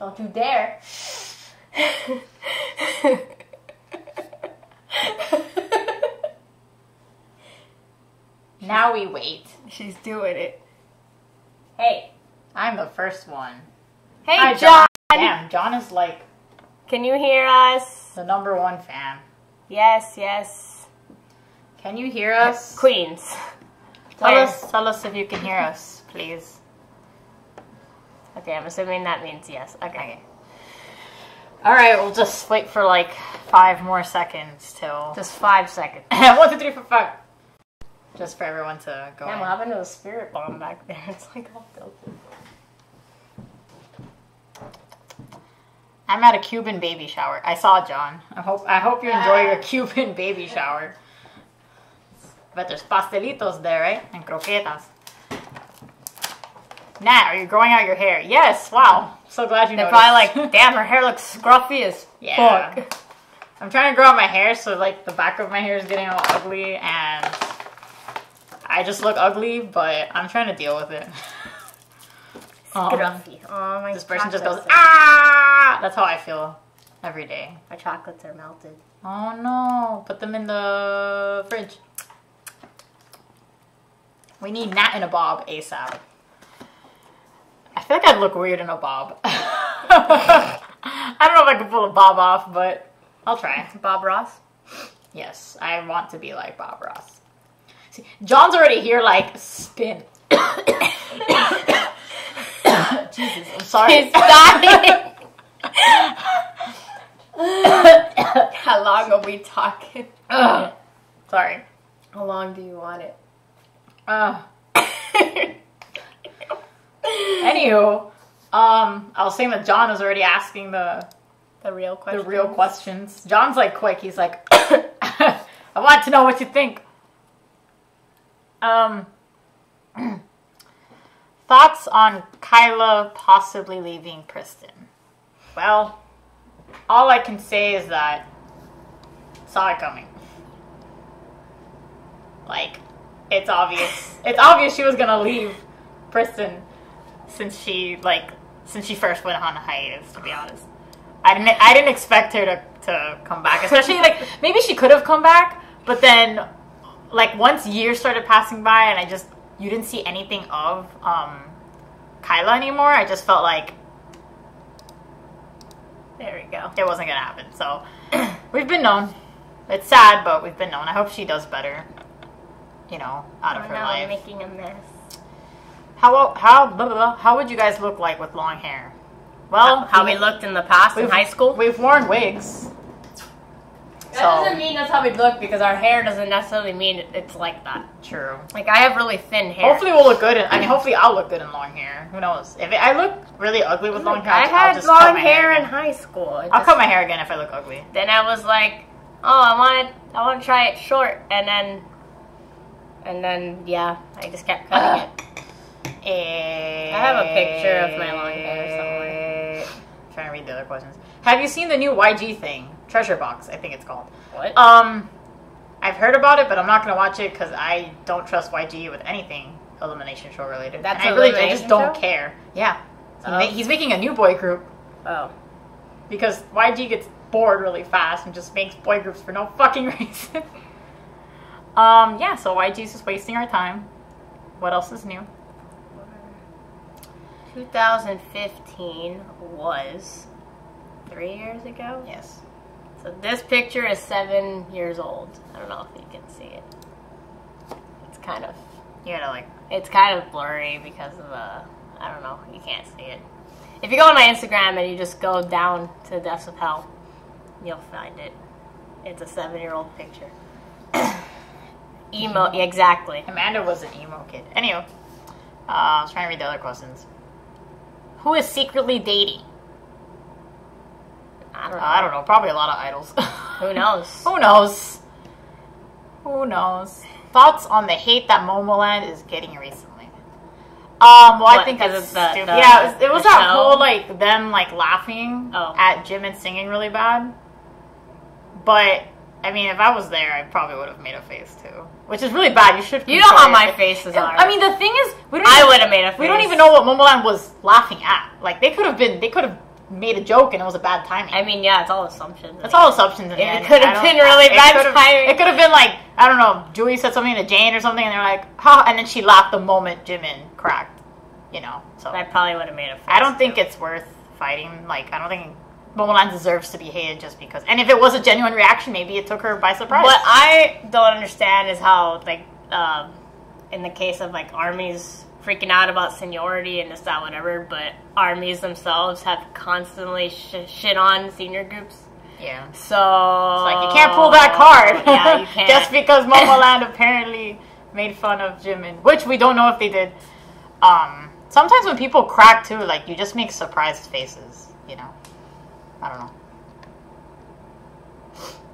Don't you dare. Now we wait. She's doing it. Hey, I'm the first one. Hey, Hi, John. Damn, John is like Can you hear us? the #1 fan. Yes, yes. Can you hear us? Queens. Tell us if you can hear us, please. Okay, I'm assuming that means yes. Okay. Alright, we'll just wait for like 5 more seconds till... Just 5 seconds. 1, 2, 3, 4, 5. Just for everyone to go Damn, in. what happened to the spirit bomb back there? It's like all tilted. I'm at a Cuban baby shower. I saw John. I hope you enjoy your Cuban baby shower. But there's pastelitos there, right? And croquetas. Nat, are you growing out your hair? Yes, wow. So glad you They're noticed. probably like, damn, her hair looks scruffy as fuck. I'm trying to grow out my hair so like the back of my hair is getting all ugly and I just look ugly, but I'm trying to deal with it. Scruffy. Oh, my This person just chocolates goes, ah! That's how I feel every day. My chocolates are melted. Oh no, put them in the fridge. We need Nat in a bob ASAP. I feel like I'd look weird in a bob. I don't know if I can pull a bob off, but I'll try. Bob Ross? Yes, I want to be like Bob Ross. See, John's already here, like, spin. Jesus, I'm sorry. He's dying. How long are we talking? Sorry. How long do you want it? Anywho, I was saying that John was already asking the real questions. The real questions. John's like quick. He's like, I want to know what you think. Thoughts on Kyla possibly leaving Preston? Well, all I can say is that saw it coming. Like, it's obvious. It's obvious she was gonna leave Preston since she first went on a hiatus, to be honest. I didn't expect her to come back. Especially, like, maybe she could have come back, but then, like, once years started passing by and you didn't see anything of Kyla anymore, I just felt like there we go. It wasn't gonna happen. So, we've been known. It's sad, but we've been known. I hope she does better, you know, out of her life. I'm making a mess. How would you guys look like with long hair? Well, how we looked in the past in high school? We've worn wigs. That doesn't mean that's how we look, because our hair doesn't necessarily mean it's like that. True. Like, I have really thin hair. Hopefully we'll look good. Hopefully I'll look good in long hair. Who knows? If I look really ugly with long hair, I I'll had just cut long my hair in again. high school. I'll cut my hair again if I look ugly. Then I was like, oh, I want to try it short, and then yeah, I just kept cutting it. I have a picture of my long hair somewhere. Trying to read the other questions. Have you seen the new YG thing? Treasure Box, I think it's called. What? I've heard about it, but I'm not gonna watch it because I don't trust YG with anything Elimination Show related. That's I just don't care. Yeah, he's making a new boy group. Oh, because YG gets bored really fast and just makes boy groups for no fucking reason. Yeah, so YG's just wasting our time. What else is new? 2015 was 3 years ago? Yes. So this picture is 7 years old. I don't know if you can see it. It's kind of... It's kind of blurry because of I don't know. You can't see it. If you go on my Instagram and you just go down to Deaths of Hell, you'll find it. It's a 7-year-old picture. Emo, exactly. Amanda was an emo kid. Anyway, I was trying to read the other questions. Who is secretly dating? I don't know. Probably a lot of idols. Who knows? Who knows? Who knows? Thoughts on the hate that Momoland is getting recently? Well, I think it's stupid. Yeah, it was that whole, like, them, like, laughing at Jim and singing really bad. But, I mean, if I was there, I probably would have made a face, too. Which is really bad. You know how my faces are. I mean, the thing is, I would have made a face. We don't even know what Momoland was laughing at. Like, they could have made a joke and it was a bad timing. I mean, yeah, it's all assumptions. It's all assumptions in the end. It could have been really bad timing. It could have been like, I don't know, Julie said something to Jane or something, and they're like, ha, and then she laughed the moment Jimin cracked, you know. So that probably would have made a face. I don't think it's worth fighting. Like, I don't think Momoland deserves to be hated just because. And if it was a genuine reaction, maybe it took her by surprise. What I don't understand is how, like, in the case of, like, armies freaking out about seniority and this, that, whatever, but armies themselves have constantly shit on senior groups. Yeah. So... It's like, you can't pull that card. Yeah, you can't. Just because Momoland apparently made fun of Jimin, which we don't know if they did. Sometimes when people crack, too, like, you just make surprised faces, you know? I don't know.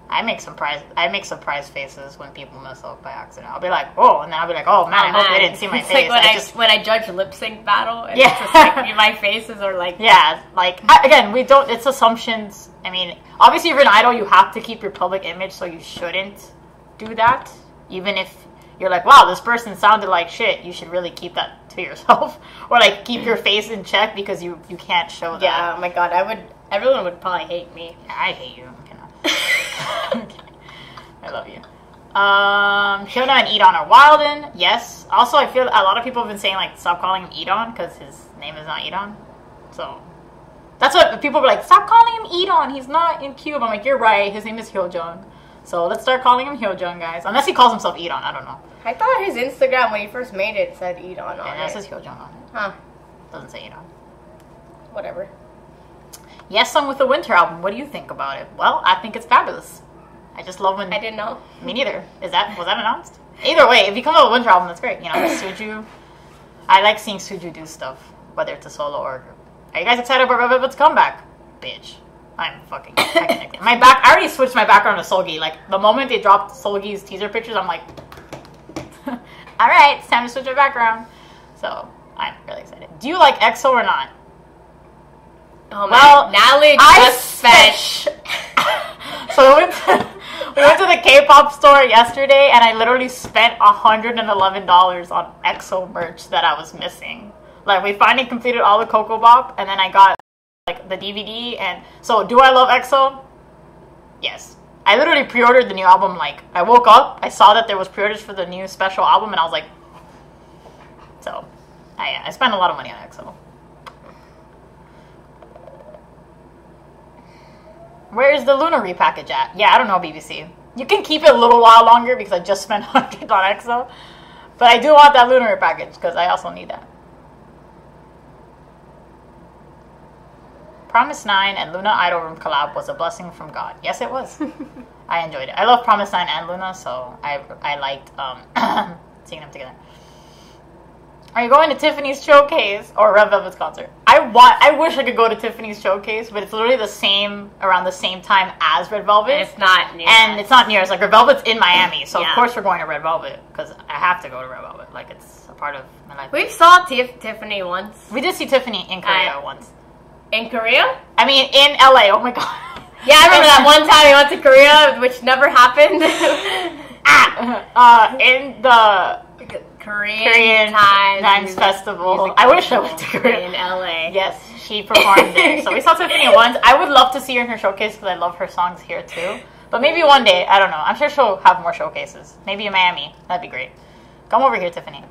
I make surprise faces when people mess up by accident. I'll be like, "Whoa," and then I'll be like, "Oh man, I hope they didn't see my it's face." Like when I judge lip sync battle, and it's just like my faces are like, yeah, like again, we don't. It's assumptions. I mean, obviously, if you're an idol, you have to keep your public image, so you shouldn't do that. Even if you're like, "Wow, this person sounded like shit," you should really keep that to yourself, or like keep your face in check because you can't show that. Yeah, oh my god, everyone would probably hate me. I hate you. Okay. I love you. Hyuna and Edon are Wilden. Yes. Also, I feel a lot of people have been saying, like, stop calling him Edon because his name is not Edon. So, that's what people were like, stop calling him Edon. He's not in Cube. I'm like, you're right. His name is Hyojung. So, let's start calling him Hyojung, guys. Unless he calls himself Edon. I don't know. I thought his Instagram, when he first made it, said Edon on it. Yeah, it says Hyojung on it. Huh. Doesn't say Edon. Whatever. Yes, Song with the Winter album. What do you think about it? Well, I think it's fabulous. I just love when... I didn't know. Me neither. Was that announced? Either way, if you come up with a Winter album, that's great. You know, Suju. I like seeing Suju do stuff, whether it's a solo or a group. Are you guys excited about Red Velvet's comeback? Bitch. I'm fucking technically. I already switched my background to Solgi. Like, the moment they dropped Solgi's teaser pictures, I'm like... Alright, it's time to switch my background. So, I'm really excited. Do you like EXO or not? Oh, well, Natalie just fetch. So we went to the K-pop store yesterday, and I literally spent $111 on EXO merch that I was missing. Like, we finally completed all the Coco Bop, and then I got like the DVD. And so, do I love EXO? Yes. I literally pre-ordered the new album. Like, I woke up, I saw that there was pre-orders for the new special album, and I was like, so I spent a lot of money on EXO. Where's the Luna repackage at? Yeah, I don't know, BBC. You can keep it a little while longer because I just spent 100 on EXO. But I do want that Luna repackage because I also need that. Promise 9 and Luna Idol Room collab was a blessing from God. Yes, it was. I enjoyed it. I love Promise 9 and Luna, so I liked seeing them together. Are you going to Tiffany's showcase or Red Velvet's concert? I wish I could go to Tiffany's showcase, but it's literally around the same time as Red Velvet. And it's not near. And it's not near. It's like Red Velvet's in Miami, so of course we're going to Red Velvet because I have to go to Red Velvet. Like, it's a part of my life. We saw Tiffany once. We did see Tiffany in Korea once. In Korea? I mean, in LA. Oh my god. Yeah, I remember that one time we went to Korea, which never happened. In the Korean Times Festival. I wish I went to Korea. In LA. Yes, she performed there. So we saw Tiffany once. I would love to see her in her showcase because I love her songs here too. But maybe one day, I don't know. I'm sure she'll have more showcases. Maybe in Miami. That'd be great. Come over here, Tiffany.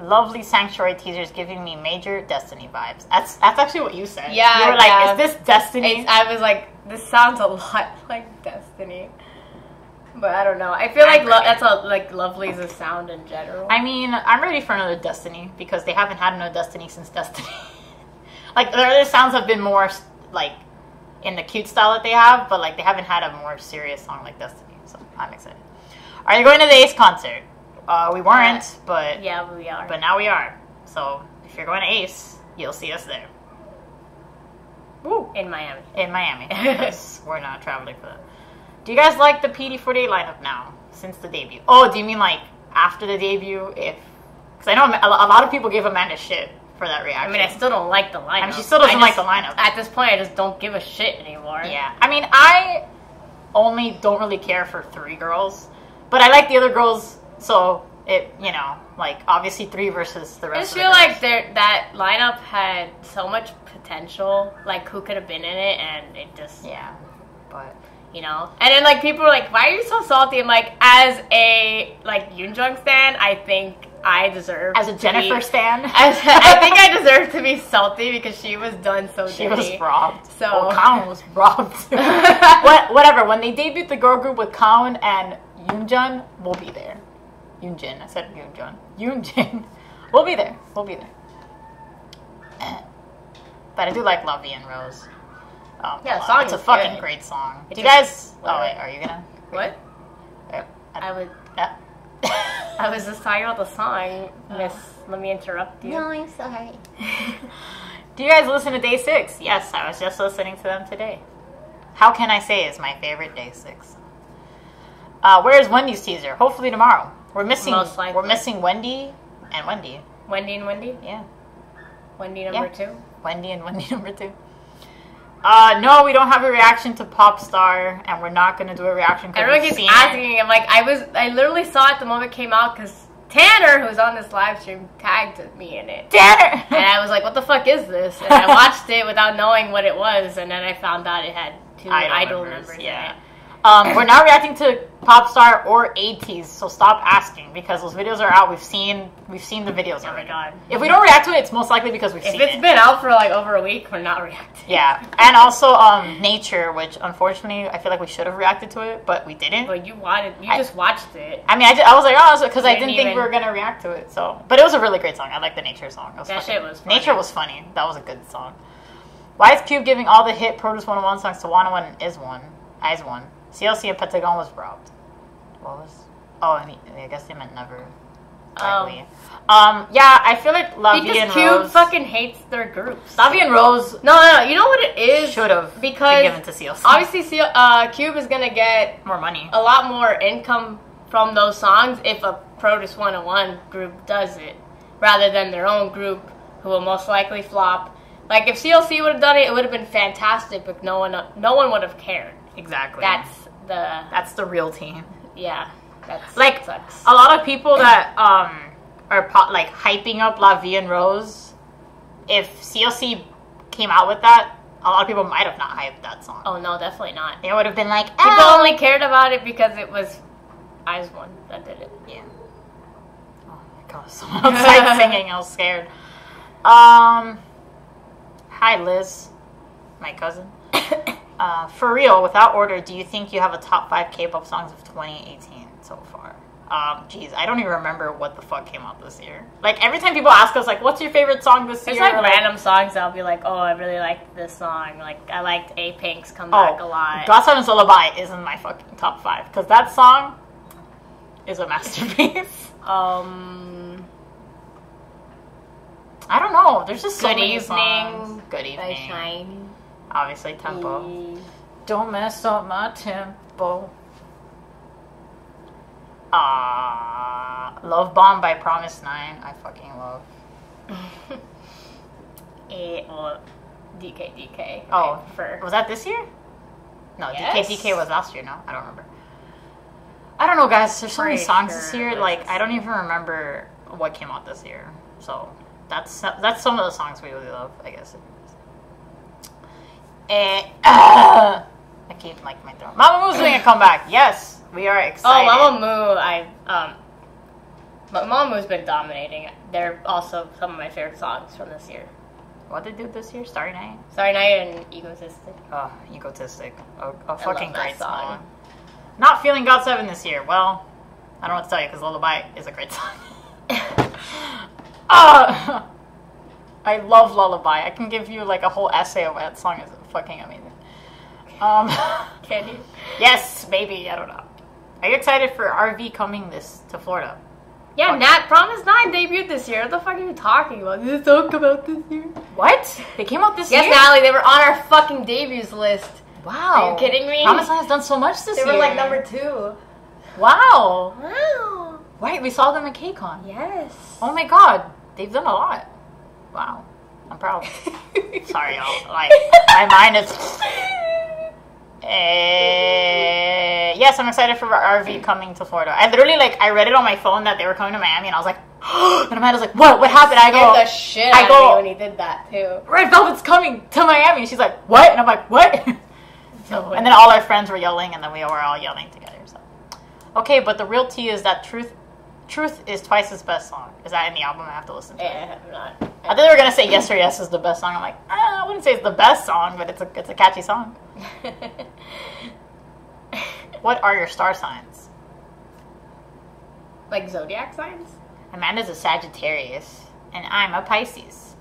Lovely Sanctuary teasers giving me major Destiny vibes. That's actually what you said. Yeah, you were like, is this Destiny? I was like, this sounds a lot like Destiny. But I don't know. I feel like that's like Lovely's a sound in general. I mean, I'm ready for another Destiny because they haven't had another Destiny since Destiny. Like, their other sounds have been more like in the cute style that they have, but like they haven't had a more serious song like Destiny. So I'm excited. Are you going to the Ace concert? We weren't, but yeah, we are. But now we are. So if you're going to Ace, you'll see us there. Woo! In Miami. In Miami, because we're not traveling for that. Do you guys like the PD48 lineup now since the debut? Oh, do you mean like after the debut? Because I know a lot of people gave Amanda shit for that reaction. I mean, I still don't like the lineup. I mean, she still doesn't like the lineup. At this point, I just don't give a shit anymore. Yeah, I mean, I only don't really care for 3 girls, but I like the other girls. So it, you know, like, obviously 3 versus the I rest just of the feel girls. like that lineup had so much potential, like, who could have been in it, and it just, Yeah, but... you know? And then, like, people were like, why are you so salty? I'm like, as a, like, Yoonjung stan, I think I deserve As a Jennifer stan? I think I deserve to be salty because she was done so dirty. She was robbed. So... Well, Kaon was robbed. Whatever, when they debuted the girl group with Kaon and Yoonjun, we'll be there. Yoonjin, I said Yoonjun. Yoonjin. We'll be there. We'll be there. But I do like La Vie en Rose. Yeah, the song it's a is fucking good. great song. It's Do you guys... what? Oh, wait, are you gonna... What? I would... I was just talking about the song, Miss. Let me interrupt you. No, I'm sorry. Do you guys listen to Day 6? Yes, I was just listening to them today. How Can I Say is my favorite Day 6. Where is Wendy's teaser? Hopefully tomorrow. We're missing Most likely. We're missing Wendy and Wendy. Wendy and Wendy? Yeah. Wendy number 2? Wendy and Wendy number 2. No, we don't have a reaction to Popstar, and we're not gonna do a reaction because Everyone keeps asking. I'm like, I literally saw it the moment it came out because Tanner, who's on this live stream, tagged me in it. Tanner! And I was like, what the fuck is this? And I watched it without knowing what it was, and then I found out it had 2 idol members in it. We're not reacting to Popstar or ATEEZ, so stop asking because those videos are out. We've seen the videos Oh my already. god. If we don't react to it, it's most likely because we've If seen it's it. been out for like over a week, we're not reacting. Yeah, and also Nature, which unfortunately I feel like we should have reacted to it, but we didn't. But you just watched it. I mean, I was like, oh, because I didn't think even- we were gonna react to it. So, but it was a really great song. I like the Nature song. It was That funny. shit was funny. Nature was funny. That was a good song. Why is Cube giving all the hit Produce 101 songs to Wanna One Is One? Eyes One. CLC and Pentagon was robbed. What was? Oh, I guess they meant never. Likely. Yeah, I feel like La Vie en Because Cube Rose. fucking hates their groups. La Vie en Rose No, you know what it is? should have been Because given to CLC. obviously Cube is gonna get More money. a lot more income from those songs if a Produce 101 group does it, rather than their own group who will most likely flop. Like if CLC would have done it, it would have been fantastic, but no one would have cared. Exactly. That's the real team. yeah. That's Like sucks. a lot of people that are like hyping up La Vie en Rose. If CLC came out with that, a lot of people might have not hyped that song. Oh no, definitely not. They would have been like, People only cared about it because it was Eyes One that did it. Yeah. Oh my god, someone outside singing. I was scared. Hi Liz, my cousin. For real, without order, do you think you have a top 5 K-pop songs of 2018 so far? Geez, I don't even remember what the fuck came out this year. Like, every time people ask us, like, what's your favorite song this There's year? like random songs that'll be like, oh, I really liked this song. Like, I liked A-Pink's Come Back a lot. God Seven's Lullaby is in my fucking top 5. Because that song is a masterpiece. I don't know. There's just so Good many Evening songs. Good by Evening. Shiny. Obviously, Tempo. Don't mess up my tempo. Love Bomb by Promise 9. I fucking love. DK. Oh, for was that this year? No, Yes. DK was last year. No, I don't remember. I don't know, guys. There's so many Pretty songs sure this it year. was Like, this I don't even remember what came out this year. So that's some of the songs we really love, I guess. I keep like my throat. Mamamoo doing a comeback. Yes, we are excited. Oh, Mamamoo's been dominating. They're also some of my favorite songs from this year. What did they do this year? Starry Night? Starry Night and Egotistic. Oh, Egotistic. A love fucking that great song. song. Not feeling God 7 this year. Well, I don't know what to tell you because Lullaby is a great song. I love Lullaby. I can give you like a whole essay of why that song is fucking amazing. Can you? Yes, maybe. I don't know. Are you excited for RV coming to Florida? Yeah, Nat Promise 9 debuted this year. What the fuck are you talking about? Did this song come out this year? What? They came out Yes, year? Natalie, they were on our fucking debuts list. Wow. Are you kidding me? Promise has done so much this They year. were like number 2. Wow. Wow. Right, we saw them at KCON. Yes. Oh my god. They've done a lot. Wow. I'm proud. Sorry, y'all. Like, my mind is... yeah, yes, I'm excited for our RV coming to Florida. I literally, like, I read it on my phone that they were coming to Miami, and I was like, and Amanda's like, what happened? I go, the shit out of me when he did that, too. Red Velvet's coming to Miami. And she's like, what? And I'm like, what? So, and then all our friends were yelling, and then we were all yelling together. So, okay, but the real tea is that Truth is Twice's best song. Is that in the album? I have to listen to it. I'm not. I thought they were gonna say Yes or Yes is the best song. I'm like, I wouldn't say it's the best song, but it's a catchy song. What are your star signs? Like zodiac signs? Amanda's a Sagittarius, and I'm a Pisces.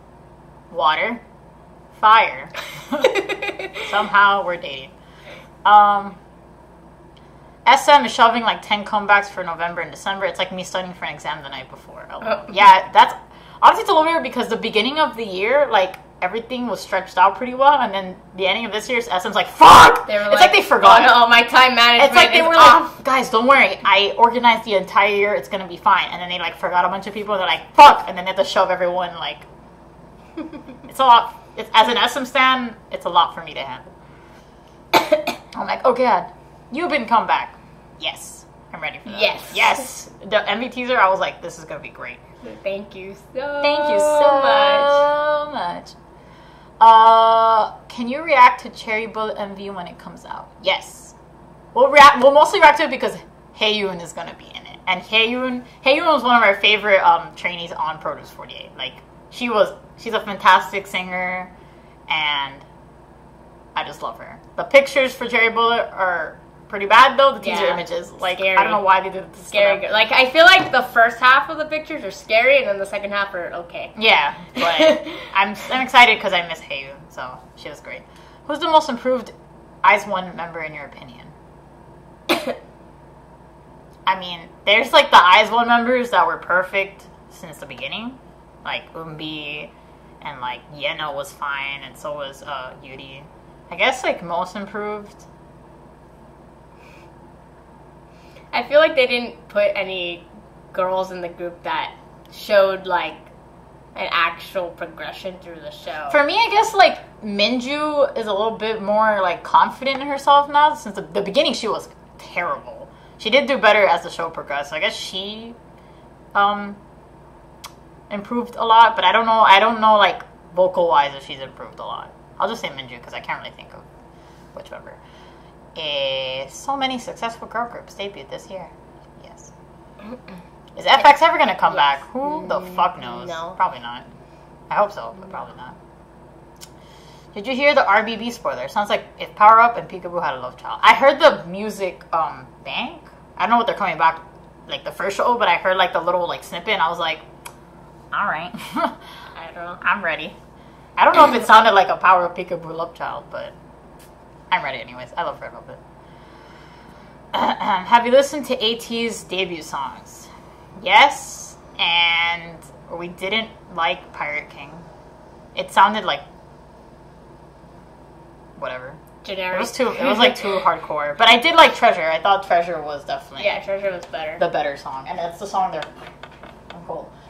Water, fire. Somehow we're dating. SM is shoving like 10 comebacks for November and December. It's like me studying for an exam the night before. Yeah, that's obviously it's a little weird because the beginning of the year, like, everything was stretched out pretty well, and then the ending of this year's SM's like, fuck! It's like they forgot. Oh, no, my time management It's like they were off. like, guys, don't worry, I organized the entire year, it's gonna be fine. And then they like forgot a bunch of people, and they're like, fuck! And then they have to shove everyone, like, it's a lot. As an SM stan, it's a lot for me to handle. I'm like, oh god, you've been come back. Yes, I'm ready for that. Yes. The MV teaser, I was like, this is gonna be great. Thank you so much. Can you react to Cherry Bullet MV when it comes out? Yes. We'll mostly react to it because Haeyoon is gonna be in it, and Haeyoon was one of our favorite trainees on Produce 48. Like, she's a fantastic singer, and I just love her. The pictures for Cherry Bullet are pretty bad though. The teaser images, like, scary. I don't know why they did this. Scary. Like, I feel like the first half of the pictures are scary, and then the second half are okay. Yeah, but I'm excited because I miss Haeyoon, so she was great. Who's the most improved IZ*ONE member in your opinion? I mean, there's like the IZ*ONE members that were perfect since the beginning, like Eunbi, and like Yeno was fine, and so was Yuri. I guess like most improved. I feel like they didn't put any girls in the group that showed like an actual progression through the show. For me, I guess like Minju is a little bit more like confident in herself now. Since the beginning, she was terrible. She did do better as the show progressed. So I guess she improved a lot, but I don't know like vocal wise if she's improved a lot. I'll just say Minju because I can't really think of which member. So many successful girl groups debuted this year. Yes. Is FX ever gonna come back? Who the fuck knows? No. Probably not. I hope so, but probably not. Did you hear the RBB spoiler? Sounds like if Power Up and Peekaboo had a love child. I heard the music bank. I don't know what they're coming back like the first show, but I heard like the little like snippet, and I was like, all right. I don't know. I'm ready. I don't know if it sounded like a Power Up Peekaboo love child, but I'm ready anyways. I love Red Velvet. Have you listened to AT's debut songs? Yes, and we didn't like Pirate King. It sounded like whatever. Generic. It was like too hardcore. But I did like Treasure. I thought Treasure was definitely Treasure was better. The better song. And that's the song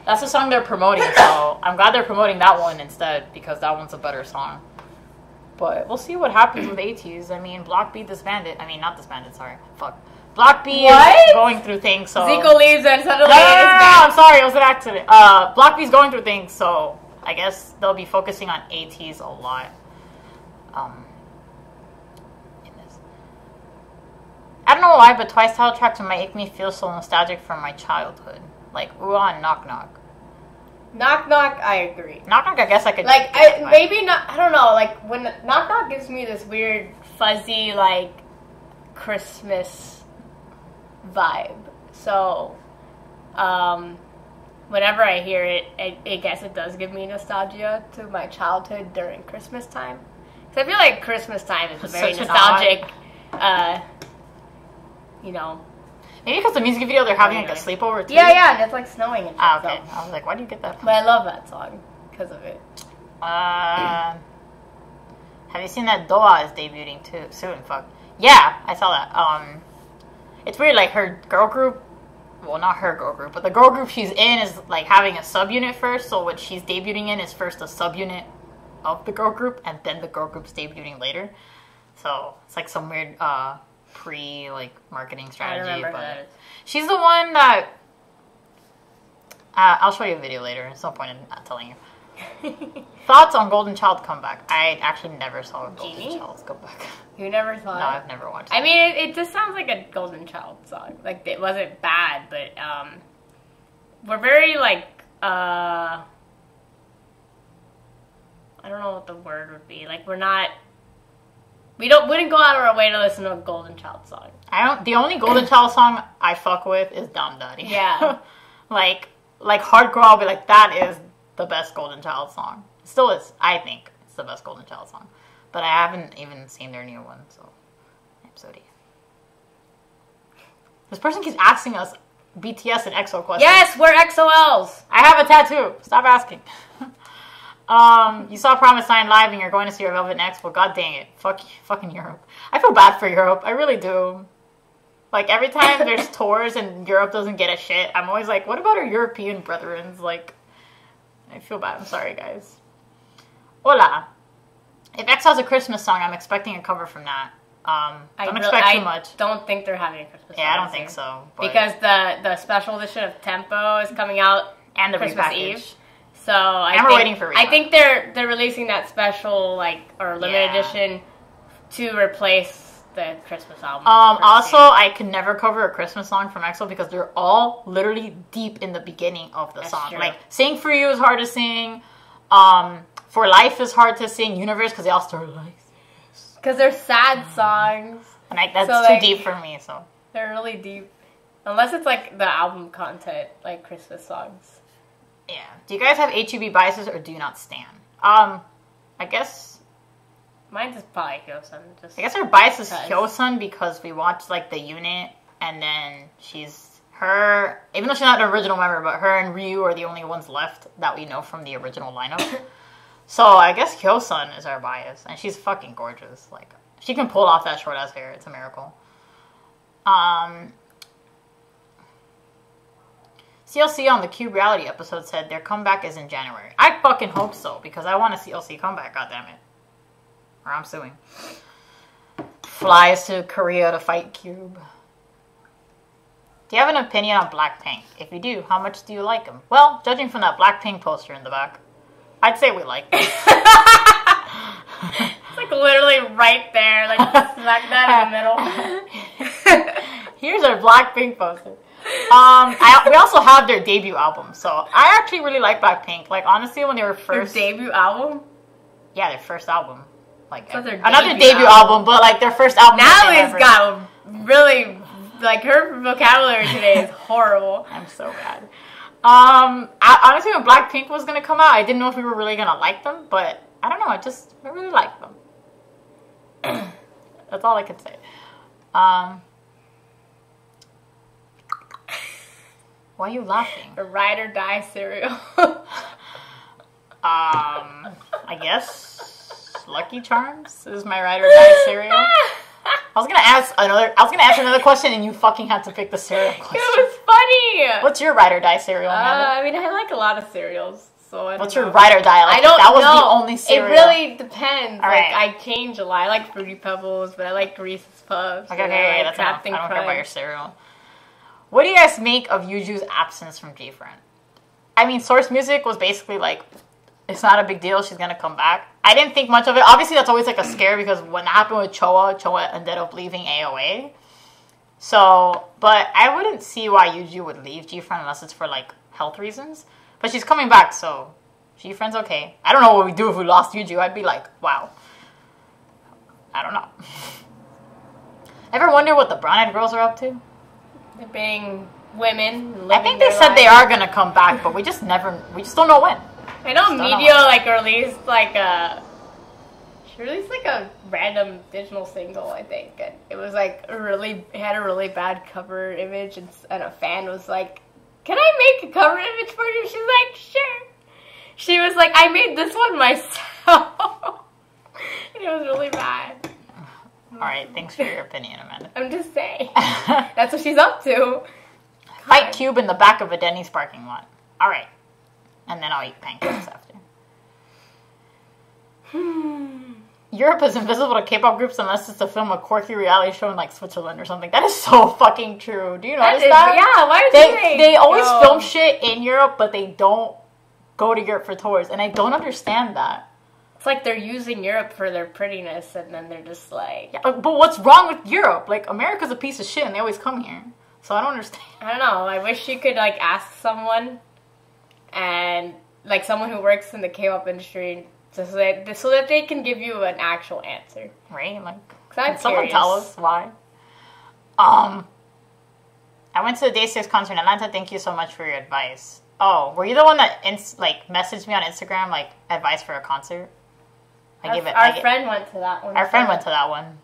That's the song they're promoting, so I'm glad they're promoting that one instead because that one's a better song. But we'll see what happens with ATEEZ. I mean, Block B disbanded. I mean, not disbanded, sorry. Fuck. Block B is going through things, so... Zico leaves and suddenly No, I'm sorry, it was an accident. Block B's going through things, so I guess they'll be focusing on ATEEZ a lot. In this. I don't know why, but Twice title tracks might make me feel so nostalgic from my childhood. Like, Ooh and Knock Knock. Knock Knock, I agree. Knock Knock, I guess I could... Like, maybe not... I don't know. Like, when Knock Knock gives me this weird, fuzzy, like, Christmas vibe. So, whenever I hear it, I guess it does give me nostalgia to my childhood during Christmas time. Because I feel like Christmas time is a very nostalgic, you know... Maybe because the music video, they're having like a sleepover too. Yeah, and it's like snowing and shit. Okay. So. I was like, why do you get that from? But I love that song because of it. Have you seen that Doa is debuting too soon? Fuck. Yeah, I saw that. It's weird, like her girl group, well, not her girl group, but the girl group she's in is like having a subunit first, so what she's debuting in is first a subunit of the girl group, and then the girl group's debuting later. So it's like some weird like marketing I strategy. remember But that. she's the one that I'll show you a video later. There's no point in not telling you. Thoughts on Golden Child comeback? I actually never saw a Golden Genie? Child comeback. You never thought? No, I've never watched it. I mean, it just sounds like a Golden Child song. Like, it wasn't bad, but we're very, like, I don't know what the word would be. Like, we wouldn't go out of our way to listen to a Golden Child song. The only Golden Child song I fuck with is Dom Daddy. Yeah. like hardcore, I'll be like, that is the best Golden Child song. It still is. I think it's the best Golden Child song. But I haven't even seen their new one, so I'm sorry. This person keeps asking us BTS and EXO questions. Yes, we're XOLs. I have a tattoo. Stop asking. You saw Promise Sign live and you're going to see your Velvet next. Well, god dang it. Fucking Europe. I feel bad for Europe. I really do. Like, every time there's tours and Europe doesn't get a shit, I'm always like, what about our European brethren? Like, I feel bad. I'm sorry, guys. Hola. If X has a Christmas song, I'm expecting a cover from that. Don't expect too much. I don't think they're having a Christmas song. Yeah, I don't think so. But... because the special edition of Tempo is coming out and the Christmas repackage. Eve. So we're waiting for I think they're releasing that special, like, or limited edition to replace the Christmas album. Also, I can never cover a Christmas song from EXO because they're all literally deep in the beginning of the song. True. Like, Sing For You is hard to sing. For Life is hard to sing. Universe, because they all start like this. Because they're sad songs. And that's too deep for me, so. They're really deep. Unless it's, like, the album content, like Christmas songs. Yeah. Do you guys have HUB biases or do you not stan? I guess... Mine's is probably Hyo-sun. I guess our bias is Hyo-sun because we watched, like, the unit, and then her, even though she's not an original member, but her and Ryu are the only ones left that we know from the original lineup. So I guess Hyo-sun is our bias, and she's fucking gorgeous. Like, she can pull off that short-ass hair. It's a miracle. CLC on the Cube Reality episode said their comeback is in January. I fucking hope so, because I want a CLC comeback, goddammit. Or I'm suing. Flies to Korea to fight Cube. Do you have an opinion on Blackpink? If you do, how much do you like them? Well, judging from that Blackpink poster in the back, I'd say we like them. It's like literally right there, like smack that in the middle. Here's our Blackpink poster. We also have their debut album, so I actually really like Blackpink. Like, honestly, when they were first... Their debut album? Yeah, their first album. Like, so another debut album, but like their first album. Natalie's got really, like, her vocabulary today is horrible. I'm so bad. Honestly, when Blackpink was gonna come out, I didn't know if we were really gonna like them, but I don't know. I really like them. That's all I can say. Why are you laughing? A ride or die cereal. I guess Lucky Charms is my ride or die cereal. I was gonna ask another question, and you fucking had to pick the cereal question. It was funny. What's your ride or die cereal, Amanda? I mean, I like a lot of cereals. So what's your ride or die? Like, I don't know. That was the only cereal. It really depends. All right. right. I change a lot. I like Fruity Pebbles, but I like Reese's Puffs. Okay, that's enough. I don't care about your cereal. What do you guys make of Yuju's absence from G-Friend? I mean, Source Music was basically like, it's not a big deal, she's gonna come back. I didn't think much of it. Obviously, that's always like a scare because when that happened with Choa ended up leaving AOA. So, but I wouldn't see why Yuju would leave G-Friend unless it's for like health reasons. But she's coming back, so G-Friend's okay. I don't know what we'd do if we lost Yuju. I'd be like, wow. I don't know. Ever wonder what the brown-eyed girls are up to? They're being women. I think they said they are gonna come back, but we just don't know when. I know Media like released like a random digital single, I think, and it was like it had a really bad cover image, and a fan was like, "Can I make a cover image for you?" She's like, "Sure." She was like, "I made this one myself," and it was really bad. All right, thanks for your opinion, Amanda. I'm just saying, that's what she's up to. Fight Cube in the back of a Denny's parking lot. All right. And then I'll eat pancakes after. Europe is invisible to K-pop groups unless it's to film a quirky reality show in like Switzerland or something. That is so fucking true. Do you notice that? Yeah, why do they always film shit in Europe, but they don't go to Europe for tours, and I don't understand that. It's like they're using Europe for their prettiness, and then they're just like... Yeah, but what's wrong with Europe? Like, America's a piece of shit, and they always come here. So I don't understand. I don't know. I wish you could, like, ask someone, and, like, someone who works in the K-pop industry, so that they can give you an actual answer. Right? Like, can someone tell us why? I went to the Day 6 concert in Atlanta. Thank you so much for your advice. Oh, were you the one that, messaged me on Instagram, like, advice for a concert? Our friend went to that one. Our friend went to that one.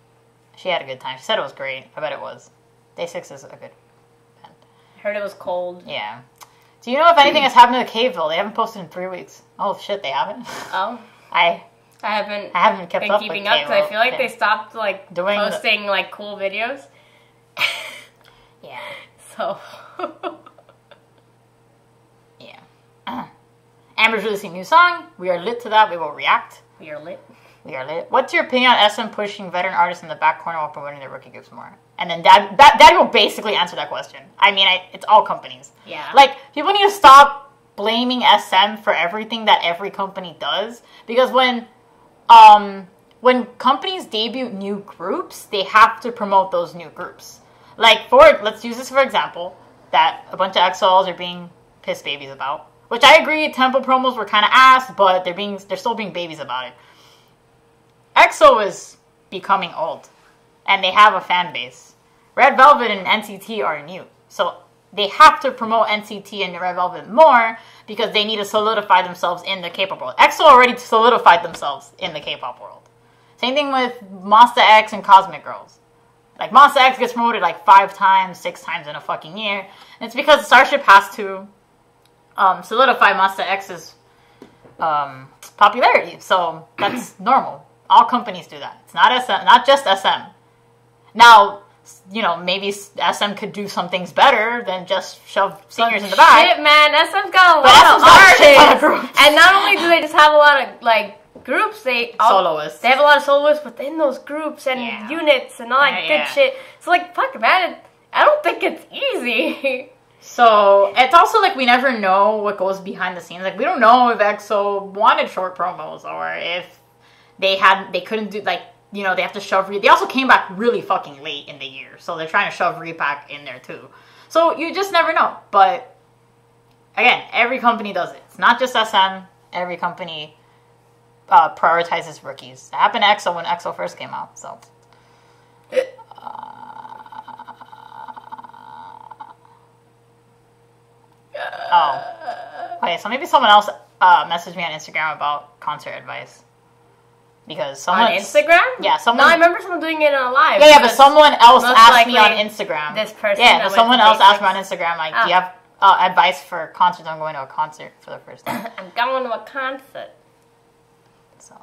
She had a good time. She said it was great. I bet it was. Day 6 is a good band. I heard it was cold. Yeah. Do you know if anything has happened to Caveville? They haven't posted in 3 weeks. Oh, shit, they haven't? Oh. I haven't kept up keeping with up, because I feel like they stopped, like, posting, like, cool videos. Yeah. So... yeah. Amber's releasing a new song. We are lit to that. We will react. We are lit. We are lit. What's your opinion on SM pushing veteran artists in the back corner while promoting their rookie groups more? And then Daddy will basically answer that question. I mean, it's all companies. Yeah. Like, people need to stop blaming SM for everything that every company does. Because when companies debut new groups, they have to promote those new groups. Like, let's use this for example, that a bunch of XLs are being piss babies about. Which I agree, tempo promos were kind of ass, but they're still being babies about it. EXO is becoming old, and they have a fan base. Red Velvet and NCT are new, so they have to promote NCT and Red Velvet more because they need to solidify themselves in the K-pop world. EXO already solidified themselves in the K-pop world. Same thing with Monsta X and Cosmic Girls. Like, Monsta X gets promoted like 5 times, 6 times in a fucking year, and it's because Starship has to solidify Monsta X's popularity. So that's normal. All companies do that. It's not SM, not just SM. Now, you know, maybe SM could do some things better than just shove seniors in the back. Shit, man, SM's got a lot of artists. And not only do they just have a lot of, like, groups, soloists. They have a lot of soloists within those groups and units and all that good shit. So, like, fuck, man, I don't think it's easy. So, it's also, like, we never know what goes behind the scenes. Like, we don't know if EXO wanted short promos or if they couldn't do, like, you know, they have to shove... They also came back really fucking late in the year. So, they're trying to shove Repack in there, too. So, you just never know. But, again, every company does it. It's not just SM. Every company prioritizes rookies. It happened to EXO when EXO first came out, so... Okay, so maybe someone else messaged me on Instagram about concert advice. Because someone... On Instagram? Yeah, someone... No, I remember someone doing it on a live. Yeah, but someone else asked me on Instagram. This person... Yeah, but someone else asked me on Instagram, like, do you have advice for concerts? I'm going to a concert for the first time. I'm going to a concert. So...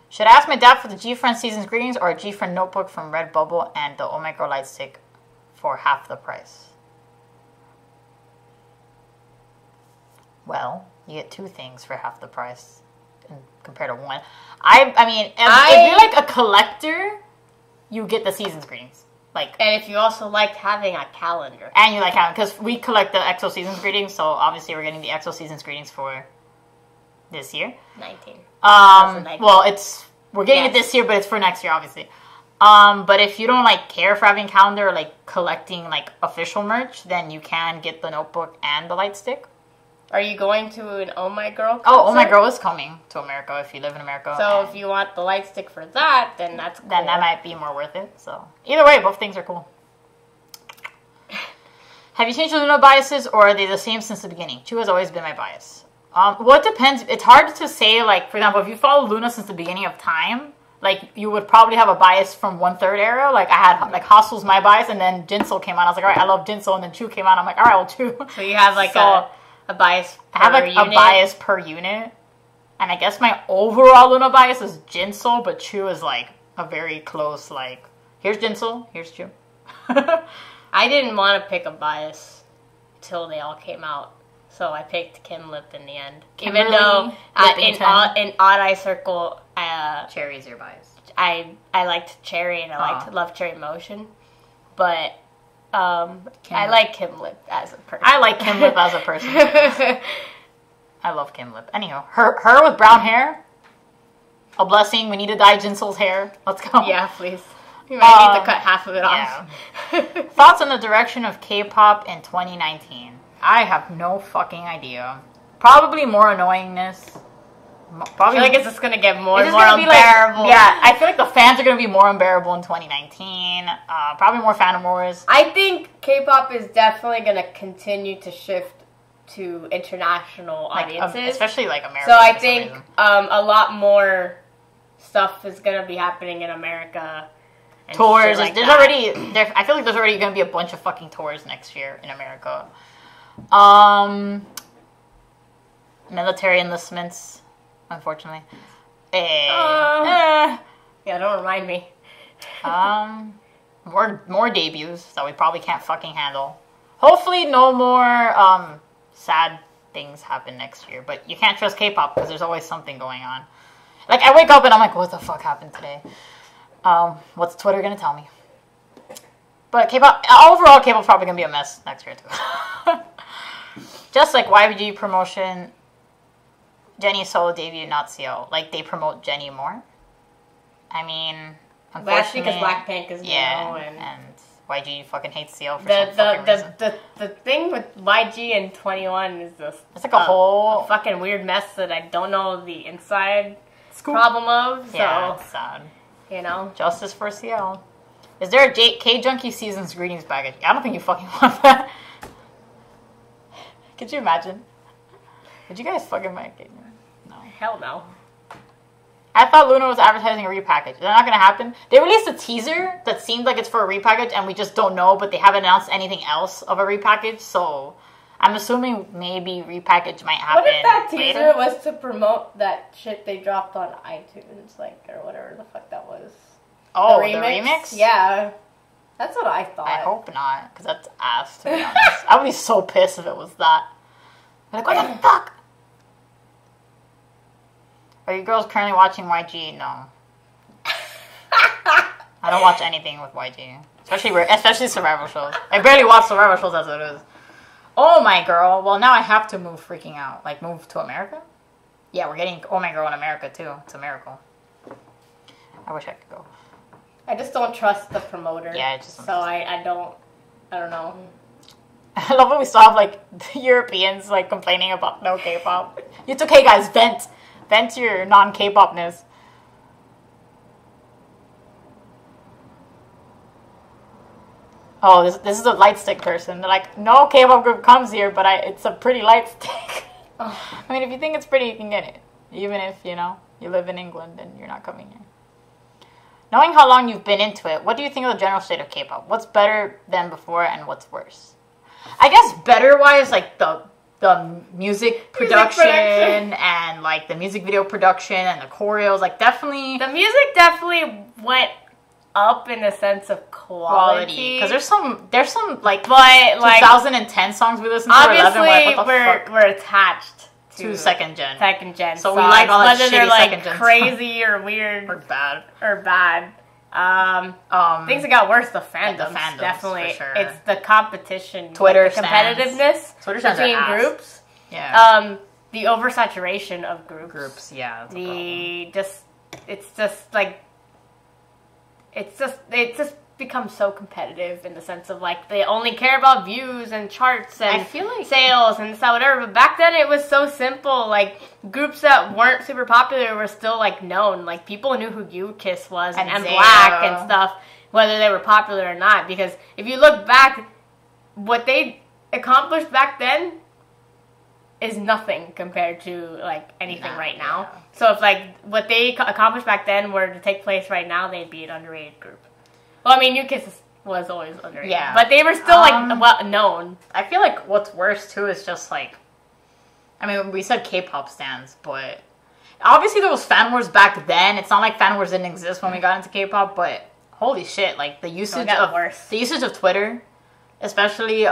Should I ask my dad for the G-Friend Season's Greetings or a G-Friend notebook from Redbubble and the Oh My Girl Light Stick for half the price? Well, you get 2 things for half the price compared to 1. I mean, if you're like a collector, you get the Season's Greetings. Like, and if you also like having a calendar. And you like having, because we collect the EXO Season's Greetings, so obviously we're getting the EXO Season's Greetings for this year. 19. Well, we're getting it this year, but it's for next year, obviously. But if you don't, like, care for having calendar or, like, collecting, like, official merch, then you can get the notebook and the light stick. Are you going to an Oh My Girl concert? Oh My Girl is coming to America if you live in America. So if you want the light stick for that, then that's cool. Then that might be more worth it. So either way, both things are cool. Have you changed your Luna biases, or are they the same since the beginning? Chu has always been my bias. Well, it depends. It's hard to say, like, for example, if you follow Luna since the beginning of time, like, you would probably have a bias from 1/3 era. Like, I had, like, Hostle's my bias, and then Jinsel came out. I was like, all right, I love Jinsel, and then Chu came out. I'm like, all right, well, Chu. So you have, like, a bias per I have, like, unit? a bias per unit. And I guess my overall Luna bias is Jinsel, but Chu is, like, a very close, like, here's Jinsel, here's Chu. I didn't want to pick a bias until they all came out. So I picked Kim Lip in the end. Kimberly Even though Lippington. in Odd Eye Circle, Cherry's your bias. I liked Cherry and I loved Cherry Motion. But I like Kim Lip as a person. I like Kim Lip as a person. I love Kim Lip. Anyhow, her with brown hair. A blessing. We need to dye Jinsoul's hair. Let's go. Yeah, please. You might need to cut half of it off. Yeah. Thoughts on the direction of K-pop in 2019? I have no fucking idea. Probably more annoyingness. Probably, I feel like it's just going to get more and more gonna unbearable. yeah, I feel like the fans are going to be more unbearable in 2019. Probably more fandom wars. I think K-pop is definitely going to continue to shift to international audiences. Especially like America. So I think a lot more stuff is going to be happening in America. And tours. like There's that. already, I feel like there's already going to be a bunch of fucking tours next year in America. Military enlistments, unfortunately. Yeah, don't remind me. More debuts that we probably can't fucking handle. Hopefully no more sad things happen next year, but you can't trust K-pop because there's always something going on. Like, I wake up and I'm like, what the fuck happened today? What's Twitter gonna tell me? But K-pop, overall, K-pop's probably gonna be a mess next year too. Just like YG promotion, Jennie's solo debut, not CL. Like, they promote Jennie more. I mean, unfortunately, because Blackpink is yeah, and YG fucking hates CL for some fucking reason. The thing with YG and 21 is this. It's like a whole fucking weird mess that I don't know the inside problem of. So, yeah, it's sad. You know, justice for CL. Is there a K-Junkie Seasons greetings package? I don't think you fucking want that. Could you imagine? Would you guys fucking make it? No. Hell no. I thought Luna was advertising a repackage. Is that not going to happen? They released a teaser that seemed like it's for a repackage, and we just don't know, but they haven't announced anything else of a repackage, so I'm assuming maybe repackage might happen. What if that teaser later? was to promote that shit they dropped on iTunes, like, or whatever the fuck that was? Oh, the remix? Yeah. That's what I thought. I hope not, because that's ass, to be honest. I would be so pissed if it was that. Like, what the fuck? Are you girls currently watching YG? No. I don't watch anything with YG. Especially survival shows. I barely watch survival shows as it is. Oh my girl. Well, now I have to move freaking out. Like, move to America? Yeah, we're getting Oh My Girl in America, too. It's a miracle. I wish I could go. I just don't trust the promoter. Yeah, I just so I don't know. I love when we still have, like, the Europeans, like, complaining about no K-pop. It's okay, guys. Vent. Vent your non-K-popness. Oh, this is a light stick person. They're like, no K-pop group comes here, but it's a pretty light stick. Oh. I mean, if you think it's pretty, you can get it. Even if, you know, you live in England and you're not coming here. Knowing how long you've been into it, what do you think of the general state of K-pop? What's better than before and what's worse? I guess better-wise, like, the music production and, like, the music video production and the choreos, like, definitely... The music definitely went up in the sense of quality. Because there's some, like, but, like, 2010 songs we listened to. Obviously, like, we're attached to second gen. So we like all that whether shitty they're, like, second gen crazy or weird. Or bad. Things that got worse, the fandoms definitely. For sure. It's the competition, Twitter the competitiveness between groups. Yeah. The oversaturation of groups. Yeah. It's just become so competitive in the sense of, like, they only care about views and charts and I feel like sales and so whatever. But back then it was so simple. Like, groups that weren't super popular were still, like, known. Like, people knew who U-Kiss was and Black and stuff, whether they were popular or not. Because if you look back, what they accomplished back then is nothing compared to, like, anything right now. Yeah. So if, like, what they accomplished back then were to take place right now, they'd be an underrated group. Well, I mean, U-Kiss was always underrated. Yeah. But they were still, like, well known. I feel like what's worse, too, is just, like... I mean, we said K-pop stands, but... Obviously, there was fan wars back then. It's not like fan wars didn't exist when we got into K-pop, but... Holy shit, like, the usage of Twitter... especially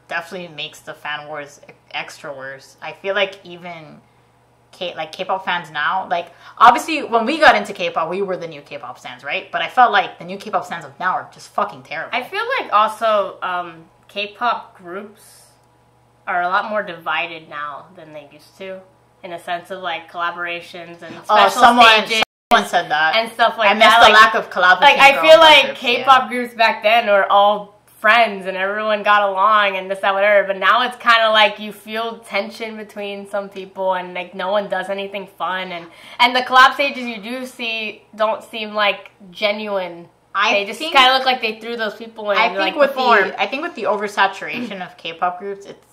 definitely makes the fan wars extra worse. I feel like even K-pop fans now, like obviously when we got into K-pop, we were the new K-pop stans, right? But I felt like the new K-pop stans of now are just fucking terrible. I feel like also K-pop groups are a lot more divided now than they used to, in a sense of like collaborations and special stages. Someone said that and stuff like that. I missed the lack of collaboration. Like I feel like K-pop groups back then were all friends and everyone got along and this, that, whatever. But now it's kind of like you feel tension between some people and like no one does anything fun and the collab stages you do see don't seem like genuine. They just kind of look like they threw those people in. I think with the oversaturation of K-pop groups, it's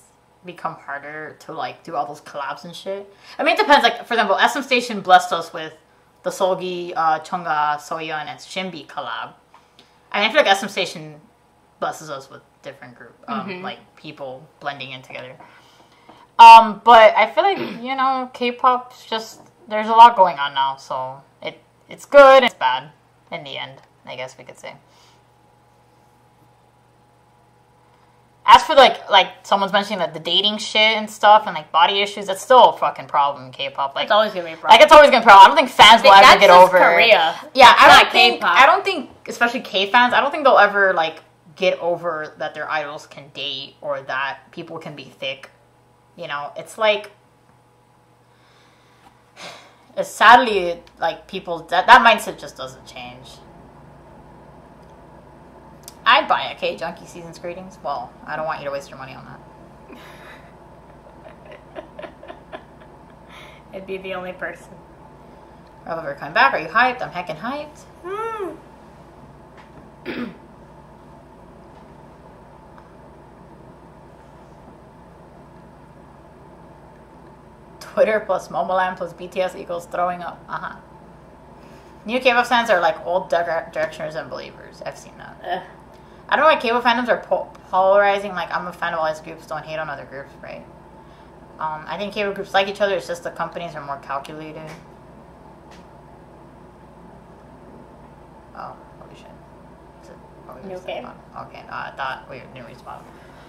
become harder to like do all those collabs and shit. I mean, it depends. Like for example, SM Station blessed us with the Seolgi, Chungha, Soyeon, and Shinbi collab. I mean, I feel like SM Station blesses us with different group, like people blending in together. But I feel like K-pop's just there's a lot going on now, so it's good and it's bad in the end, I guess we could say. As for like someone's mentioning that the dating shit and stuff and like body issues, that's still a fucking problem in K-pop. Like it's always gonna be a problem. Like it's always gonna be a problem. I don't think fans will ever get over Korea. Yeah, I don't think especially K fans, I don't think they'll ever like get over that their idols can date or that people can be thick. It's like sadly like people that mindset just doesn't change. I'd buy a Junkie season's greetings. Well, I don't want you to waste your money on that. It'd be the only person. We're coming back. Are you hyped? I'm heckin' hyped. Twitter plus Momoland plus BTS equals throwing up. New K-pop fans are like old directioners and believers. I've seen that. I don't know why K-pop fandoms are polarizing. Like, I'm a fan of all these groups, don't hate on other groups, right? I think K-pop groups like each other, it's just the companies are more calculated. Oh, holy shit. Okay, no, I thought we didn't respond.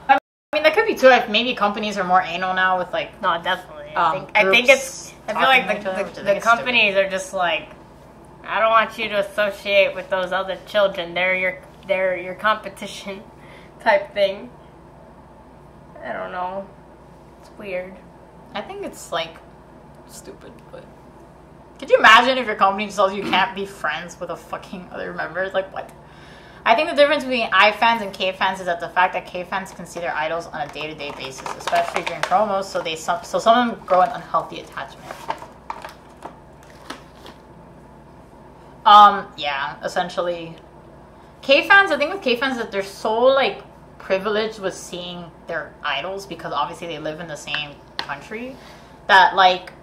I mean, that could be too, like, maybe companies are more anal now with, like... No, definitely. I feel like the companies are just like, I don't want you to associate with those other children. They're your competition type thing. I don't know. It's weird. I think it's like stupid, but could you imagine if your company just tells you can't be friends with a fucking other member? It's like, what? I think the difference between I fans and K fans is that the fact that K fans can see their idols on a day-to-day basis, especially during promos, so some of them grow an unhealthy attachment. Yeah, essentially. K fans, the thing with K fans is that they're so, like, privileged with seeing their idols because obviously they live in the same country that, like,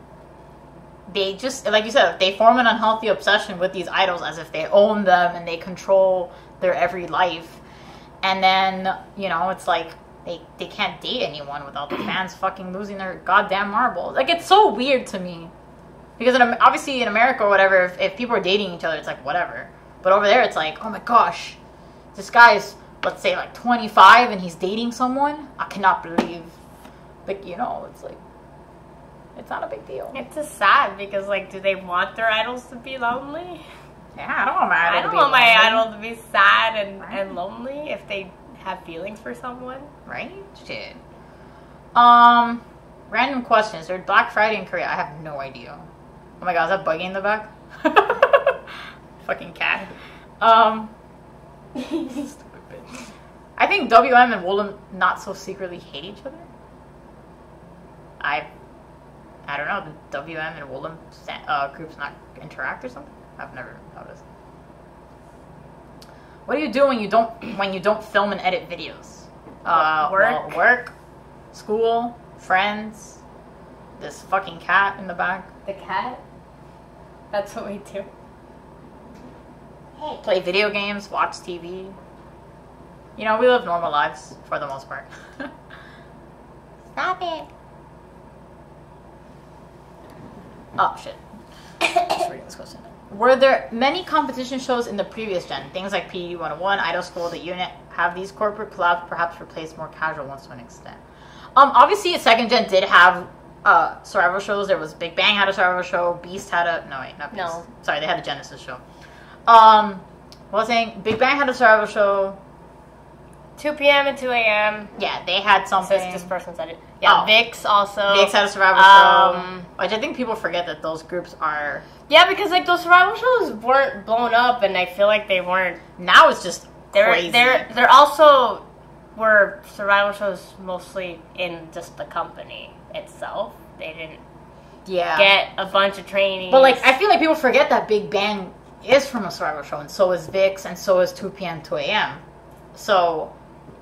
they just, like you said, they form an unhealthy obsession with these idols as if they own them and they control their every life. And then, it's like they can't date anyone without the fans fucking losing their goddamn marbles. Like, it's so weird to me. Because obviously in America or whatever, if people are dating each other, it's like, whatever. But over there, it's like, oh my gosh, this guy's, let's say, like 25 and he's dating someone. I cannot believe, like, it's like, it's not a big deal. It's just sad because, like, do they want their idols to be lonely? Yeah, I don't want my idol to be lonely. I don't want my idol to be sad and lonely if they have feelings for someone. Right? Shit. Random question. Is there Black Friday in Korea? I have no idea. Oh my god, is that Buggy in the back? Fucking cat. Stupid bitch. I think WM and Woollim not so secretly hate each other. I don't know. Do WM and Woollim groups not interact or something? I've never noticed. What do you do when you don't film and edit videos? Work, school, friends. This fucking cat in the back. The cat? That's what we do. Play video games, watch TV. We live normal lives for the most part. Stop it. Oh, shit. Just reading this question. Were there many competition shows in the previous gen? Things like PE 101, Idol School, The Unit. Have these corporate collabs perhaps replaced more casual ones to an extent? Obviously, second gen did have survival shows. There was Big Bang had a survival show. Beast had a not Beast. No. Sorry, they had a Genesis show. What was I saying? Big Bang had a survival show. 2 p.m. and 2 a.m. Yeah, they had something. This person said it. Yeah, VIX also. VIX had a survival show. Which I think people forget that those groups are... Yeah, because like those survival shows weren't blown up, and I feel like they weren't... Now it's just crazy. They're also were survival shows mostly in just the company itself. They didn't get a bunch of trainees. But like, I feel like people forget that Big Bang is from a survival show, and so is VIX, and so is 2 p.m. 2 a.m. So...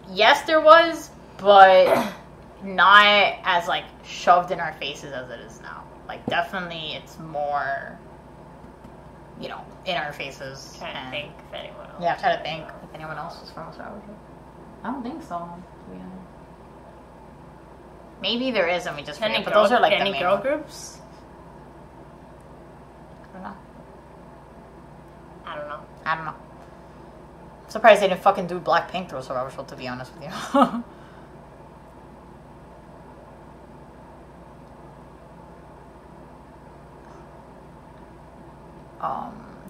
Yes, there was, but not as, like, shoved in our faces as it is now. Like, definitely it's more, you know, in our faces. Trying to think if anyone else. Yeah, I'm trying to think if anyone else was from a survival show. I don't think so, to be honest. Maybe there is, and we just forget, but those are, like, the main girl groups? I don't know. I don't know. Surprised they didn't fucking do Blackpink through a survival show, to be honest with you.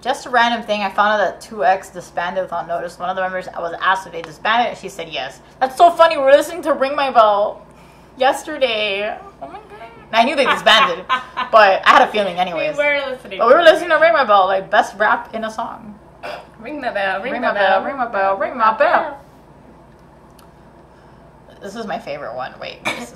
Just a random thing, I found out that 2X disbanded without notice. One of the members was asked if they disbanded, and she said yes. That's so funny, we're listening to Ring My Bell yesterday. Oh my god. I knew they disbanded, but I had a feeling anyways. We were listening. But we were listening to Ring My Bell, like best rap in a song. Ring my bell, ring my bell, ring my bell, ring my bell. This is my favorite one. Wait, I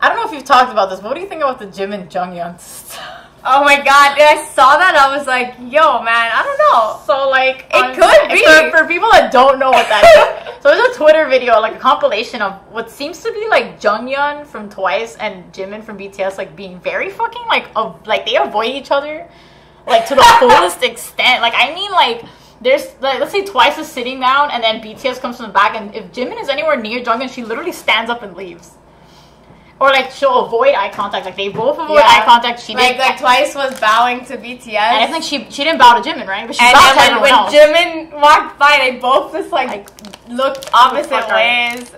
don't know if you've talked about this, but what do you think about the Jim and Jungyeon stuff? Oh my god, I saw that, I was like, yo man, I don't know. So like, it could be. For people that don't know what that is, so there's a Twitter video, like a compilation of what seems to be like Jungyeon from Twice and Jimin from BTS, like being very fucking like they avoid each other, like to the fullest extent. Like, I mean, like, there's, like, let's say Twice is sitting down, and then BTS comes from the back, and if Jimin is anywhere near Jungyeon, she literally stands up and leaves. Or, like, she'll avoid eye contact. Like, they both avoid eye contact. She did. Like, Twice was bowing to BTS. And I think she didn't bow to Jimin, right? But she and bowed to then everyone else. Jimin walked by, they both just, like looked opposite ways.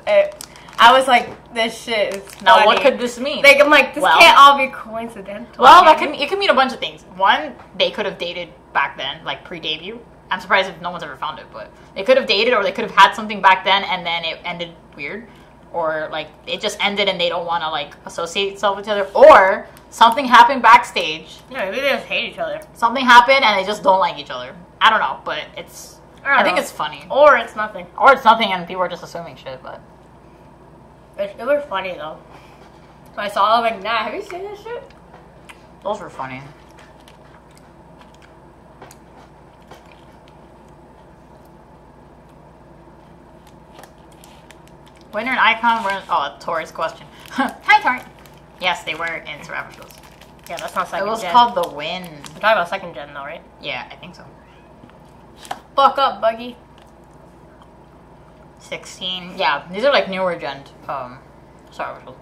I was like, this shit is funny. Now, what could this mean? Like, I'm like, this can't all be coincidental. Well, it could mean a bunch of things. One, they could have dated back then, like, pre-debut. I'm surprised if no one's ever found it, but they could have dated, or they could have had something back then, and then it ended weird. Or, like, it just ended and they don't want to, like, associate itself with each other. Or something happened backstage. Yeah, maybe they just hate each other. Something happened and they just don't like each other. I don't know, but it's... I think it's funny. Or it's nothing. Or it's nothing and people are just assuming shit, but... It was funny, though. So I saw it, I was like, nah, have you seen this shit? Those were funny. Winner and Icon were... Oh, Tori's question. Hi, Tori. Yes, they were in survival shows. Yeah, that's not second gen. It was called The Win. We're talking about second gen, though, right? Yeah, I think so. Fuck up, Buggy. 16. Yeah, these are like newer gen survival shows.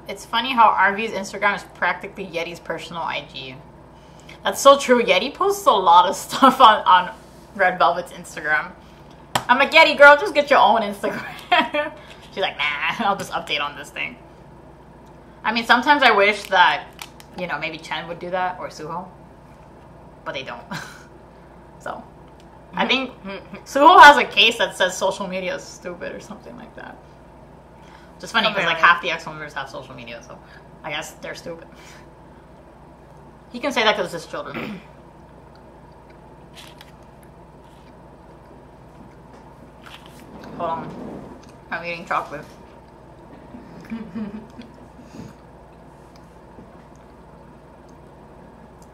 It's funny how RV's Instagram is practically Yeti's personal IG. That's so true. Yeti posts a lot of stuff on Red Velvet's Instagram. I'm like, Yeti girl, just get your own Instagram. She's like, nah, I'll just update on this thing. I mean, sometimes I wish that, you know, maybe Chen would do that, or Suho. But they don't. So, I think Suho has a case that says social media is stupid or something like that. Just funny because like half the X members have social media, so I guess they're stupid. He can say that because it's his children. Hold on, I'm eating chocolate.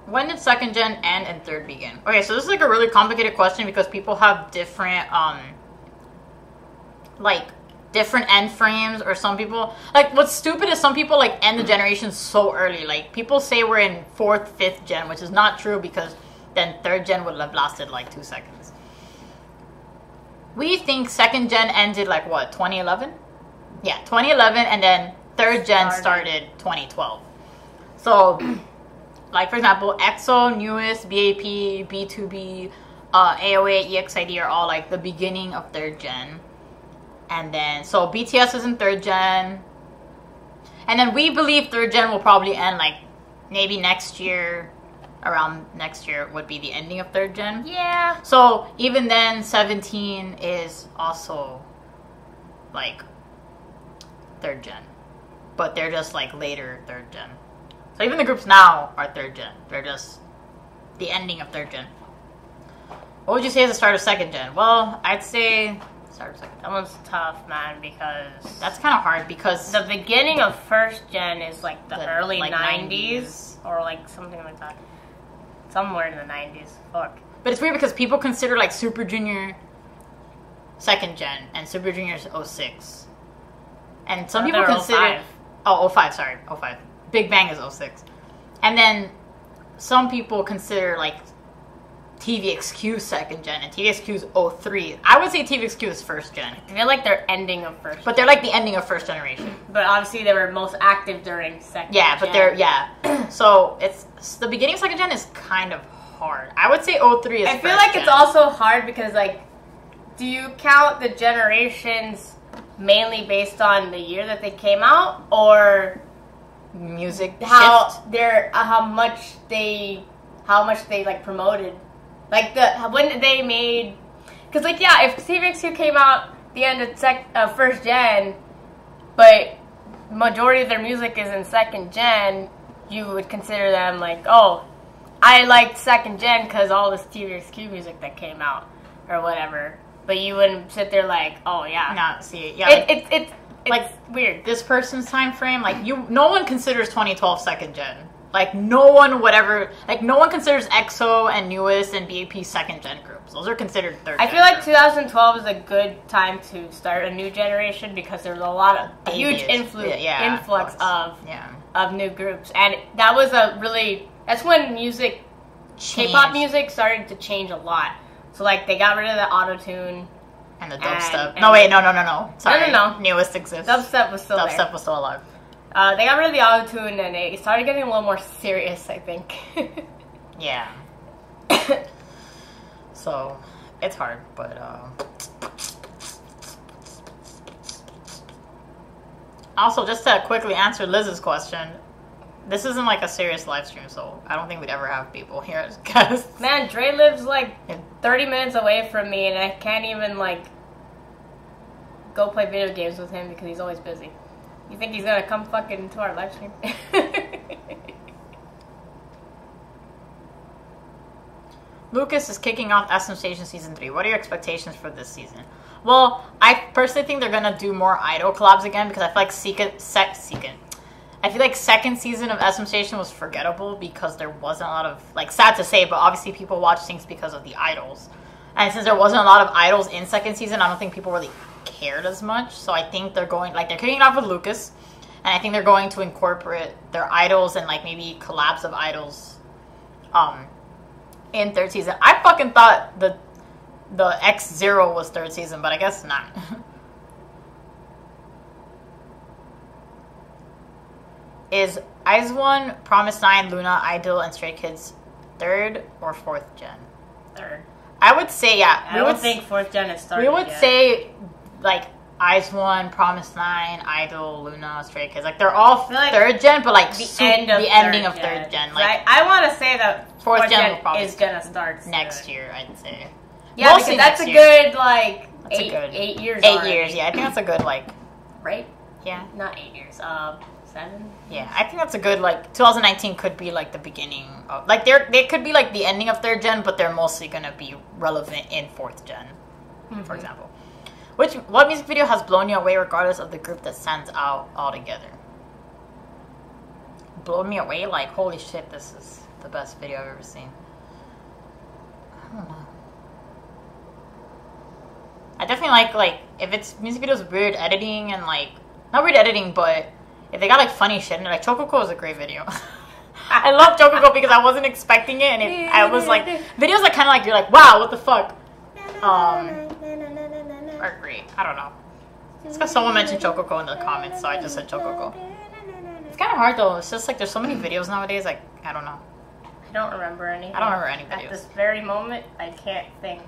When did second gen end and third begin? Okay, so this is like a really complicated question because people have different like different end frames, or some people like what's stupid is some people like end the generation so early. Like people say we're in 4th, 5th gen, which is not true because then 3rd gen would have lasted like 2 seconds. We think 2nd gen ended like what, 2011? Yeah, 2011, and then 3rd gen started 2012. So, like for example, EXO, Newest, BAP, B2B, AOA, EXID are all like the beginning of 3rd gen. And then, so BTS is in 3rd gen. And then we believe 3rd gen will probably end like maybe next year. Around next year would be the ending of 3rd gen. Yeah. So even then, 17 is also like 3rd gen. But they're just like later 3rd gen. So even the groups now are 3rd gen. They're just the ending of 3rd gen. What would you say is the start of 2nd gen? Well, I'd say... That one's tough, man, because that's kind of hard because the beginning of 1st gen is like the early like 90s or like something like that. Somewhere in the 90s. Fuck. But it's weird because people consider like Super Junior 2nd gen and Super Junior is 06. And some people consider 05, sorry, 05. Big Bang is 06. And then some people consider like TVXQ 2nd gen and TVXQ is 03. I would say TVXQ is 1st gen. I feel like they're ending of 1st. But they're like the ending of 1st generation. But obviously they were most active during 2nd. Yeah, but they're so it's the beginning of 2nd gen is kind of hard. I would say 03 is. I feel like it's also hard because like, do you count the generations mainly based on the year that they came out, or music how shift? how much they like promoted? Like when they made, because like if TVXQ came out the end of 1st gen, but majority of their music is in 2nd gen, you would consider them like, oh, I liked 2nd gen because all this TVXQ music that came out or whatever. But you wouldn't sit there like, oh yeah, no, see, yeah, it's like weird. This person's time frame, like no one considers 2012 2nd gen. Like, no one would ever... Like, no one considers EXO and Newest and BAP 2nd gen groups. Those are considered 3rd gen. I feel like 2012 is a good time to start a new generation because there's a lot of huge influx of new groups. And that was that's when music... Changed. K-pop music started to change a lot. So, like, they got rid of the auto-tune. And the dubstep. No, wait, no. Sorry. No. Newest exists. Dubstep was still there. Dubstep was still alive. They got rid of the auto-tune and it started getting a little more serious, I think. Yeah. So, it's hard, but, Also, just to quickly answer Liz's question, this isn't like a serious live stream, so I don't think we'd ever have people here as guests. Man, Dre lives like 30 minutes away from me and I can't even like go play video games with him because he's always busy. You think he's gonna come fucking to our live stream? Lucas is kicking off SM Station Season 3. What are your expectations for this season? Well, I personally think they're gonna do more idol collabs again because I feel like I feel like 2nd season of SM Station was forgettable because there wasn't a lot of, like, sad to say, but obviously people watch things because of the idols. And since there wasn't a lot of idols in 2nd season, I don't think people really cared as much. So I think they're kicking it off with Lucas, and I think they're going to incorporate their idols and like maybe collabs of idols in 3rd season. I fucking thought the X0 was 3rd season, but I guess not. Is IZ*ONE, Promise 9, Luna, Idol, and Stray Kids 3rd or 4th gen? 3rd. I would say, yeah. I don't think 4th gen is started We would say, like, IZ*ONE, Promise 9, Idol, Luna, Stray Kids. Like, they're all like 3rd gen, but, like, the ending of 3rd gen. Like, I want to say that 4th gen is going to start next year, I'd say. Yeah, mostly because that's a good, like, 8 years 8 years, yeah. I think that's a good, like... Right? Yeah. Not 8 years. 7? Yeah, I think that's a good, like, 2019 could be, like, the beginning of... Like, they could be, like, the ending of 3rd gen, but they're mostly going to be relevant in 4th gen, for example. What music video has blown you away regardless of the group that stands out altogether? Blown me away? Like, holy shit, this is the best video I've ever seen. I don't know. definitely like if it's music videos with weird editing and like not weird editing, but if they got like funny shit in it, like Chococo is a great video. I love Chococo because I wasn't expecting it, and I was like videos that kind of like you're like wow, what the fuck, are great. I don't know. It's because someone mentioned Chococo in the comments, so I just said Chococo. It's kind of hard though. It's just like there's so many videos nowadays. Like I don't know. I don't remember anything. I don't remember any videos. At this very moment, I can't think.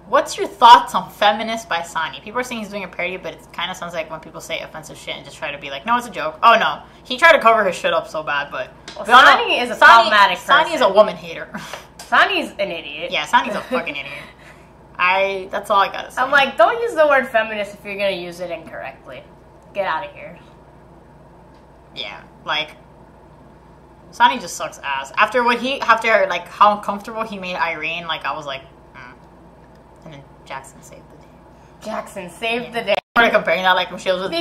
What's your thoughts on Feminist by Sonny? People are saying he's doing a parody, but it kind of sounds like when people say offensive shit and just try to be like, no, it's a joke. Oh, no. He tried to cover his shit up so bad, but... Well, Sonny is a problematic person. Sonny is a woman hater. Sonny's an idiot. Yeah, Sonny's a fucking idiot. That's all I gotta say. I'm like, don't use the word feminist if you're gonna use it incorrectly. Get out of here. Yeah, like... Sonny just sucks ass. After like, how uncomfortable he made Irene, like, I was like... And then Jackson saved the day. Jackson saved the day. We're comparing that like when she was with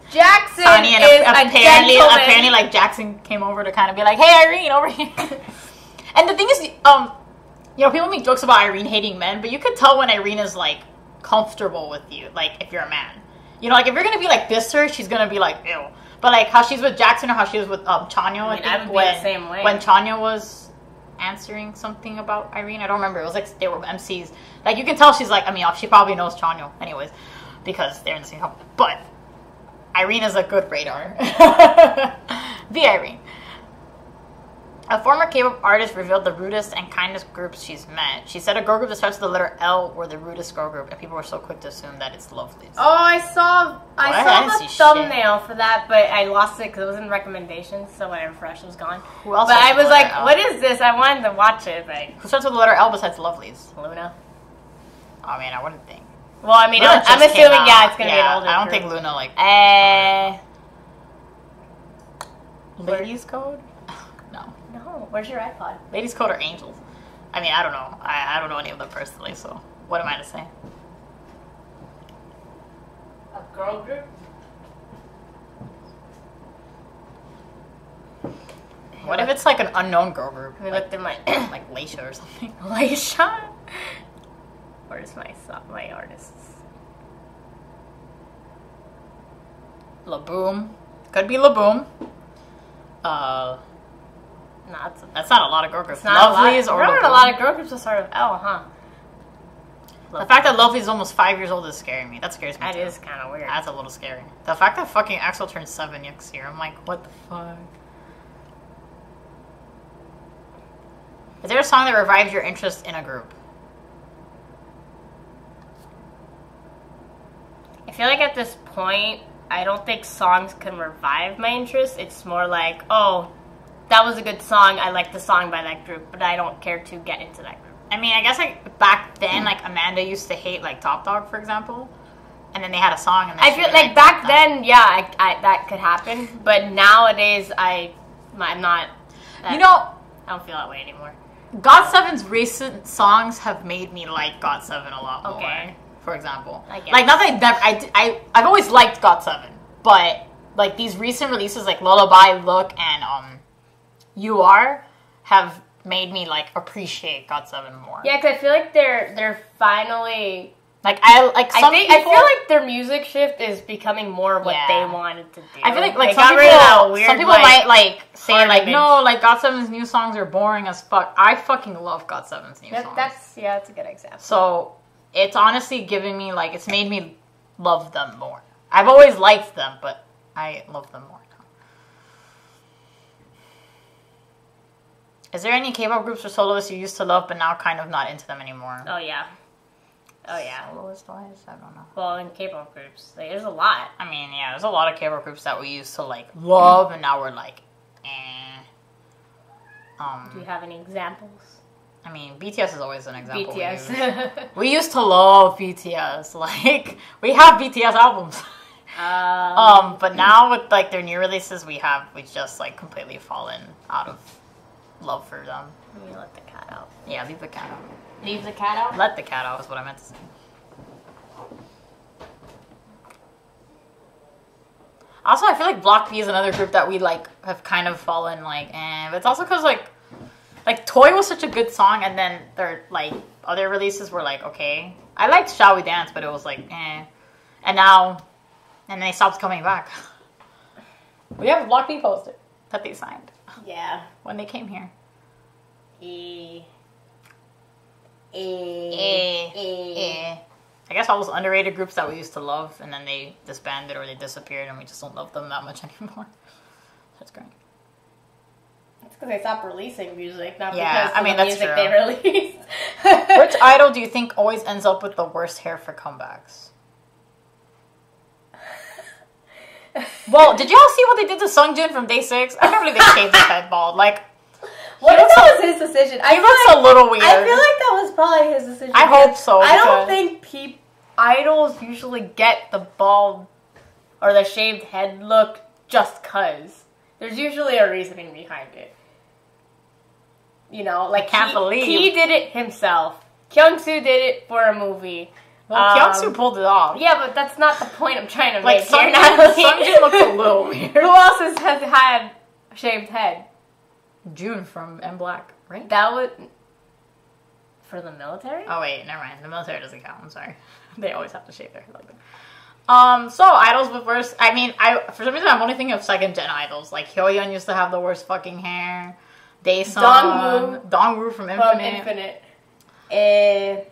Jackson Sonny, and is apparently like Jackson came over to kind of be like, hey Irene, over here. And the thing is, people make jokes about Irene hating men, but you could tell when Irene is like comfortable with you, like if you're a man. You know, like if you're gonna be like this her, she's gonna be like ew. But like how she's with Jackson or how she was with Chanyo, I would be the same way. When Chanyo was answering something about Irene, I don't remember. It was like they were MCs. Like you can tell she's like, I mean, she probably knows Chanyo anyways, because they're in the same couple. But Irene is a good radar. The Irene. A former K-pop artist revealed the rudest and kindest groups she's met. She said a girl group that starts with the letter L were the rudest girl group, and people were so quick to assume that it's Lovelyz. Oh, I saw the thumbnail for that, but I lost it because it was in recommendations, so when I refreshed, it was gone. Who else? But I was like, what is this? I wanted to watch it, but... Who starts with the letter L besides Lovelyz? Luna. I mean, I wouldn't think. Well, I mean, I'm assuming, it's going to be an older I don't group. think Luna, like... Ladies Code? No. No, where's your iPod? Ladies Code are angels. I mean, I don't know. I don't know any of them personally, so what am I to say? A girl group? What if it's like an unknown girl group? Let me look through my... like Leisha or something. Leisha? Where's my artists? Laboom. Could be Laboom. That's not a lot of girl groups. Lovelyz or Laboom. There aren't a lot of girl groups that start with L, huh? The fact that Lovelyz is almost 5 years old is scaring me. That scares me That too. is kind of weird. That's a little scary. The fact that fucking Axel turns 7 next year, I'm like, what the fuck? Is there a song that revives your interest in a group? I feel like at this point, I don't think songs can revive my interest. It's more like, oh, that was a good song. I like the song by that group, but I don't care to get into that group. I mean, I guess like back then, like Amanda used to hate like Top Dog, for example, and then they had a song. And then I feel like back then, yeah, that could happen. But nowadays, I'm not. I don't feel that way anymore. GOT7's recent songs have made me like GOT7 a lot more. Okay. For example, I guess. like not that I've always liked GOT7, but like these recent releases like Lullaby, Look, and You Are have made me like appreciate GOT7 more. Yeah, because I feel like they're finally I feel like their music shift is becoming more what they wanted to do. I feel like some people might like say like no, like GOT7's new songs are boring as fuck. I fucking love GOT7's new songs. That's a good example. So it's honestly giving me like it's made me love them more. I've always liked them, but I love them more now. Is there any K-pop groups or soloists you used to love but now kind of not into them anymore? Oh yeah. Soloist-wise, I don't know. Well, in K-pop groups, there's a lot. I mean, yeah, there's a lot of K-pop groups that we used to like love, and now we're like, eh. Do you have any examples? I mean, BTS is always an example. BTS. We used to love BTS. Like, we have BTS albums. But now with like their new releases, we've just like completely fallen out of love for them. Let me let the cat out. Yeah, leave the cat out. Leave the cat out? Let the cat out is what I meant to say. Also, I feel like Block B is another group that we like have kind of fallen like, but it's also because like Like, Toy was such a good song, and then their, like, other releases were like, okay. I liked Shall We Dance, but it was like, eh. And now, and they stopped coming back. We have a Block B poster that they signed. Yeah. When they came here. I guess all those underrated groups that we used to love, and then they disbanded or they disappeared, and we just don't love them that much anymore. That's great. It's because they stopped releasing music, not yeah, because of the that's music true. they released. Which idol do you think always ends up with the worst hair for comebacks? Well, did y'all see what they did to Sungjin from Day 6? I can't believe they shaved his head bald. Like, what if that was his decision? He looks a little weird. I feel like that was probably his decision. I hope so. I don't think idols usually get the bald or the shaved head look just cuz. There's usually a reasoning behind it. You know, like he did it himself. Kyungsoo did it for a movie. Well, Kyungsoo pulled it off. Yeah, but that's not the point I'm trying to make here. Sungjin looks a little weird. Who else has had a shaved head? June from M Black, right? That was for the military? Oh wait, never mind. The military doesn't count. I'm sorry. They always have to shave their head like that. So idols with worst. I mean, for some reason I'm only thinking of second gen idols. Like Hyoyeon used to have the worst fucking hair. Daesung, Dongwoo from Infinite. I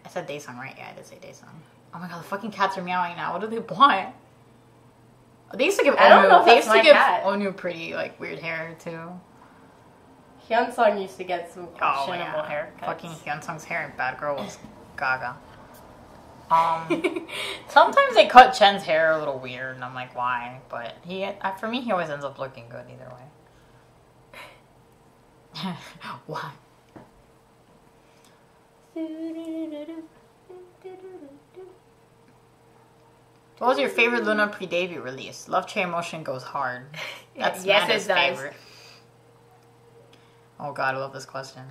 said Daesung, right? Yeah, I did say Daesung. Oh my god, the fucking cats are meowing now. What do they want? They used to give Onu pretty like weird hair too. Hyunsung used to get some questionable haircuts. Fucking Hyunsung's hair in Bad Girl was gaga. Sometimes they cut Chen's hair a little weird, and I'm like, why? But for me, he always ends up looking good either way. Why? What was your favorite Luna pre-debut release? Love Chain Motion goes hard. That's Amanda's favorite. Oh god, I love this question.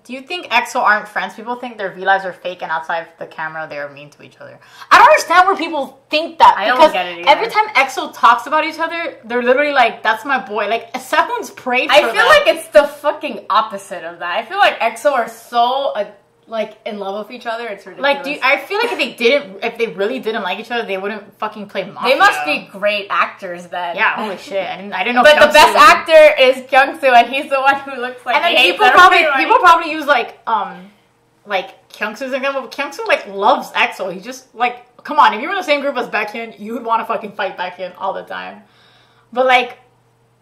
Do you think EXO aren't friends? People think their V-Lives are fake and outside the camera they are mean to each other. I don't understand where people think that. I don't get it either. Every time EXO talks about each other, they're literally like, that's my boy. Like, someone's prayed for them. I feel like it's the fucking opposite of that. I feel like EXO are so... like in love with each other, it's ridiculous. Like, I feel like if they really didn't like each other, they wouldn't fucking play Mafia. They must be great actors then. Yeah, holy shit, I didn't know. But the best actor is Kyungsoo, and he's the one who looks like. And then people probably use like Kyungsoo's example. But Kyungsoo like loves EXO. He just like, come on, if you were in the same group as Baekhyun, you would want to fucking fight Baekhyun all the time. But like,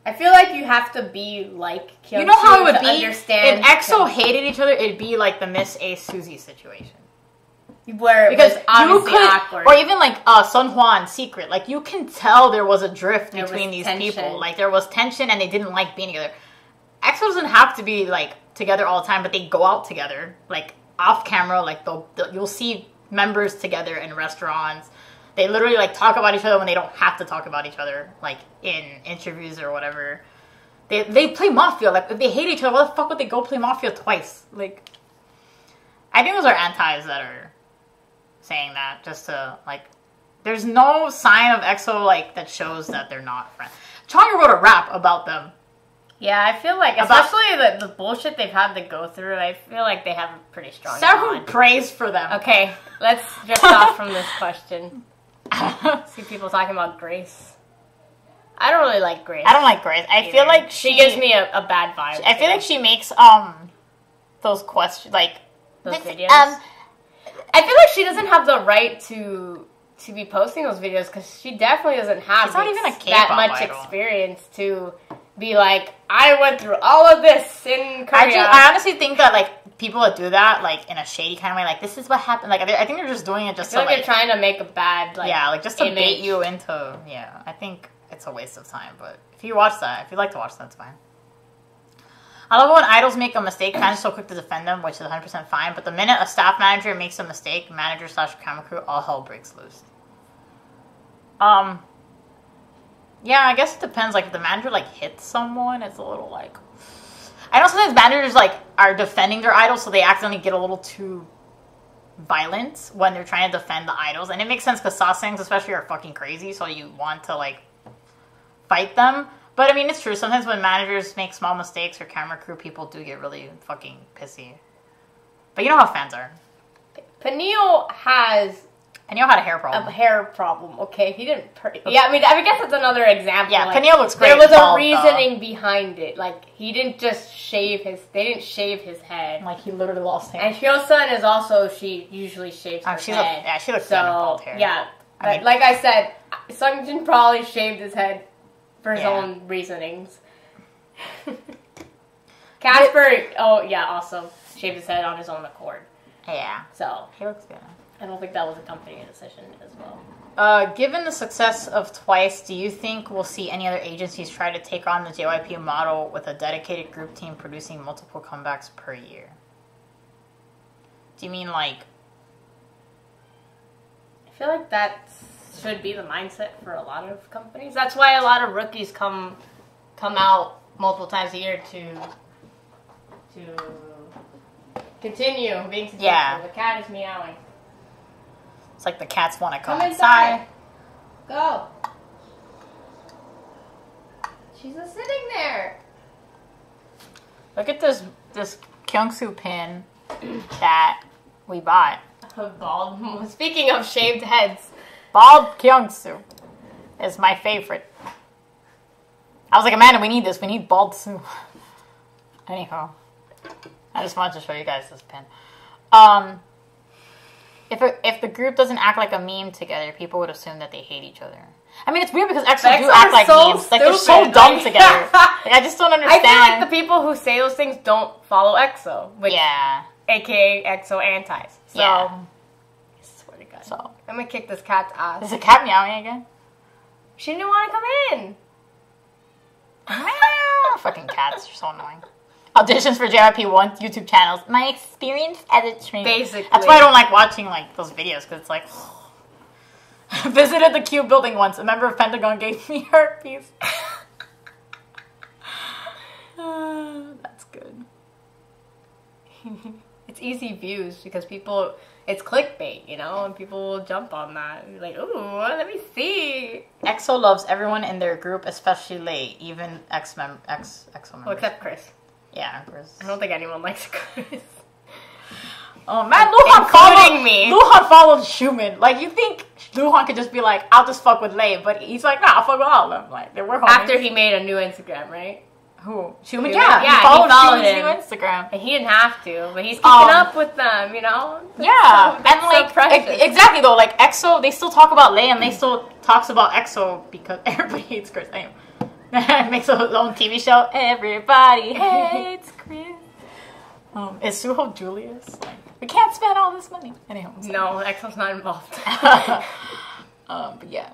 I feel like you have to be like Kyungsoo. You know how it would be if EXO hated each other. It'd be like the Miss A Suzy situation, where because it was obviously awkward. Or even like Sunhwa and Secret. Like you can tell there was a drift between these people. Like there was tension, and they didn't like being together. EXO doesn't have to be like together all the time, but they go out together, like off camera. Like you'll see members together in restaurants. They literally like talk about each other when they don't have to talk about each other, like in interviews or whatever. They play Mafia. Like if they hate each other, why the fuck would they go play Mafia twice? Like, I think those are antis that are saying that just to like. There's no sign of EXO like that shows that they're not friends. Chonga wrote a rap about them. Yeah, I feel like, especially the bullshit they've had to go through, I feel like they have a pretty strong bond. Praise for them. Okay, let's drift off from this question. See people talking about Grace. I don't really like Grace. I don't like Grace. I feel like she gives me a bad vibe. I feel like she makes those questions like those videos. I feel like she doesn't have the right to be posting those videos because she definitely doesn't have that much experience to be like, I went through all of this in Korea. I honestly think that like people that do that like in a shady kind of way, like this is what happened. Like I think they're just doing it just I feel like they're trying to make a bad just to bait you into I think it's a waste of time. But if you like to watch that, it's fine. I love when idols make a mistake, fans are so quick to defend them, which is 100% fine. But the minute a staff manager makes a mistake, manager/camera crew, all hell breaks loose. Yeah, I guess it depends. Like, if the manager, like, hits someone, it's a little, like... I know sometimes managers, like, are defending their idols, so they accidentally get a little too violent when they're trying to defend the idols. And it makes sense, because sasaengs, especially, are fucking crazy, so you want to, like, fight them. But I mean, it's true. Sometimes when managers make small mistakes or camera crew people do get really fucking pissy. But you know how fans are. Peniel had a hair problem. A hair problem. Okay, he didn't. Yeah, I mean, I guess that's another example. Yeah, like, Peniel looks great. There was a reasoning behind it. Like he didn't just shave his. They didn't shave his head. Like he literally lost hair. And Hyo-sun is also she usually shaves her head. She looks good in bald hair. Yeah, like I said, Sungjin probably shaved his head for his own reasonings. Casper, also shaved his head on his own accord. Yeah. So he looks good. I don't think that was a company decision as well. Given the success of Twice, do you think we'll see any other agencies try to take on the JYP model with a dedicated group team producing multiple comebacks per year? Do you mean like... I feel like that should be the mindset for a lot of companies. That's why a lot of rookies come out multiple times a year to continue being successful. Yeah. The cat is meowing. It's like the cats want to come inside. Go. She's just sitting there. Look at this Kyungsu pin that we bought. Bald. Speaking of shaved heads, Bald Kyungsu is my favorite. I was like, Amanda, we need this. We need bald Sue. Anyhow, I just wanted to show you guys this pin. If the group doesn't act like a meme together, people would assume that they hate each other. I mean, it's weird because EXO do act like memes. Like, they're so dumb together. Like, I just don't understand. I feel like the people who say those things don't follow EXO. Which, yeah. AKA EXO antis. So, yeah. I swear to God. So, I'm gonna kick this cat's ass. Is the cat meowing again? She didn't want to come in. Fucking cats are so annoying. Auditions for JYP1 YouTube channels. My experience as a trainer. Basically. That's why I don't like watching like those videos, because it's like... Visited the Cube building once. A member of Pentagon gave me herpes. That's good. It's easy views because people... It's clickbait, you know? And people will jump on that. You're like, ooh, let me see. EXO loves everyone in their group, especially Lei. Even EXO members. Well, except Chris. Yeah, Chris. I don't think anyone likes Chris. Oh man, Luhan followed Schumann. Like, you think Luhan could just be like, I'll just fuck with Lei, but he's like, nah, I'll fuck with all of them. Like, they were homies. After he made a new Instagram, right? Who? Schumann? Yeah, he followed Schumann's new Instagram. And he didn't have to, but he's keeping up with them, you know? Yeah, that's and like, exactly though, like EXO, they still talk about Lei and they still talks about EXO because everybody hates Chris. Anyway. Makes his own TV show. Everybody hates Chris. Is Suho Julius? Like, we can't spend all this money. Anyhow, no, EXO's not involved. But yeah.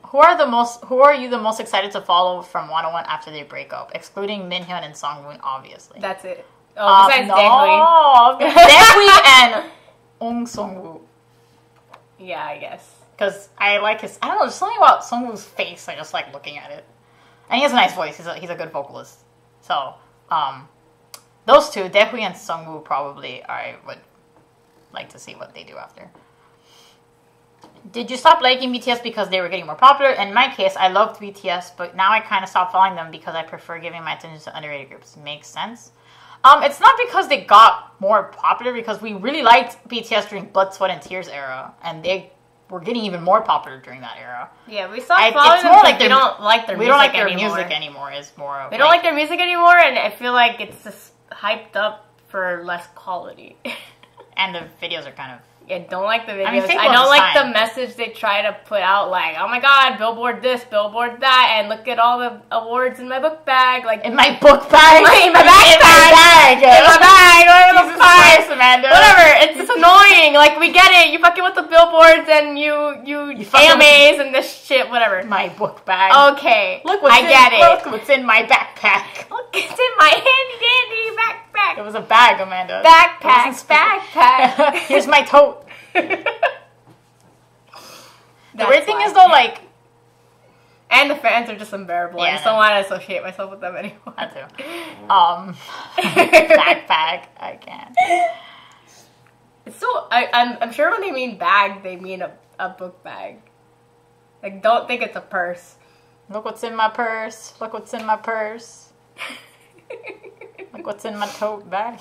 Who are you the most excited to follow from 101 after they break up? Excluding Minhyun and Songwoon, obviously. That's it. Oh, besides Daehwi. Daehwi and Ong Songwoo. Yeah, I guess. Because I like his... I don't know, there's something about Songwoo's face. I just like looking at it. And he has a nice voice. He's a good vocalist. So, those two, Daehwi and Sungwoo, probably I would like to see what they do after. Did you stop liking BTS because they were getting more popular? In my case, I loved BTS, but now I kind of stopped following them because I prefer giving my attention to underrated groups. Makes sense. It's not because they got more popular, because we really liked BTS during Blood, Sweat, and Tears era, and they were getting even more popular during that era. Yeah, we stopped following them because we don't like their music anymore. It's more of, we don't like their music anymore, and I feel like it's just hyped up for less quality. And the videos are kind of... Yeah, don't like the videos. I don't like the message they try to put out, like, oh my god, Billboard this, Billboard that, and look at all the awards in my book bag. Like, in my book bag? In my backpack! In my bag! Whatever the fuck! Amanda. Whatever, it's just annoying. Like, we get it. You fucking with the billboards and you AMAs and this shit, whatever. My book bag. Okay. Look what's in my backpack. Look, it's in my handy dandy backpack. It was a bag, Amanda. Backpack. Here's my tote. The weird thing is though, like, and the fans are just unbearable. I just don't want to associate myself with them anymore. That too. Backpack. I can't. It's so. I'm sure when they mean bag, they mean a book bag. Like, don't think it's a purse. Look what's in my purse. Look what's in my purse. Look what's in my tote bag.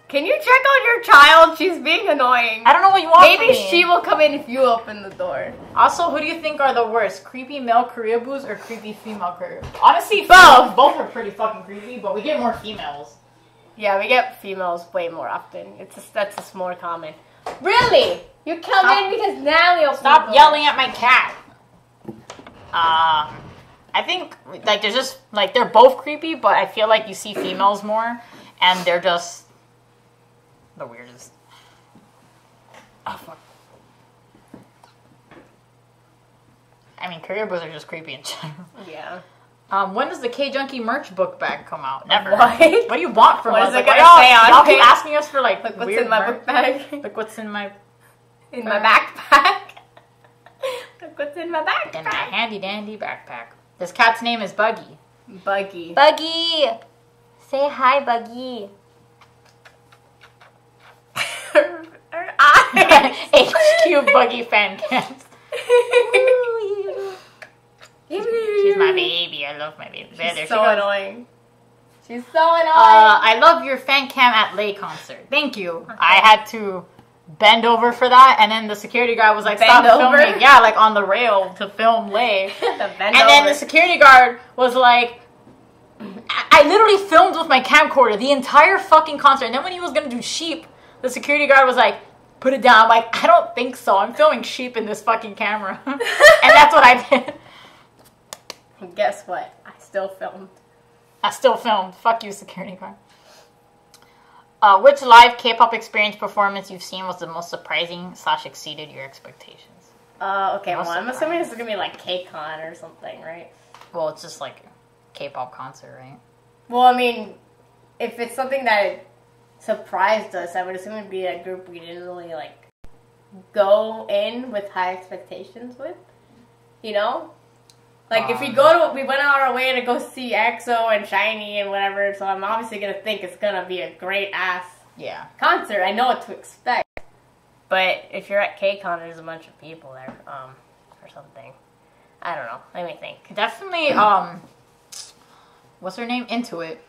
Can you check on your child? She's being annoying. I don't know what you want from Maybe me. she will come in if you open the door. Also, who do you think are the worst? Creepy male Koreaboos or creepy female Koreaboos? Honestly, Both. Both are pretty fucking creepy, but we get more females. Yeah, we get females way more often. That's just more common. Really? You come in because now we open the Stop door. yelling at my cat. I think, like, there's just, like, they're both creepy, but I feel like you see females more, and they're just the weirdest. Oh, fuck. I mean, Koreaboos are just creepy in general. Yeah. When does the K-Junkie merch book bag come out? Never. What? What do you want from What us? is it Like, gonna y'all, say on y'all keep it? asking us for, like, Look what's weird in my merch. book bag. Look what's in my... In my backpack. Look what's in my backpack. In my handy-dandy backpack. This cat's name is Buggy. Buggy. Buggy! Say hi, Buggy. Her eyes. HQ Buggy fan cams. She's my baby. I love my baby. There She's she so goes. annoying. She's so annoying. I love your fan cam at Lay concert. Thank you. Okay. I had to bend over for that, and then the security guard was like, "Stop filming." Yeah, like on the rail to film Lay. Then the security guard was like, I literally filmed with my camcorder the entire fucking concert, and then when he was gonna do Sheep, the security guard was like, "Put it down." I'm like, I don't think so. I'm filming Sheep in this fucking camera. And that's what I did. And guess what? I still filmed. I still filmed. Fuck you, security guard. Which live K-pop experience performance you've seen was the most surprising / exceeded your expectations? Okay, well, I'm assuming this is gonna be like K-Con or something, right? Well, it's just like K-pop concert, right? Well, I mean, if it's something that surprised us, I would assume it'd be a group we didn't really, like, go in with high expectations with, you know? Like, if we went out our way to go see EXO and SHINee and whatever, so I'm obviously going to think it's going to be a great-ass concert. I know what to expect. But if you're at K-Con, there's a bunch of people there, or something. I don't know. Let me think. Definitely, what's her name? Intuit.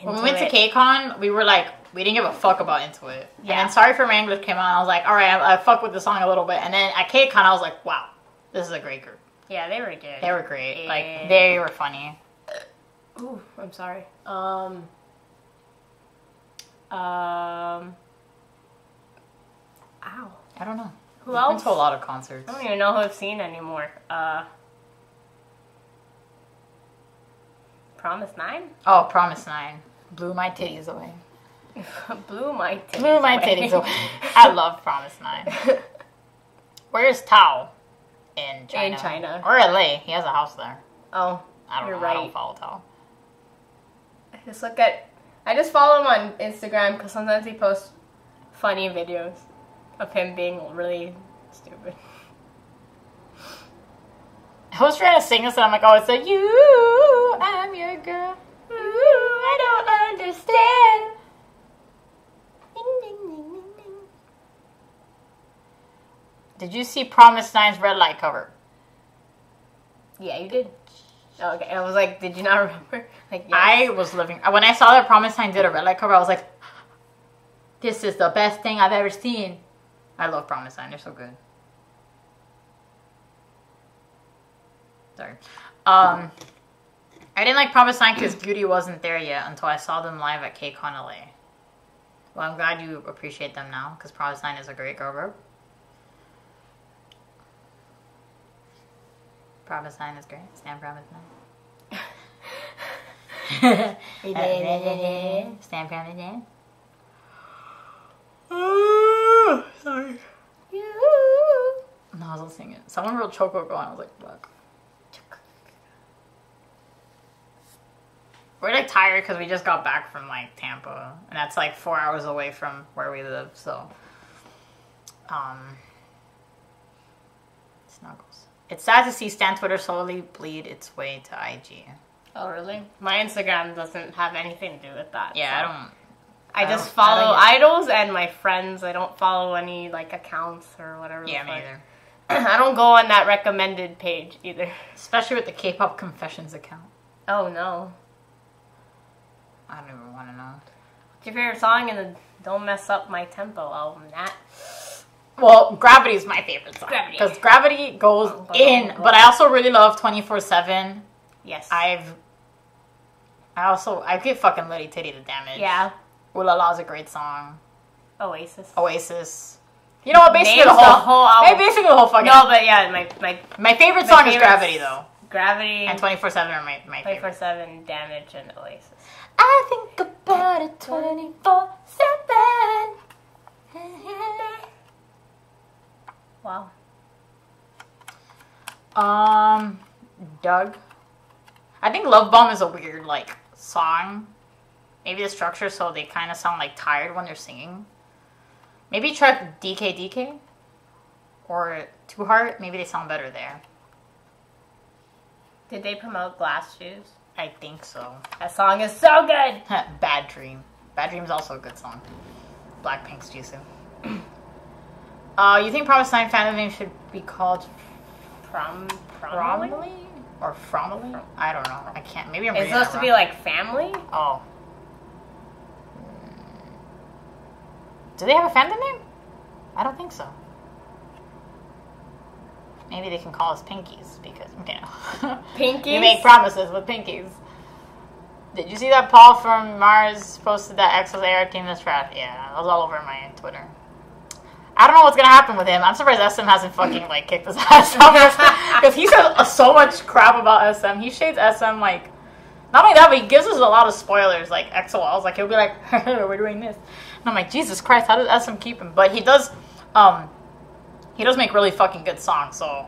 When we went to K-Con, we were like, we didn't give a fuck about Intuit. Yeah. And then Sorry for My English came on, I was like, alright, I fuck with the song a little bit. And then at K-Con, I was like, wow, this is a great group. Yeah, they were good. They were great. Yeah. Like, they were funny. Ooh, I'm sorry. Ow. I don't know. Who else? I've been to a lot of concerts. I don't even know who I've seen anymore. Promise 9? Oh, Promise 9. Blew my titties away. Blew my titties away. I love Promise 9. Where's Tao? In China. In China. Or LA. He has a house there. Oh, I don't know. Right. I don't follow Tao. I just follow him on Instagram because sometimes he posts funny videos of him being really stupid. I was trying to sing this and I'm like, oh, it's like, you, I'm your girl. Ooh, I don't understand. Ding, ding, ding, ding, ding. Did you see Promise 9's red light cover? Yeah, you did. Oh, okay, I was like, did you not remember? Like, yes. I was living. When I saw that Promise 9 did a red light cover, I was like, this is the best thing I've ever seen. I love Promise 9. They're so good. Sorry. I didn't like Promise 9 because Beauty wasn't there yet until I saw them live at K-Con LA. Well, I'm glad you appreciate them now because Promise 9 is a great girl group. Promise 9 is great. Stand Promise 9. Stand Promise 9. Oh, sorry. No, I was listening it. Someone wrote Choco Girl and I was like, fuck. We're like tired because we just got back from like Tampa. And that's like 4 hours away from where we live, so. Snuggles. It's sad to see Stan Twitter slowly bleed its way to IG. Oh, really? My Instagram doesn't have anything to do with that. Yeah, so. I just follow idols and my friends. I don't follow any, like, accounts or whatever. Yeah, me either. I don't go on that recommended page either. Especially with the K-pop Confessions account. Oh no. I don't even want to know. What's your favorite song in the Don't Mess Up My Tempo album, Nat? Well, Gravity is my favorite song. Because Gravity goes in, but I also really love 24/7. Yes. I get fucking Litty Titty the Damage. Yeah. Ooh La La is a great song. Oasis. You know what? Basically the whole album. Basically the whole fucking. No, but yeah, my favorite song is Gravity though. Gravity and 24/7 are my favorite. 24/7, Damage, and Oasis. I think about it 24/7. Wow. Doug. I think Love Bomb is a weird like song. Maybe the structure so they kind of sound like tired when they're singing. Maybe try DK or Two Heart. Maybe they sound better there. Did they promote Glass Shoes? I think so. That song is so good. Bad Dream. Bad Dream is also a good song. Blackpink's Jisoo. You think Promised Nine fandom name should be called Fromly? Or Fromly? I don't know. I can't. Maybe I'm reading It's supposed to be like family? Oh. Do they have a fandom name? I don't think so. Maybe they can call us Pinkies because, you know. Pinkies? You make promises with Pinkies. Did you see that Paul from Mars posted that EXO's AR team is trash? Yeah, that was all over my Twitter. I don't know what's gonna happen with him. I'm surprised SM hasn't fucking like kicked his ass off because he says so much crap about SM. He shades SM like not only that, but he gives us a lot of spoilers like XOLs. Like he'll be like, "We're doing this," and I'm like, Jesus Christ, how does SM keep him? But he does make really fucking good songs. So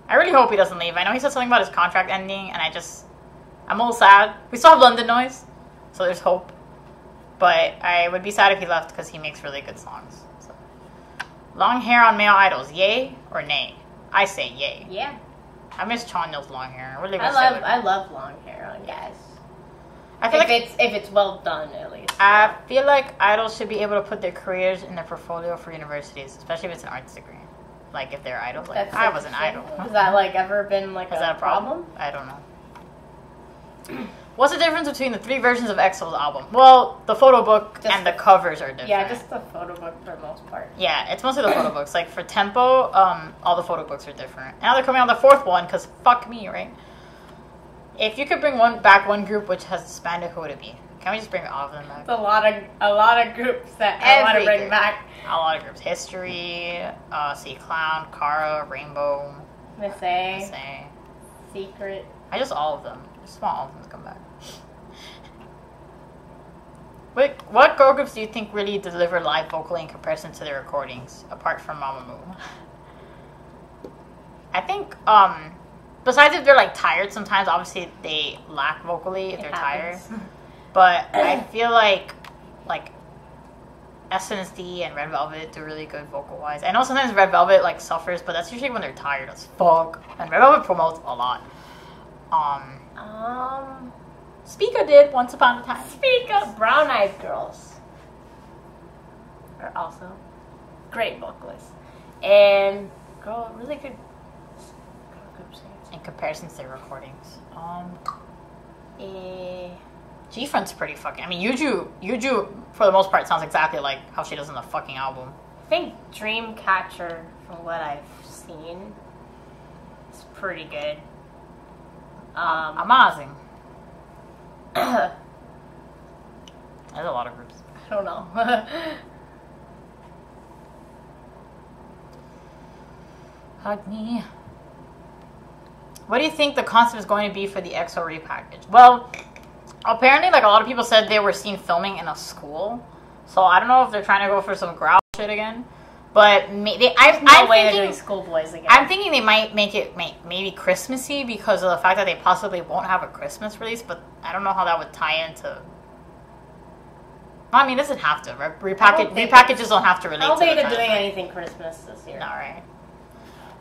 I really hope he doesn't leave. I know he said something about his contract ending, and I'm a little sad. We still have London Noise, so there's hope. But I would be sad if he left because he makes really good songs. So. Long hair on male idols, yay or nay? I say yay. Yeah. I miss Chanyeol's long hair. I love long hair on guys. I feel if it's well done at least. I feel like idols should be able to put their careers in their portfolio for universities, especially if it's an arts degree. Like if they're idols, like I was an idol. Has that like ever been like Is that a problem? I don't know. What's the difference between the 3 versions of EXO's album? Well, the photo book and the covers are different. Yeah, just the photo book for the most part. Yeah, it's mostly the photo books. Like for Tempo, all the photo books are different. Now they're coming out the 4th one because fuck me, right? If you could bring back one group which has disbanded, who would it be? Can we just bring all of them back? It's a lot of groups that I want to bring back. A lot of groups. History, C-Clown, Kara, Rainbow, Miss A, Secret. All of them. I just want all of them to come back. What girl groups do you think really deliver live vocally in comparison to their recordings, apart from Mamamoo? I think, besides if they're like tired sometimes, obviously they lack vocally if they're tired. But I feel like SNSD and Red Velvet do really good vocal-wise. I know sometimes Red Velvet like suffers, but that's usually when they're tired as fuck. And Red Velvet promotes a lot. Speaker did once upon a time. Speaker. Brown Eyed Girls are also great vocalists and really good girl groups in comparison to their recordings. G-Front's pretty fucking. I mean, Yuju for the most part sounds exactly like how she does in the fucking album. I think Dreamcatcher, from what I've seen, is pretty good. Amazing. There's a lot of groups. I don't know. Hug me. What do you think the concept is going to be for the EXO repackage? Well, apparently, like a lot of people said, they were seen filming in a school. So I don't know if they're trying to go for some growl shit again. But I'm doing schoolboys again. I'm thinking they might make it maybe Christmassy because of the fact that they possibly won't have a Christmas release. But I don't know how that would tie into. I mean, it doesn't have to. Repackages don't have to relate. I don't think they're doing anything Christmas this year. All right.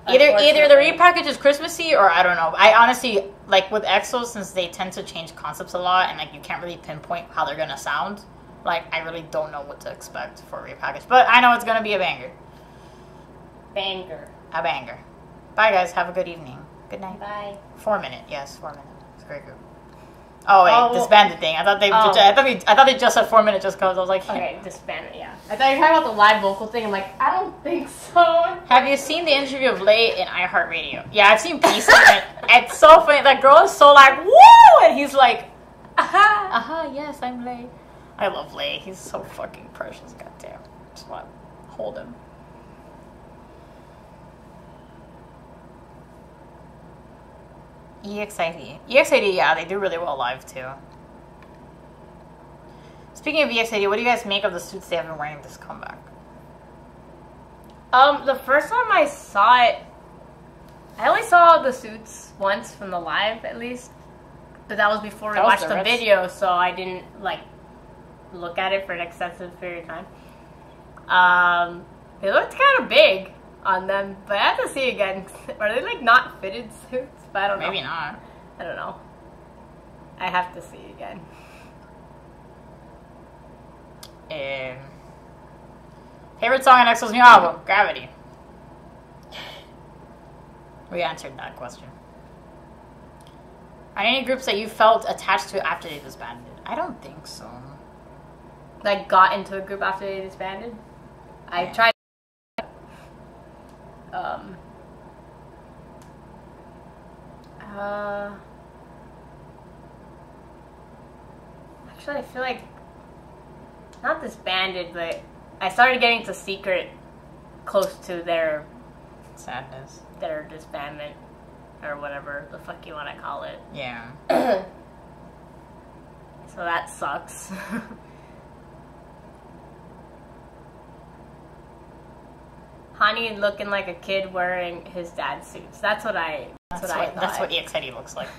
Either the repackage is Christmassy or I don't know. I honestly like with EXO since they tend to change concepts a lot and like you can't really pinpoint how they're gonna sound. Like I really don't know what to expect for a repackage, but I know it's gonna be a banger. A banger. Bye, guys. Have a good evening. Good night. Bye. 4 minute. Yes, 4 minute. It's a great group. Oh wait, disbanded thing. I thought they just said 4 minutes just because I was like, okay, disbanded. Yeah. I thought you were talking about the live vocal thing. I'm like, I don't think so. Have you seen the interview of Lay in iHeartRadio? Yeah, I've seen pieces. And it's so funny. That girl is so like, woo, and he's like, aha, yes, I'm Lay. I love Lay. He's so fucking precious. Goddamn. Just want to hold him. EXID. EXID, yeah, they do really well live too. Speaking of EXID, what do you guys make of the suits they have been wearing this comeback? The first time I saw it, I only saw the suits once from the live, at least. But that was before we watched the video, so I didn't, like, look at it for an extensive period of time. They looked kind of big on them, but I have to see again. Are they, like, not fitted suits? But I don't know. Maybe not. I don't know. I have to see again. Favorite song on EXO's new album? Gravity. We answered that question. Are any groups that you felt attached to after they disbanded? I don't think so. Like, got into a group after they disbanded? Yeah. I tried. Actually, I feel like not disbanded, but I started getting to Secret close to their sadness, their disbandment, or whatever the fuck you want to call it. Yeah. So that sucks. Hani looking like a kid wearing his dad's suits. That's what I thought. That's what EXID looks like.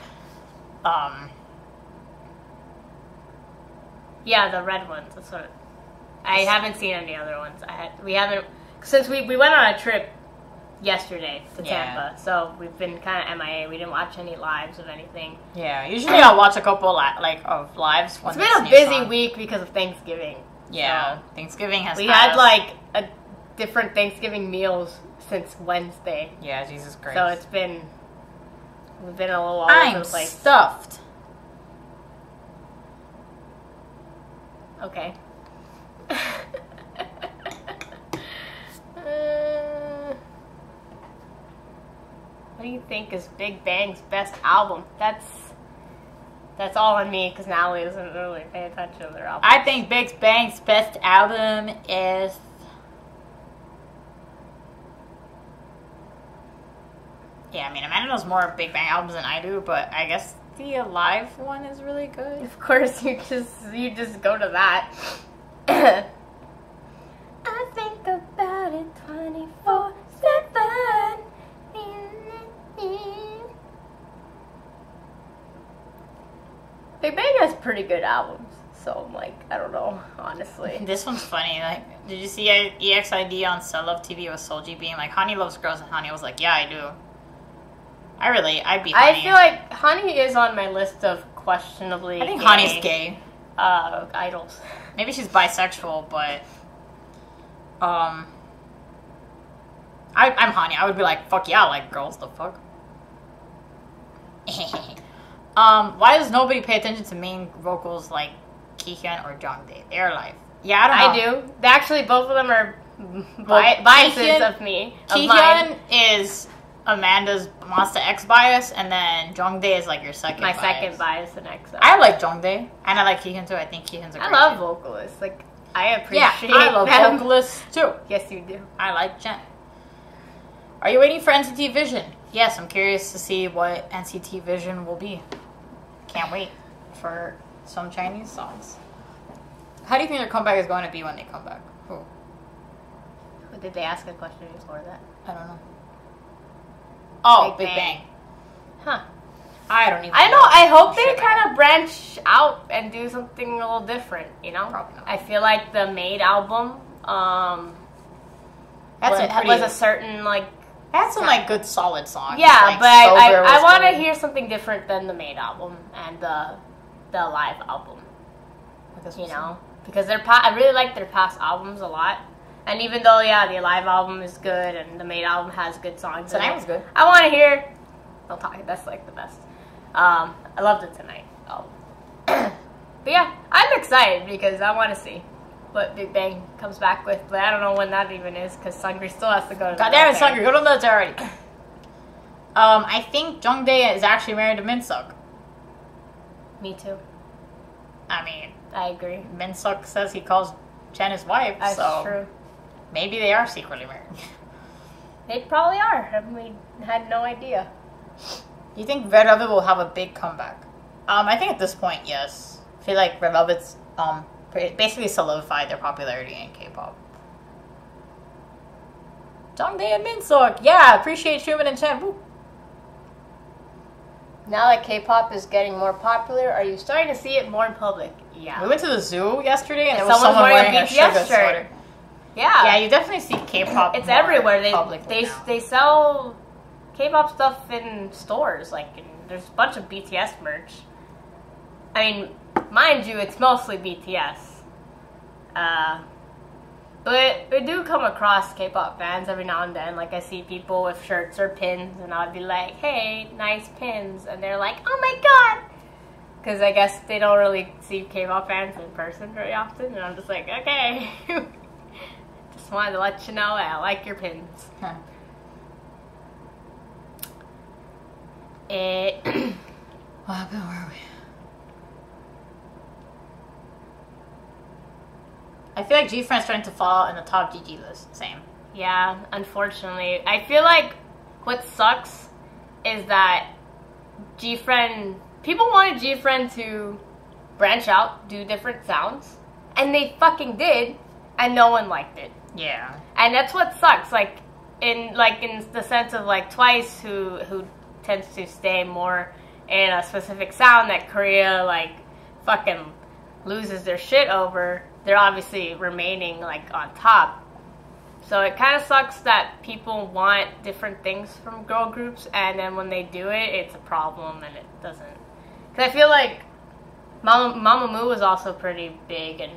Yeah, the red ones. That's what. I haven't seen any other ones. We haven't, since we went on a trip yesterday to Tampa, so we've been kind of MIA. We didn't watch any lives of anything. Yeah, usually I'll watch a couple of lives. It's been a busy week because of Thanksgiving. Yeah, so Thanksgiving has. We had like a different Thanksgiving meals since Wednesday. Yeah, Jesus Christ. So we've been a little all over the place. I'm stuffed. Okay. What do you think is Big Bang's best album? That's all on me because Natalie doesn't really pay attention to their album. I think Big Bang's best album is. Yeah, I mean, Amanda knows more Big Bang albums than I do, but I guess the Alive one is really good. Of course, you just go to that. I think about it 24/7. Big Bang has pretty good albums, so I'm like, I don't know, honestly. This one's funny. Like, did you see EXID on Cell Love TV with Solji being like, Hani loves girls, and Hani was like, yeah, I do. I'd be Hani. I feel like Hani is on my list of questionably I think Hani's gay. Idols. Maybe she's bisexual, but I'm Hani. I would be like, fuck yeah, I like girls, the fuck. Why does nobody pay attention to main vocals like Kihyun or Jongdae? They're live. Yeah, I don't know. I do. Actually, both of them are biases of me. Kihyun is Amanda's Monster X bias, and then Jongdae is like your second bias. My second bias and X. I like Jongdae, and I like Kihyun too. I think Kihyun's a great love vocalists. Like, I appreciate I love them. vocalists too. Yes, you do. I like Jen. Are you waiting for NCT Vision? Yes, I'm curious to see what NCT Vision will be. Can't wait for some Chinese songs. How do you think their comeback is going to be when they come back? Who? Did they ask a question before that? I don't know. Oh, Big Bang. Huh. I don't even know. I know. I hope they kind of branch out and do something a little different, you know? Probably not. I feel like the Made album was a certain, like... That's some, like, good, solid songs. Yeah, like, but I want to hear something different than the Made album and the Live album. You know? Because I really like their past albums a lot. And even though, yeah, the live album is good and the main album has good songs, Tonight was good. I want to hear. Don't talk. That's like the best. I loved it tonight. Oh. But yeah, I'm excited because I want to see what Big Bang comes back with. But I don't know when that even is because Sungri still has to go to the God damn it, Sungri, go to the military already. I think Jungdae is actually married to Minsuk. Me too. I mean, I agree. Minsuk says he calls Chen his wife, That's so true. maybe they are secretly married. They probably are. And we had no idea. Do you think Red Velvet will have a big comeback? I think at this point, yes. I feel like Red Velvet's basically solidified their popularity in K-pop. Jungdae and Minsuk, yeah, appreciate Shuman and Chen. Woo. Now that K-pop is getting more popular, are you starting to see it more in public? Yeah. We went to the zoo yesterday and there was Someone's someone wearing a BTS sugar shirt. sweater. Yeah. Yeah, you definitely see K-pop. It's more everywhere. publicly now. They sell K-pop stuff in stores. Like there's a bunch of BTS merch. I mean, mind you, it's mostly BTS. But I do come across K-pop fans every now and then. Like I see people with shirts or pins, and I'll be like, "Hey, nice pins," and they're like, "Oh my god!" Because I guess they don't really see K-pop fans in person very often, and I'm just like, "Okay." Just wanted to let you know I like your pins. Huh. What happened? Where are we? I feel like G-Friend's trying to fall in the top GG list. Same. Yeah, unfortunately. I feel like what sucks is that G-Friend... People wanted G-Friend to branch out, do different sounds, and they fucking did, and no one liked it. Yeah. And that's what sucks. Like in the sense of like Twice, who tends to stay more in a specific sound that Korea like fucking loses their shit over. They're obviously remaining like on top. So it kind of sucks that people want different things from girl groups, and then when they do it, it's a problem, and it doesn't. Because I feel like Mamamoo was also pretty big,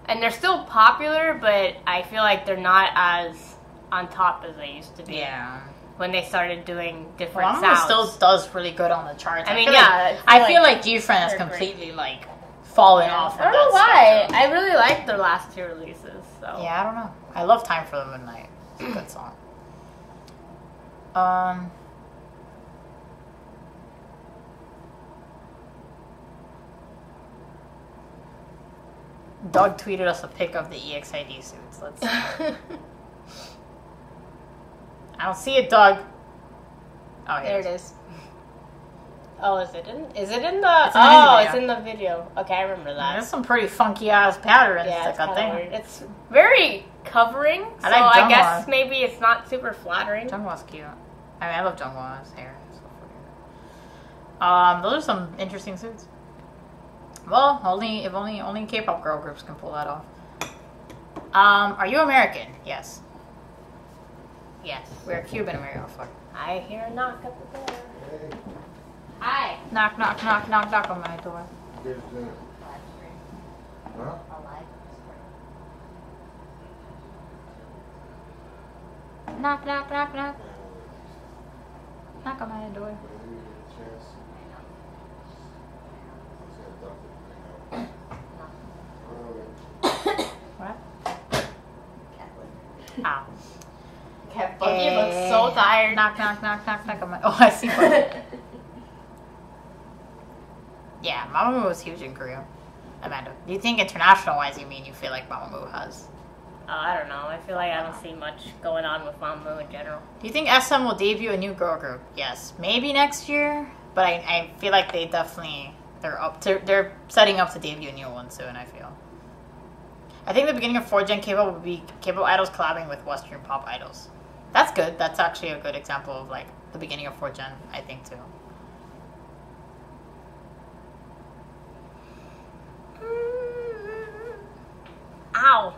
and they're still popular, but I feel like they're not as on top as they used to be. Yeah. When they started doing different Mamamoo sounds. still does really good on the charts. I mean, feel yeah. I feel like G-Friend has completely like fallen off. I don't know why. I really liked their last two releases. So. Yeah, I don't know. I love Time for the Midnight. It's a good song. Doug tweeted us a pic of the EXID suits. Let's see. I don't see it, Doug. Oh, there it is. Oh, is it in the? It's in the video. Okay, I remember that. There's some pretty funky ass patterns. Yeah, it's like kind of weird. It's very covering. So I guess maybe it's not super flattering. Jungwon's cute. I mean, I love Jungwon's hair. Those are some interesting suits. Well, only K-pop girl groups can pull that off. Are you American? Yes. Yes. We're Cuban American. Oh, fuck. I hear a knock at the door. Hey. Hi. Knock, knock, knock, knock, knock on my door. What you guys doing? Huh? Knock, knock, knock, knock. Knock on my door. Maybe you get a chance. What? Ow. Bucky looks so tired. Knock, knock, knock, knock, knock on my... Oh, I see. Yeah, Mamamoo was huge in Korea. Amanda, do you think international-wise you feel like Mamamoo has? I don't know. I feel like I don't see much going on with Mamamoo in general. Do you think SM will debut a new girl group? Yes. Maybe next year, but I feel like they're setting up to debut a new one soon, I feel. I think the beginning of 4th Gen K-pop would be K-pop idols collabing with Western pop idols. That's good. That's actually a good example of like the beginning of 4th Gen, I think too. Ow.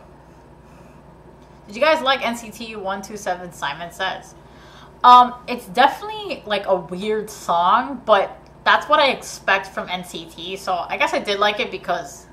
Did you guys like NCT 127 Simon Says? It's definitely like a weird song, but that's what I expect from NCT, so I guess I did like it because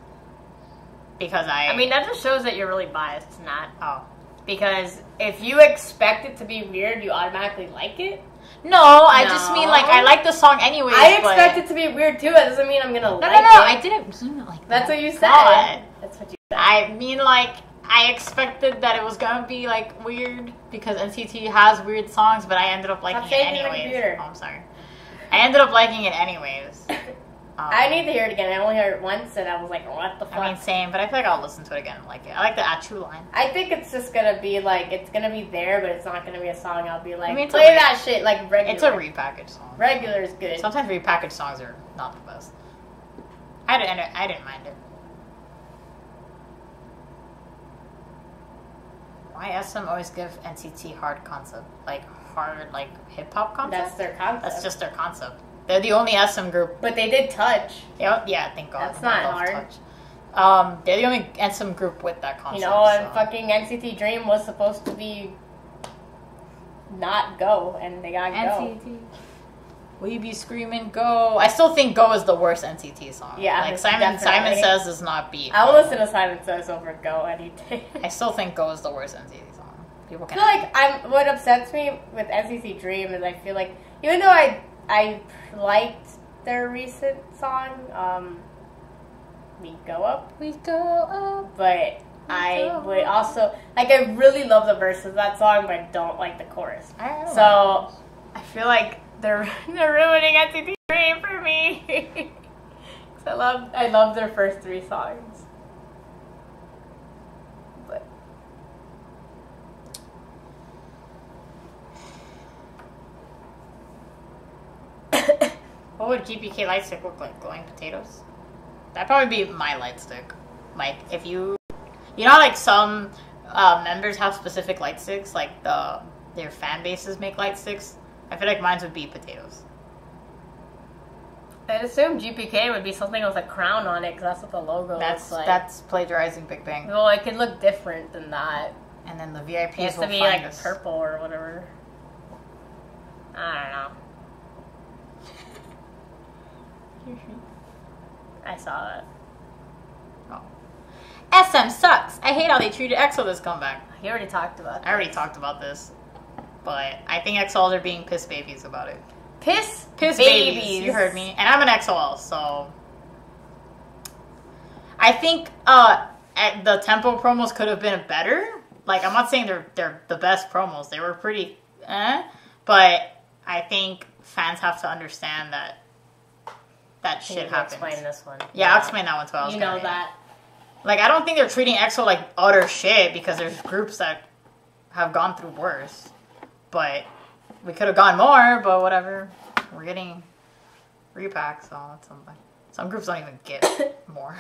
I mean, that just shows that you're really biased, not. Oh. Because if you expect it to be weird, you automatically like it. No, I just mean like I like the song anyways. I expect it to be weird too. It doesn't mean I'm gonna like it. No, I didn't mean it like that. That's what you said. God. That's what you said. I mean like I expected that it was gonna be like weird because NCT has weird songs, but I ended up liking it anyways. Oh, I'm sorry. I ended up liking it anyways. I need to hear it again. I only heard it once, and I was like, "What the fuck?" I mean, same, but I feel like I'll listen to it again and like it. I like the Achu line. I think it's just gonna be like it's gonna be there, but it's not gonna be a song. I'll be like, I mean, play that shit like regular. It's a repackaged song. Regular is good. Sometimes repackaged songs are not the best. I didn't mind it. Why SM always give NCT hard concept, like hard like hip hop concept? That's their concept. That's just their concept. They're the only SM group. But they did touch. Yeah, thank God. That's not hard. They're the only SM group with that concept. You know, and fucking NCT Dream was supposed to be not Go, and they got NCT. Go. We be screaming Go. I still think Go is the worst NCT song. Yeah, like Simon Says does not beat. I'll listen to Simon Says over Go any day. I still think Go is the worst NCT song. People can. I feel like what upsets me with NCT Dream is I feel like even though I liked their recent song, We Go Up. We Go Up. But I would also like I really love the verses of that song, but I don't like the chorus. So I feel like they're ruining NCT Dream for me. I love their first 3 songs. But what would GPK light stick look like? Glowing potatoes? That'd probably be my light stick. Like if you know, like some members have specific light sticks, like their fan bases make light sticks. I feel like mine would be potatoes. I'd assume GPK would be something with a crown on it because that's what the logo looks like. That's plagiarizing Big Bang. Well, it could look different than that. And then the VIPs it has to be like purple or whatever. I don't know. I saw that. Oh. SM sucks. I hate how they treated EXO this comeback. You already talked about this. I already talked about this. But I think EXOs are being piss babies about it. Piss babies. You heard me. And I'm an EXO, so I think the tempo promos could have been better. Like I'm not saying they're the best promos. They were pretty but I think fans have to understand that shit happens. Explain this one. Yeah, I'll explain that one too. You know that. Like I don't think they're treating EXO like utter shit because there's groups that have gone through worse. But we could have gone more, but whatever. We're getting repacks, so that's something. Some groups don't even get more.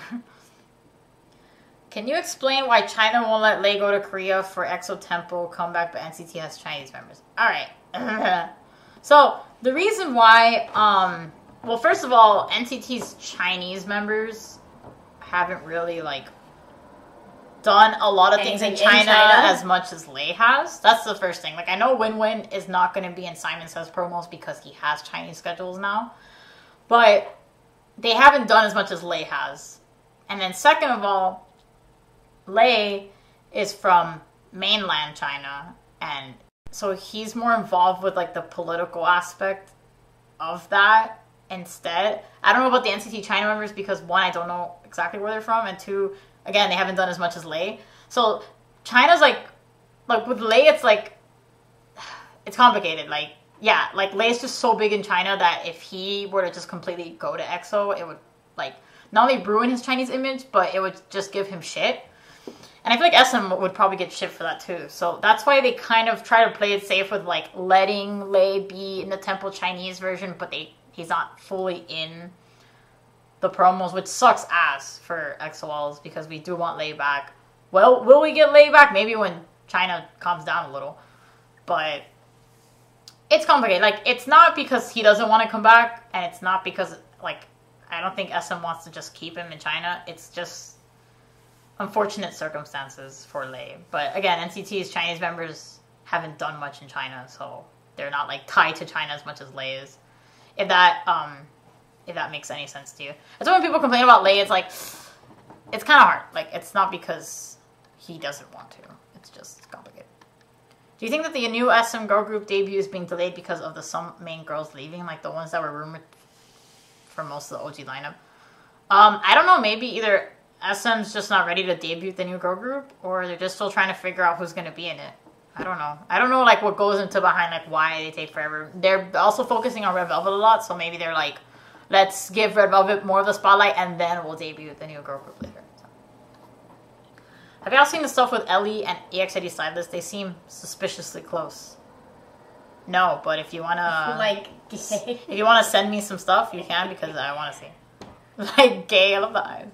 Can you explain why China won't let Lay go to Korea for EXO Tempo comeback, but NCT has Chinese members? Alright. So, the reason why, well, first of all, NCT's Chinese members haven't really, like, done a lot of things in China as much as Lay has. That's the first thing. Like, I know Win Win is not going to be in Simon Says promos because he has Chinese schedules now. But they haven't done as much as Lay has. And then second of all, Lay is from mainland China. And so he's more involved with, like, the political aspect of that instead. I don't know about the NCT China members because, one, I don't know exactly where they're from. And two, again, they haven't done as much as Lay. So China's like with Lay, it's like, it's complicated. Like, yeah, like Lay's just so big in China that if he were to just completely go to EXO, it would like not only ruin his Chinese image, but it would just give him shit. And I feel like SM would probably get shit for that too. So that's why they kind of try to play it safe with like letting Lay be in the Temple Chinese version, but he's not fully in the promos, which sucks ass for EXO-Ls because we do want Lay back. Well, will we get Lay back? Maybe when China calms down a little. But it's complicated. Like, it's not because he doesn't want to come back, and it's not because, like, I don't think SM wants to just keep him in China. It's just unfortunate circumstances for Lay. But again, NCT's Chinese members haven't done much in China, so they're not, like, tied to China as much as Lay is. If that makes any sense to you. That's why when people complain about Lay, it's like, it's kind of hard. Like, it's not because he doesn't want to. It's just complicated. Do you think that the new SM girl group debut is being delayed because of some main girls leaving, like the ones that were rumored for most of the OG lineup? I don't know. Maybe either SM's just not ready to debut the new girl group, or they're just still trying to figure out who's going to be in it. I don't know. I don't know like what goes into behind like why they take forever. They're also focusing on Red Velvet a lot, so maybe they're like, let's give Red Velvet more of the spotlight, and then we'll debut the new girl group later. So. Have y'all seen the stuff with Ellie and EXID Sideless? They seem suspiciously close. No, but if you wanna like, if you wanna send me some stuff, you can, because I wanna see. Like gay, I love the eyes.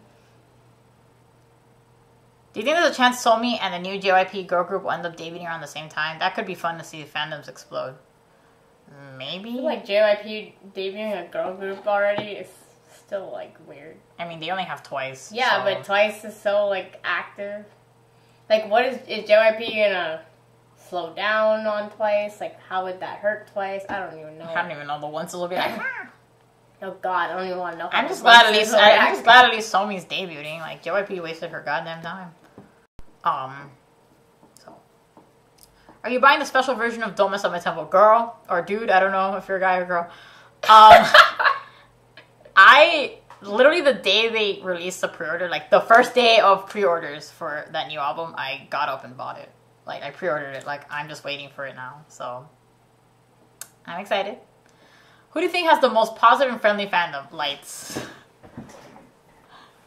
Do you think there's a chance Somi and the new JYP girl group will end up debuting around the same time? That could be fun to see fandoms explode. Maybe. I feel like JYP debuting a girl group already is still like weird. I mean, they only have Twice. Yeah, so. but Twice is so like active. Like, what is JYP gonna slow down on Twice? Like, how would that hurt Twice? I don't even know. I don't even know. The onces will be like. Oh God, I don't even want to know. I'm just glad at least Somi's debuting. Like JYP wasted her goddamn time. So, are you buying the special version of Don't Mess Up My Temple, girl or dude? I don't know if you're a guy or girl. I literally the day they released the pre-order, like the first day of pre-orders for that new album, I got up and bought it. Like I pre-ordered it. Like I'm just waiting for it now. So I'm excited. Who do you think has the most positive and friendly fandom? Lights.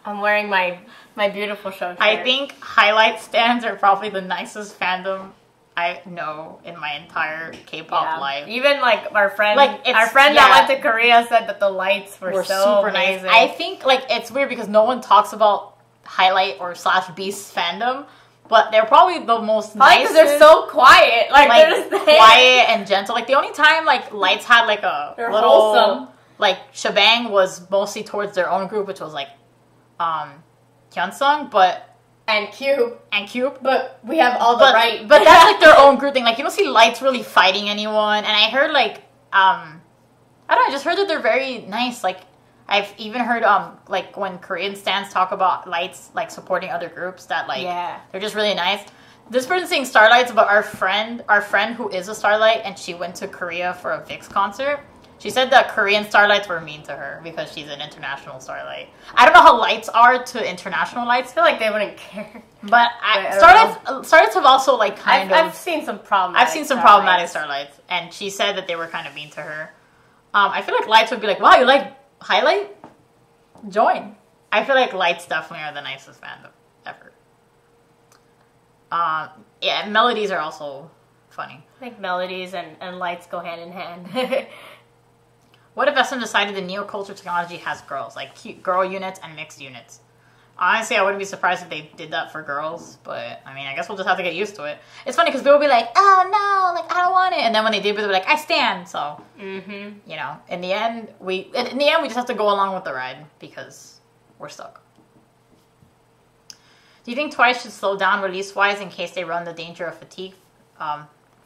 I'm wearing my beautiful show shirt. I think highlight stands are probably the nicest fandom I know in my entire K-pop life. Even like our friend, like, that went to Korea said that the lights were so super amazing. nice. I think like it's weird because no one talks about highlight or / Beast fandom, but they're probably the most nice. Because they're so quiet, like they're just there. Quiet and gentle. Like the only time like Lights had like a they're little wholesome. Like shebang was mostly towards their own group, which was like Hyunsung, and Cube, but we have all the right. But that's like their own group thing. Like you don't see Lights really fighting anyone, and I heard like I don't know. I just heard that they're very nice. Like I've even heard like when Korean stans talk about Lights like supporting other groups that like they're just really nice. This person's saying Starlights, but our friend who is a Starlight and she went to Korea for a VIX concert. She said that Korean Starlights were mean to her because she's an international Starlight. I don't know how Lights are to international Lights. I feel like they wouldn't care. But Starlights have also like I've seen some problematic. I've seen some problematic Starlights, and she said that they were kind of mean to her. I feel like Lights would be like, wow, you like highlight? Join. I feel like Lights definitely are the nicest fandom ever. Yeah, melodies are also funny. I think melodies and Lights go hand in hand. What if SM decided the neoculture technology has girls, like cute girl units and mixed units? Honestly, I wouldn't be surprised if they did that for girls, but I mean, I guess we'll just have to get used to it. It's funny because people will be like, oh no, like I don't want it, and then when they do, they'll be like, I stand. So, you know, in the end, we just have to go along with the ride because we're stuck. Do you think Twice should slow down release-wise in case they run the danger of fatigue?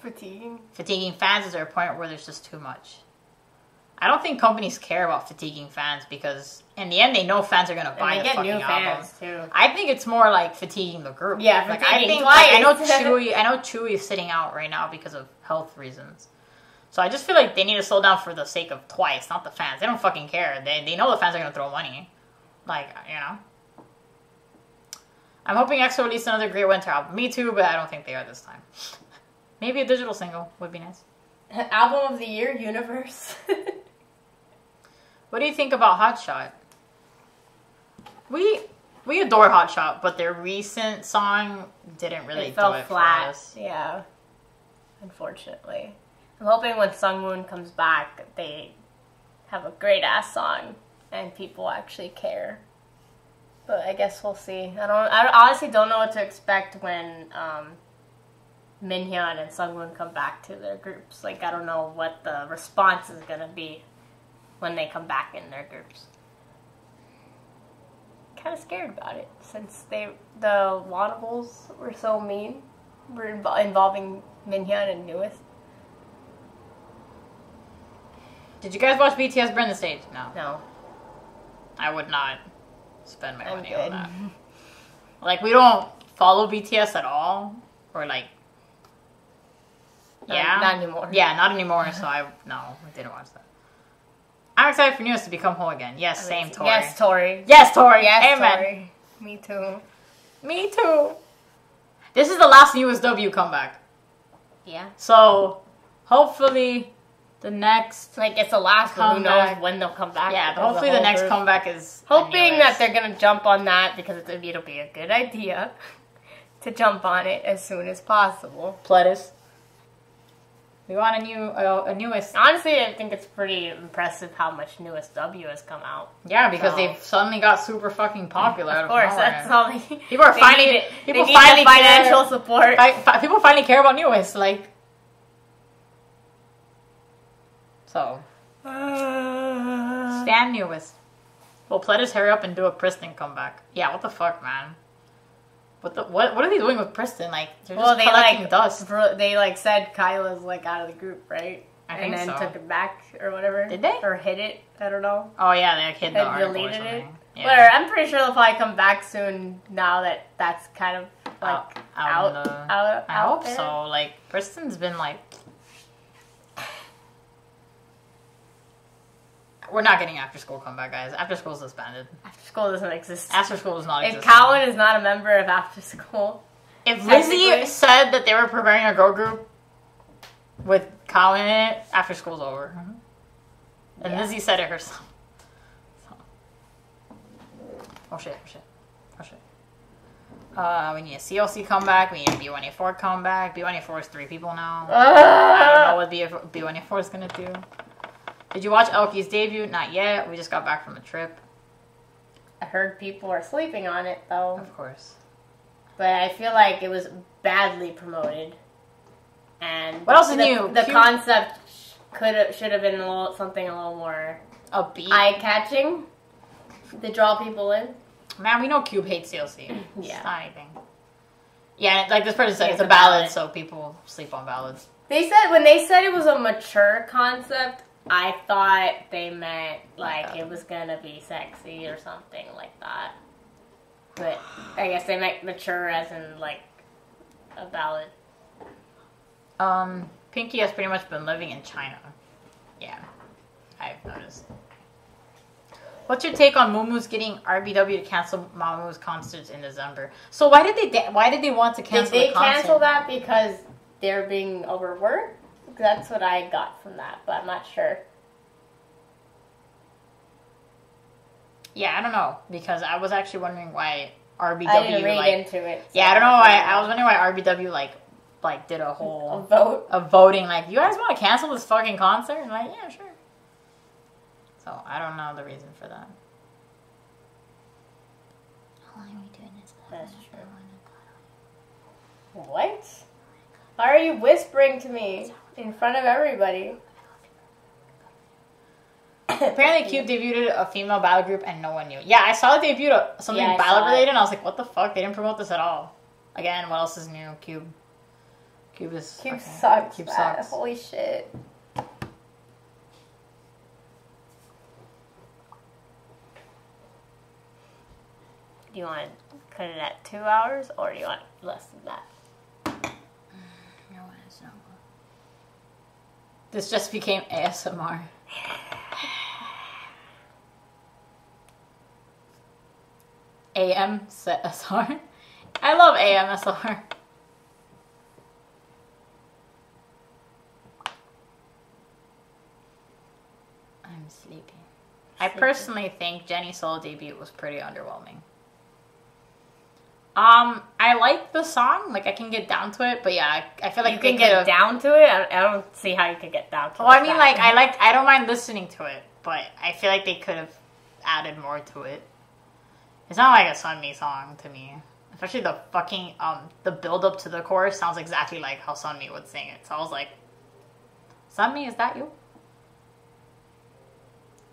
Fatiguing fans? Is there a point where there's just too much? I don't think companies care about fatiguing fans because in the end they know fans are gonna buy the fucking album. Too. I think it's more like fatiguing the group. Yeah, like fatiguing I think Twice. I know Chewy is sitting out right now because of health reasons. So I just feel like they need to slow down for the sake of Twice, not the fans. They don't fucking care. They know the fans are gonna throw money. Like, you know. I'm hoping EXO release another great winter album. Me too, but I don't think they are this time. Maybe a digital single would be nice. Album of the year, Universe. What do you think about Hotshot? We adore Hotshot, but their recent song didn't really do it flat. for us. Yeah, unfortunately. I'm hoping when Sungwoon comes back, they have a great ass song and people actually care. But I guess we'll see. I honestly don't know what to expect when Minhyun and Sungwoon come back to their groups. Like, I don't know what the response is gonna be when they come back in their groups. Kind of scared about it since the Wanables were so mean. We're involving Minhyun and Newest. Did you guys watch BTS Burn the Stage? No. I would not spend my money good. on that. Like, we don't follow BTS at all, or like. Not anymore. Yeah, not anymore. So I didn't watch that. I'm excited for Newest to become whole again. Yes, same Tori. Yes, Tori. Yes, Tori. Yes, Amen. Tori. Me too. Me too. This is the last Newest W comeback. Yeah. So hopefully the next Like it's the last, but who knows when they'll come back. Yeah, but hopefully the next comeback is hoping that they're gonna jump on that because it'll be a good idea to jump on it as soon as possible. Pledis. We want a Newest. Honestly, I think it's pretty impressive how much Newest W has come out. Yeah, because they've suddenly got super fucking popular. Of course, that's all they. People are finally people finally financial support. People finally care about Newest, like. So. Stand Newest. Well, Pledis, hurry up and do a Priston comeback. Yeah, what the fuck, man. What are they doing with Priston? Like, they're just collecting dust. They said Kyla's out of the group, right? I think so. And then took it back or whatever. Did they? Or hid it? I don't know. Oh yeah, they hid the article deleted or it. Yeah. Whatever. I'm pretty sure they'll probably come back soon. Now that that's kind of out. I hope there. so. Like, Priston's been like. We're not getting after school comeback, guys. After school's disbanded. After school doesn't exist. After school does not exist. If Cowan is not a member of after school. If Lizzie said that they were preparing a girl group with Cowan in it, after school's over. And Lizzie said it herself. So. Oh shit. We need a CLC comeback. We need a B1A4 comeback. B1A4 is 3 people now. I don't know what B1A4 is gonna do. Did you watch Elky's debut? Not yet. We just got back from a trip. I heard people are sleeping on it, though. Of course. But I feel like it was badly promoted. And what else is new? The concept should have been something a little more upbeat, eye-catching to draw people in. Man, we know Cube hates CLC. Yeah. It's not anything. Yeah, like this person said, it's a ballad, so people sleep on ballads. When they said it was a mature concept, I thought they meant it was gonna be sexy or something like that. But I guess they meant mature as in a ballad. Pinky has pretty much been living in China. Yeah, I've noticed. What's your take on Moomoo's getting RBW to cancel Mamu's concerts in December? So why did they want to cancel the concert? Did they cancel that because they're being overworked? That's what I got from that, but I'm not sure. Yeah, I don't know, because I was actually wondering why RBW I didn't read into it. So yeah, I don't know why. I was wondering why RBW did a whole vote of voting. You guys want to cancel this fucking concert? And yeah, sure. So I don't know the reason for that. How long are we doing this? That's true. What? Why are you whispering to me in front of everybody? Apparently Cube debuted a female ballad group and no one knew. Yeah, I saw they debuted something ballad related and I was like, what the fuck? They didn't promote this at all. Again, what else is new? Cube sucks. Cube sucks. Holy shit. Do you want to cut it at 2 hours or do you want less than that? No, it's not. This just became ASMR. AMSR. I love AMSR. I'm sleepy. I personally think Jenny's solo debut was pretty underwhelming. I like the song. I can get down to it, but yeah, I feel like you can get down to it. I don't see how you could get down to it. Well, I mean, I don't mind listening to it, but I feel like they could have added more to it. It's not like a Sunmi song to me, especially the fucking the build up to the chorus sounds exactly like how Sunmi would sing it. So I was like, Sunmi, is that you?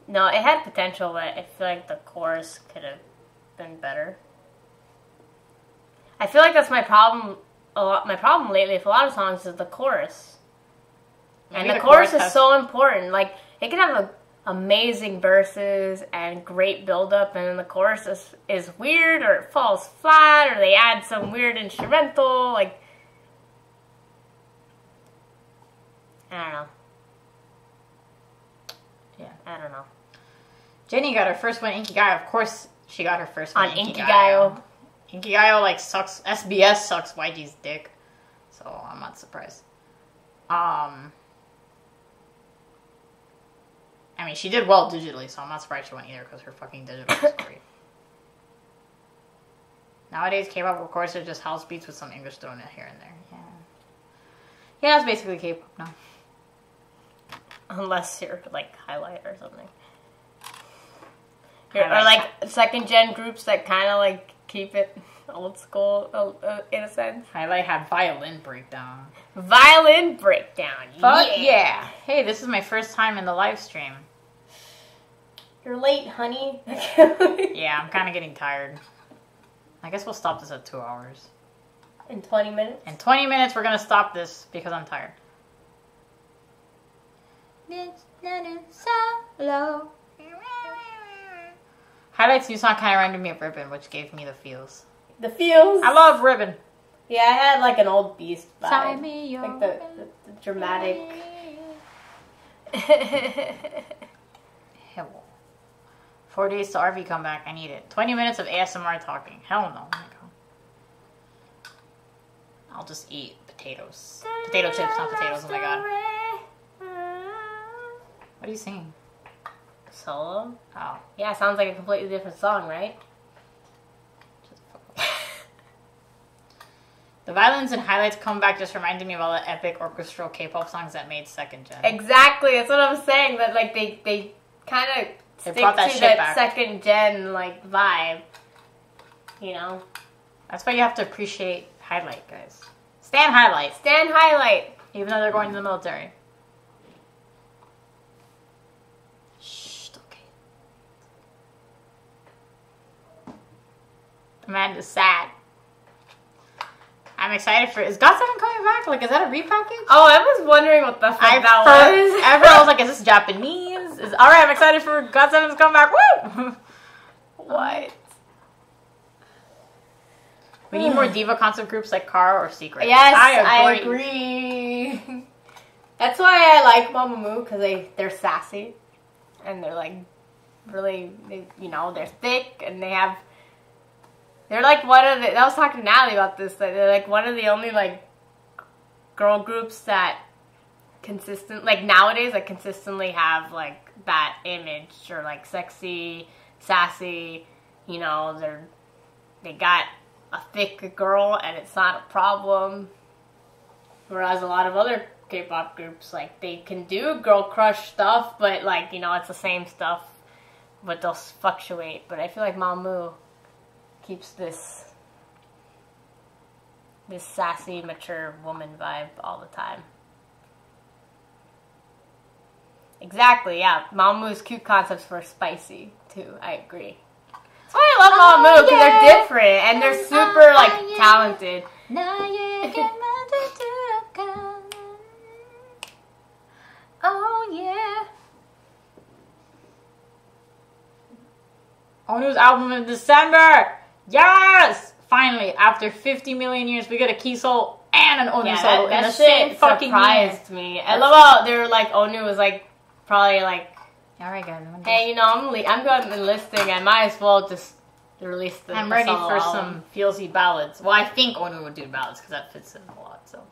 No, it had potential, but I feel like the chorus could have been better. I feel like that's my problem. My problem lately with a lot of songs is the chorus, and the chorus is so important. It can have amazing verses and great build up, and then the chorus is weird, or it falls flat, or they add some weird instrumental. I don't know. Yeah. I don't know. Jenny got her first win. Inkigayo, of course, she got her first win. On Inkigayo. Inkigayo, like, sucks. SBS sucks YG's dick. So, I'm not surprised. I mean, she did well digitally, so I'm not surprised she won either, because her fucking digital was great. Nowadays, K-pop, of course, are just house beats with some English thrown in here and there. Yeah. Yeah, it's basically K-pop now. Unless you're, like, Highlight or something. Or, like, second-gen groups that kind of, like, keep it old school, in a sense. Highlight had Violin Breakdown. Violin Breakdown, Fuck yeah! Hey, this is my first time in the live stream. You're late, honey. Yeah, I'm kind of getting tired. I guess we'll stop this at 2 hours. In 20 minutes? In 20 minutes, we're gonna stop this because I'm tired. Highlight's new song kind of reminded me of Ribbon, which gave me the feels. The feels? I love Ribbon. Yeah, I had like an old Beast vibe. Sign me your like the dramatic. Hell. 4 days to RV comeback. I need it. 20 minutes of ASMR talking. Hell no. Oh my God. I'll just eat potatoes. Potato chips, not potatoes. Oh my God. What are you singing? Solo? Oh. Yeah, it sounds like a completely different song, right? The violins and highlights comeback just reminded me of all the epic orchestral K-pop songs that made second gen. Exactly, that's what I'm saying. That like they kind of stick to that second gen like vibe. You know. That's why you have to appreciate highlight, guys. Stand highlight. Stand highlight. Even though they're going to the military. Shh. Okay. Amanda's sad. I'm excited for it. Is God 7 coming back? Like, is that a repackage? Oh, I was wondering what the fuck that was. Everyone was like, is this Japanese? Alright, I'm excited for God 7's comeback. Woo! What? We need more diva concept groups like Kara or Secret. Yes, I agree. That's why I like Mamamoo, because they're sassy. And they're like, really, they're thick, and they're like one of the, I was talking to Natalie about this, they're like one of the only like girl groups that nowadays like consistently have like that image, or like sexy, sassy, they got a thick girl and it's not a problem. Whereas a lot of other K-pop groups, like they can do girl crush stuff, but like, it's the same stuff, but they'll fluctuate. But I feel like Mamamoo keeps this sassy, mature woman vibe all the time. Exactly, yeah. Mamamoo's cute concepts were spicy, too. I agree. That's why I love Mamamoo, because they're different, and they're super, like, talented. Oh, yeah. Onu's album in December! Yes! Finally, after 50 million years, we get a Key Soul and an Onu solo in the same fucking surprised me. I love how they were like, Onu was like, probably like, alright guys, hey, I'm going enlisting, I might as well just release the I'm ready for some feelsy ballads. Well, I think Onu would do ballads, because that fits in a lot, so.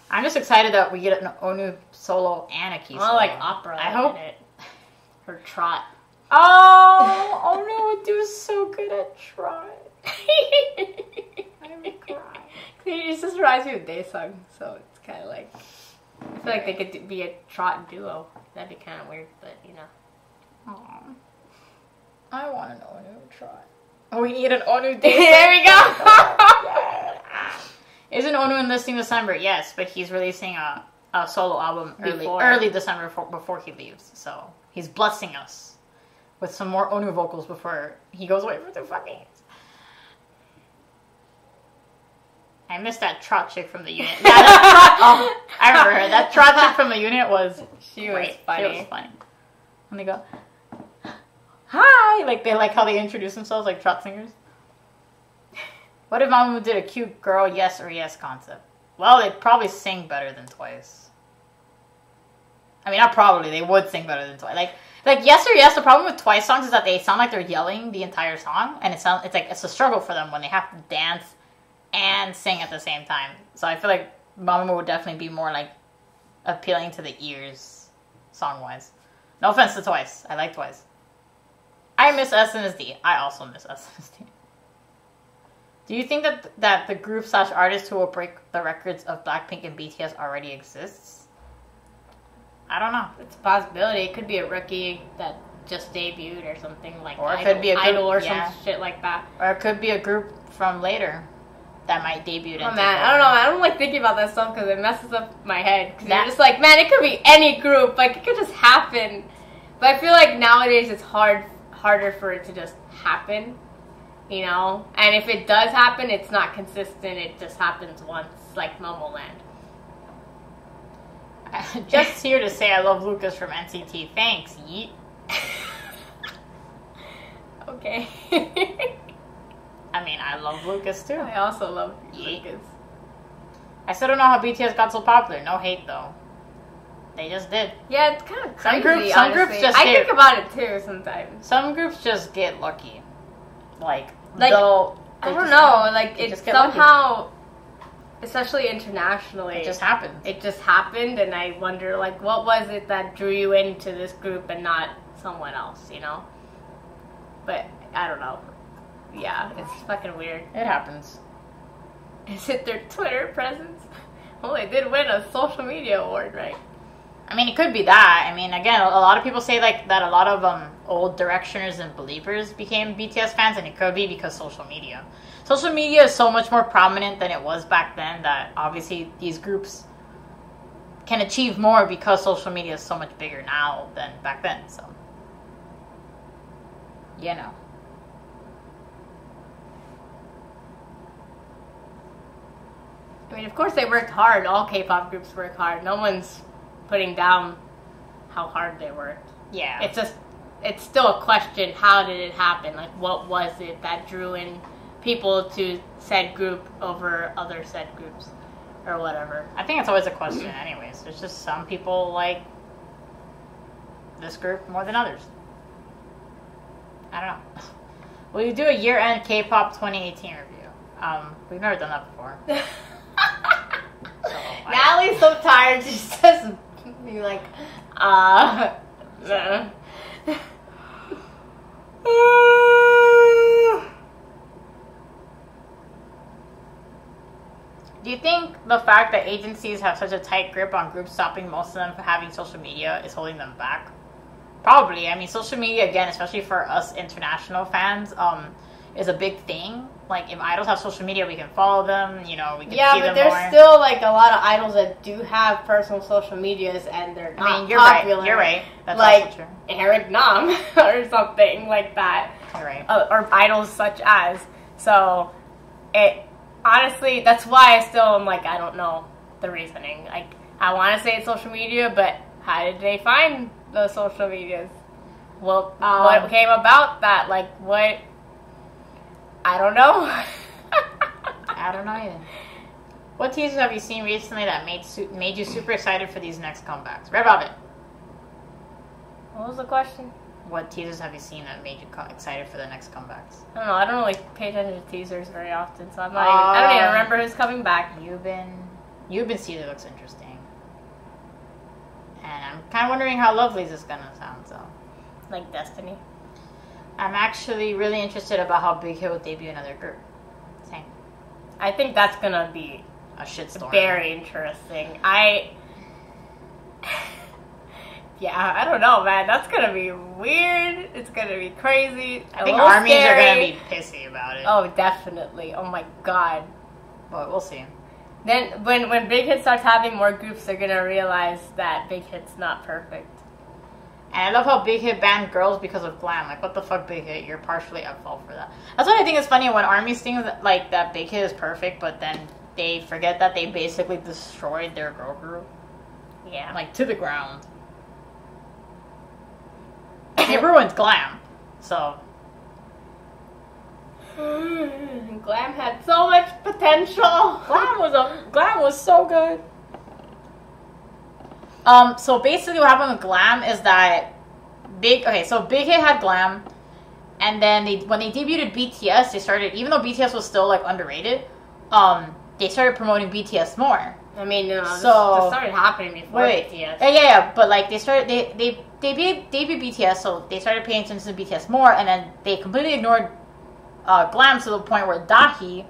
I'm just excited that we get an Onu solo and a Key Soul. I like opera. I hope. Her trot. Oh, Onu would do so good at trot. I'm gonna cry. It just reminds me of Daesung, so it's kind of like, I feel like they could be a trot duo. That'd be kind of weird, but Aww. I want an Onu trot. Oh, we need an Onu Daesung. There we go. Yeah. Isn't Onu enlisting December? Yes, but he's releasing a solo album early December before he leaves. So he's blessing us with some more Onu vocals before he goes away for 2 fucking years. I missed that trot chick from the unit. Yeah, I remember her. That trot chick from the unit was great. Funny. She was funny. And they go, hi! Like, they like how they introduce themselves like trot singers. What if Mamamoo did a cute girl yes or yes concept? Well, they'd probably sing better than Twice. I mean, not probably. They would sing better than Twice. Like Yes or Yes. The problem with Twice songs is that they sound like they're yelling the entire song, and it's a struggle for them when they have to dance and sing at the same time. So I feel like Mama would definitely be more like appealing to the ears, song wise. No offense to Twice. I like Twice. I miss SNSD. I also miss SNSD. Do you think that the group / artist who will break the records of Blackpink and BTS already exists? I don't know. It's a possibility. It could be a rookie that just debuted or something like that. Or it could be a group, Idol or some shit like that. Or it could be a group from later that might debut. Oh man, I don't know. I don't like thinking about that stuff because it messes up my head. Because you're just like, man, it could be any group. Like, it could just happen. But I feel like nowadays it's harder for it to just happen. You know? And if it does happen, it's not consistent. It just happens once, like Momoland. Just here to say I love Lucas from NCT. Thanks, yeet. Okay. I mean, I love Lucas too. I also love Lucas. I still don't know how BTS got so popular. No hate though. They just did. Yeah, it's kind of crazy. Some groups just I think about it too sometimes. Some groups just get lucky. Like I don't know. Like it somehow, especially internationally, it just happened. It just happened, and I wonder, like, what was it that drew you into this group and not someone else? You know. But I don't know. Yeah, it's fucking weird. It happens. Is it their Twitter presence? Well, they did win a social media award, right? I mean, it could be that. I mean, again, a lot of people say like that a lot of old Directioners and Believers became BTS fans, and it could be because social media. Social media is so much more prominent than it was back then that obviously these groups can achieve more because social media is so much bigger now than back then. So, you know. I mean, of course they worked hard. All K-pop groups work hard. No one's putting down how hard they worked. Yeah. It's still a question, how did it happen? Like, what was it that drew in people to said group over other said groups? Or whatever. I think it's always a question anyways. There's just some people like this group more than others. I don't know. Will you do a year-end K-pop 2018 review? We've never done that before. Natalie's so tired, she says, be like, Do you think the fact that agencies have such a tight grip on groups stopping most of them from having social media is holding them back? Probably. I mean, social media, again, especially for us international fans, is a big thing. Like, if idols have social media, we can follow them, you know, we can see them more. Yeah, but there's still, like, a lot of idols that do have personal social medias, and they're not popular. Right. You're right. That's like also true. Eric Nam or something like that. You're right. Or idols such as. So, honestly, that's why I still am like, I don't know the reasoning. Like, I want to say it's social media, but how did they find those social medias? Well, what came about that? Like, what? I don't know. I don't know either. What teasers have you seen recently that made you super excited for these next comebacks? Red Velvet. What was the question? What teasers have you seen that made you excited for the next comebacks? I don't know. I don't really pay attention to teasers very often, so I don't even remember who's coming back. You've teaser looks interesting, and I'm kind of wondering how Lovely's is gonna sound. So, like Destiny. I'm actually really interested about how Big Hit will debut another group. Same. I think that's gonna be a shitstorm. Very interesting. Yeah, I don't know, man. That's gonna be weird. It's gonna be crazy. I think armies are gonna be pissy about it. Oh, definitely. Oh my god. But we'll see. Then when Big Hit starts having more groups, they're gonna realize that Big Hit's not perfect. And I love how Big Hit banned girls because of glam. Like, what the fuck, Big Hit? You're partially at fault for that. That's what I think is funny when armies think that, like, that Big Hit is perfect, but then they forget that they basically destroyed their girl group. Yeah. Like, to the ground. They ruined glam. So. Glam had so much potential. Glam was so good. So basically what happened with Glam is that Big Hit had Glam, and then when they debuted BTS, they started, even though BTS was still like underrated, they started promoting BTS more. I mean, this so started happening before BTS. Yeah, but like they debuted BTS, so they started paying attention to BTS more, and then they completely ignored Glam to the point where Dahi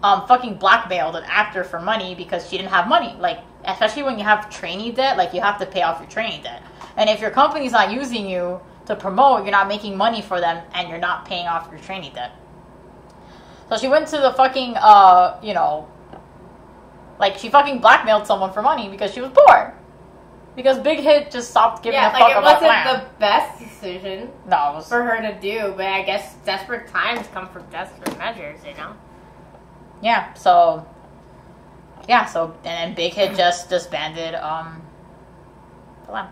fucking blackmailed an actor for money because she didn't have money. Like, especially when you have trainee debt, like you have to pay off your trainee debt. And if your company's not using you to promote, you're not making money for them, and you're not paying off your trainee debt. So she went to the fucking, like she fucking blackmailed someone for money because she was poor. Because Big Hit just stopped giving a fuck about Glam. It wasn't the best decision for her to do, but I guess desperate times come from desperate measures, you know? Yeah, so and then Big Hit just disbanded Glam.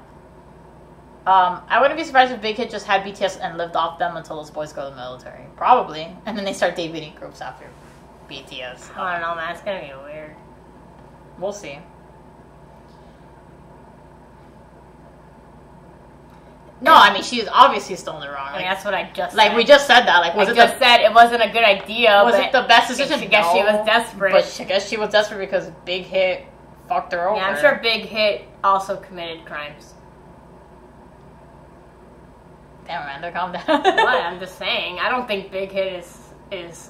I wouldn't be surprised if Big Hit just had BTS and lived off them until those boys go to the military. Probably. And then they start debuting groups after BTS. I don't know, man. It's gonna be weird. We'll see. No, I mean, she's obviously still in the wrong. I mean, that's what I just said. We just said that. Like, said it wasn't a good idea. Was it the best decision? I guess she was desperate. But I guess she was desperate because Big Hit fucked her over. Yeah, I'm sure Big Hit also committed crimes. Damn, Amanda, calm down. What? I'm just saying. I don't think Big Hit is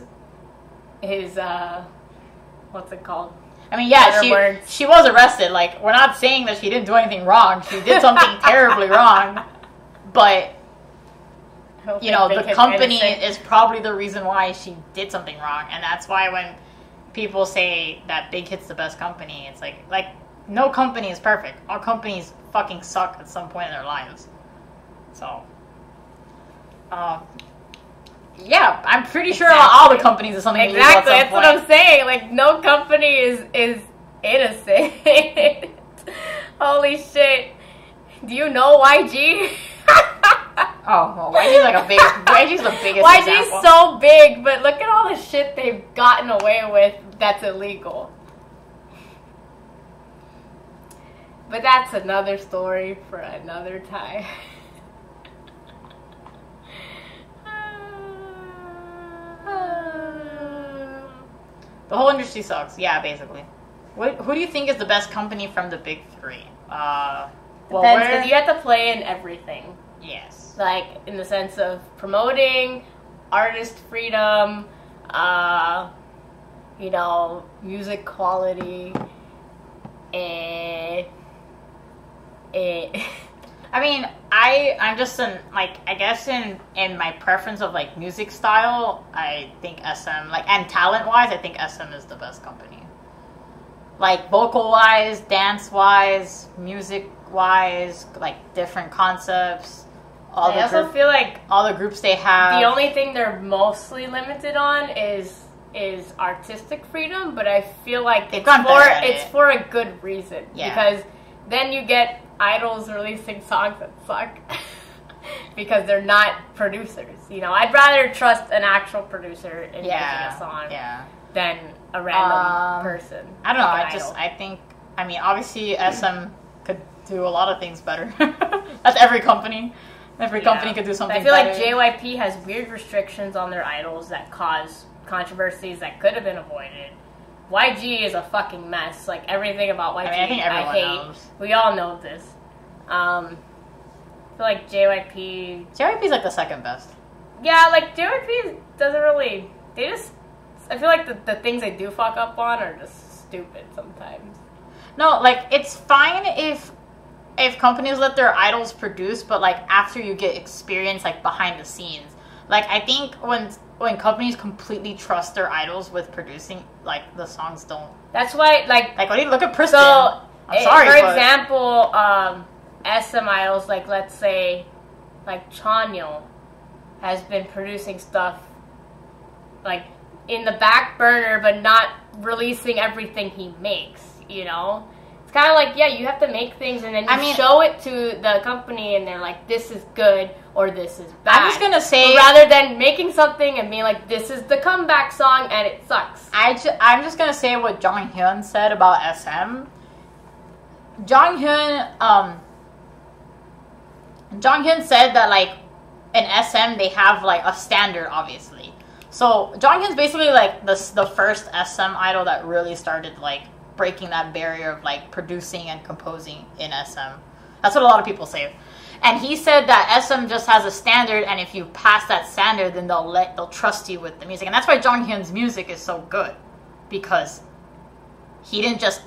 what's it called? I mean, yeah, she was arrested. Like, we're not saying that she didn't do anything wrong. She did something terribly wrong. But, you know, the company is probably the reason why she did something wrong. And that's why when people say that Big Hit's the best company, it's like no company is perfect. All companies fucking suck at some point in their lives. So, yeah, I'm pretty sure all the companies are something. Exactly, that's what I'm saying. Like, no company is innocent. Holy shit! Do you know YG? Oh, well, YG's the biggest. YG's example. So big, but look at all the shit they've gotten away with that's illegal. But that's another story for another time. The whole industry sucks. Yeah, basically. Who do you think is the best company from the big three? Depends, because you have to play in everything. Yes. Like, in the sense of promoting, artist freedom, music quality, and I mean, I'm just I guess in my preference of like music style, I think SM, like, and talent wise, I think SM is the best company. Like, vocal wise, dance wise, music wise, like different concepts. I also feel like all the groups they have. The only thing they're mostly limited on is artistic freedom, but I feel like it's for a good reason. Yeah. Because then you get idols releasing songs that suck because they're not producers. You know, I'd rather trust an actual producer in making a song than a random person. I don't know. I think obviously SM could do a lot of things better. That's every company. Every company could do something better. I feel like JYP has weird restrictions on their idols that cause controversies that could have been avoided. YG is a fucking mess. Like, everything about YG, I think everyone knows. We all know this. I feel like JYP's like the second best. Yeah, like, JYP doesn't really... I feel like the things they do fuck up on are just stupid sometimes. No, like, it's fine if companies let their idols produce, but like after you get experience like behind the scenes. Like, I think when companies completely trust their idols with producing, like, the songs don't. That's why, like when you look at Pristin. So, I'm sorry, for example, SM idols, like, let's say, like, Chanyeol has been producing stuff like in the back burner, but not releasing everything he makes. You know. It's kind of like, yeah, you have to make things and then you show it to the company and they're like, this is good or this is bad. I'm just going to say... So rather than making something and being like, this is the comeback song and it sucks. I'm just going to say what Jonghyun said about SM. Jonghyun said that like in SM they have like a standard, obviously. So Jonghyun's basically like the first SM idol that really started like breaking that barrier of like producing and composing in SM. That's what a lot of people say. And he said that SM just has a standard, and if you pass that standard, then they'll trust you with the music. And that's why Jonghyun's music is so good, because he didn't just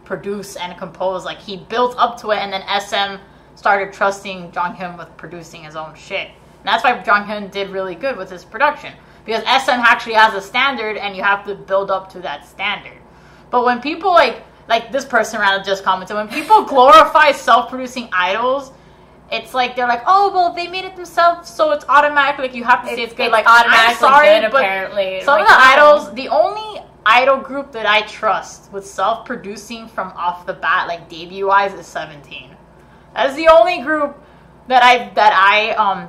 produce and compose, like he built up to it, and then SM started trusting Jonghyun with producing his own shit. And that's why Jonghyun did really good with his production, because SM actually has a standard, and you have to build up to that standard. But when people like this person around just commented, when people glorify self-producing idols, it's like they're like, oh well, they made it themselves, so it's automatic. Like you have to say it's good. Like automatically I'm sorry, good, but apparently. some like, of the idols, the only idol group that I trust with self-producing from off the bat, like debut-wise, is 17. That is the only group that I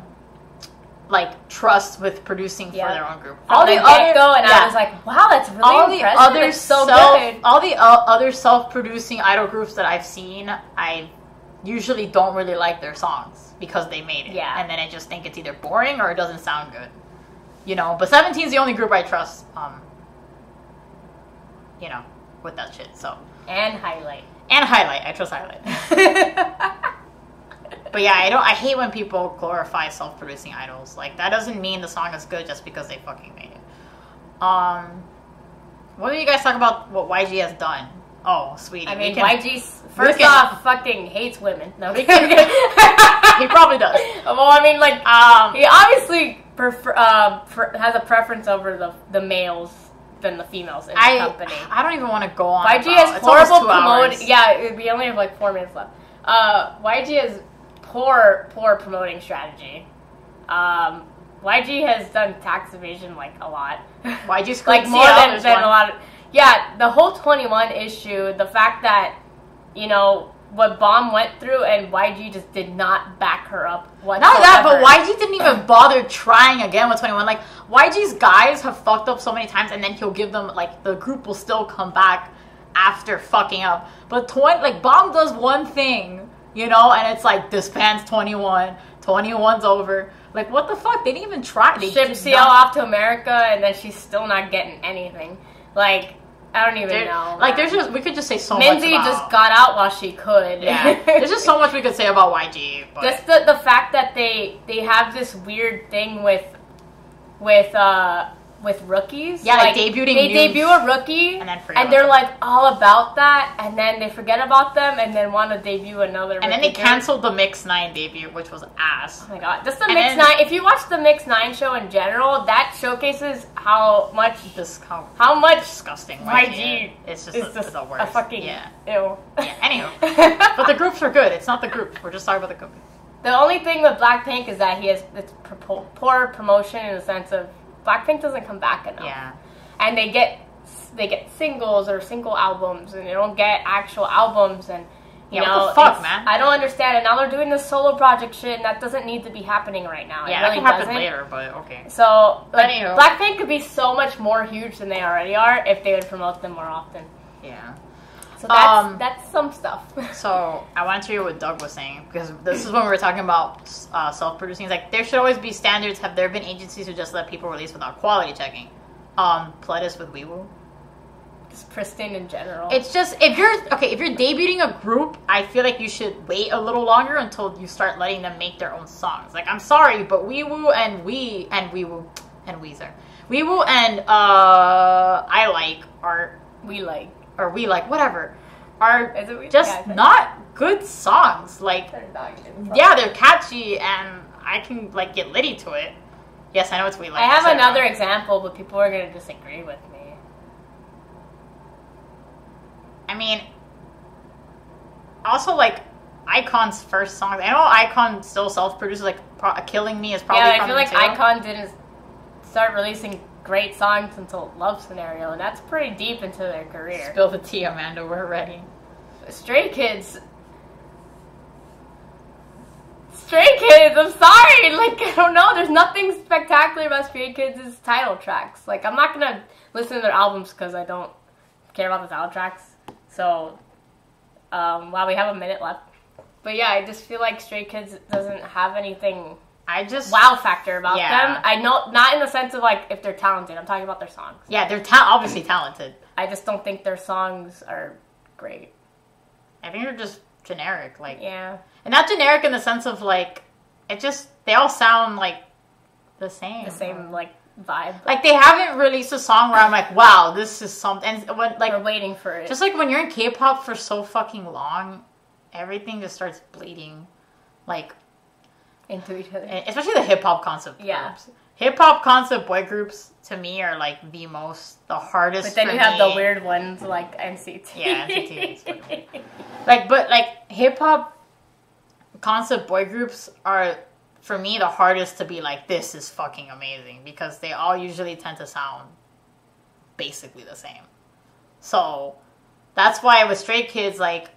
like trust with producing for their own group. All the other go, and I was like, wow, that's really all impressive. The other it's so good. All the other self-producing idol groups that I've seen, I usually don't really like their songs because they made it. Yeah. And then I just think it's either boring or it doesn't sound good. You know, but 17 is the only group I trust, you know, with that shit, so. And Highlight. I trust Highlight. But yeah, I hate when people glorify self-producing idols. Like, that doesn't mean the song is good just because they fucking made it. What do you guys talk about what YG has done? Oh, sweetie. I mean, YG's first off fucking hates women. No, he probably does. Well, I mean, like, he obviously has a preference over the males than the females in the company. I don't even want to go on. YG has horrible promoting. Yeah, we only have like 4 minutes left. YG has poor promoting strategy. YG has done tax evasion like a lot. YG's like more than a lot of. Yeah, the whole 21 issue, the fact that, you know, what Bomb went through and YG just did not back her up whatsoever. Not that, but YG didn't even bother trying again with 21. Like, YG's guys have fucked up so many times, and then he'll give them, like, the group will still come back after fucking up. But, Bomb does one thing, you know, and it's like, disbands 21, 21's over. Like, what the fuck? They didn't even try. They shipped CL off to America, and then she's still not getting anything. Like, I don't even know. Like, we could just say so much Minzy just got out while she could. Yeah. There's just so much we could say about YG. But. Just the fact that they have this weird thing with rookies. Yeah, like debuting. They debut a rookie, and they're like all about that, and then they forget about them, and then want to debut another. And then they canceled the Mix 9 debut, which was ass. Oh my god, just the Mix 9. If you watch the Mix 9 show in general, that showcases how much disgusting YG is just the worst. A fucking ew. Yeah. Anywho, but the groups are good. It's not the groups. We're just talking about the group. The only thing with Blackpink is that it's poor promotion in the sense of. Blackpink doesn't come back enough. Yeah. And they get singles or single albums, and they don't get actual albums, and you know, what the fuck, man? I don't understand. And now they're doing this solo project shit, and that doesn't need to be happening right now. Yeah, it really that can happen later, but okay. So, like, Blackpink could be so much more huge than they already are if they would promote them more often. Yeah. So that's some stuff. So I want to hear what Doug was saying, because this is when we were talking about self-producing. It's like, there should always be standards. Have there been agencies who just let people release without quality checking? Pledis with Weiwoo. Just Pristine in general. It's just, if you're debuting a group, I feel like you should wait a little longer until you start letting them make their own songs. Like, I'm sorry, but Weiwoo and Weezer. Weiwoo and We Like, whatever, are just not good songs. Like, yeah, they're catchy, and I can, like, get litty to it. Yes, I know it's We Like. I have another example, but people are going to disagree with me. I mean, also, like, iKON's first song. I know iKON still self-produces, like, Killing Me is probably I feel like iKON didn't start releasing great songs until Love Scenario, and that's pretty deep into their career. Spill the tea, Amanda, we're ready. Stray Kids, I'm sorry, like, I don't know, there's nothing spectacular about Stray Kids' title tracks. Like, I'm not gonna listen to their albums because I don't care about the title tracks, so, while we have a minute left. But yeah, I just feel like Stray Kids doesn't have anything wow factor about them. I know, not in the sense of like if they're talented. I'm talking about their songs. Yeah, they're obviously talented. I just don't think their songs are great. I think they're just generic, like yeah, and not generic in the sense of like they all sound like the same like vibe. Like they haven't released a song where I'm like, wow, this is something. And when like we're waiting for it, just like when you're in K-pop for so fucking long, everything just starts bleeding, like into each other. Especially the hip hop concept groups. Hip hop concept boy groups to me are like the hardest. But then you have the weird ones like NCT. Yeah, NCT. But hip hop concept boy groups are for me the hardest to be like, this is fucking amazing, because they all usually tend to sound basically the same. So that's why with Stray Kids, we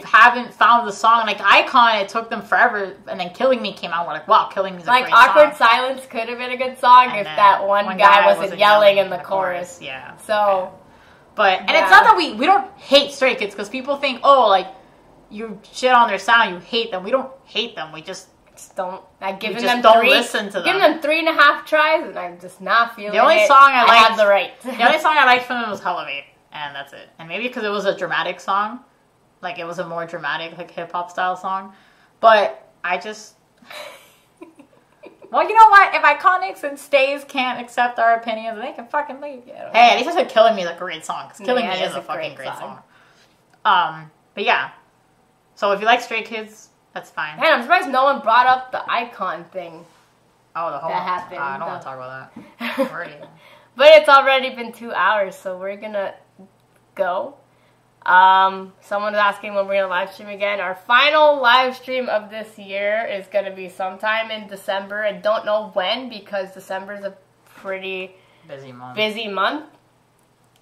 haven't found the song. Like Icon, it took them forever, and then Killing Me came out. We're like, wow, Killing Me's a great Awkward song. Silence could have been a good song if that one guy wasn't yelling in the chorus. Yeah. So, okay. But and it's not that we don't hate Stray Kids, because people think, oh, like you shit on their sound, you hate them. We don't hate them. We just don't. Listen to them. Giving them 3.5 tries, and I'm just not feeling it. The only song I liked, have the right. The only song I liked from them was Elevate, and that's it. And maybe because it was a dramatic song, like it was a more dramatic, like hip hop style song. But I just, well, you know what? If Iconics and Stays can't accept our opinions, they can fucking leave. Yeah, hey, at least I said "Killing Me" is a great song, because "Killing Me" is a fucking great song. But yeah. So if you like Stray Kids, that's fine. Man, I'm surprised no one brought up the Icon thing. Oh, the whole that happened. I don't want to talk about that. But it's already been 2 hours, so we're gonna go. Someone's asking when we're gonna live stream again. Our final live stream of this year is gonna be sometime in December. I don't know when, because December is a pretty busy month.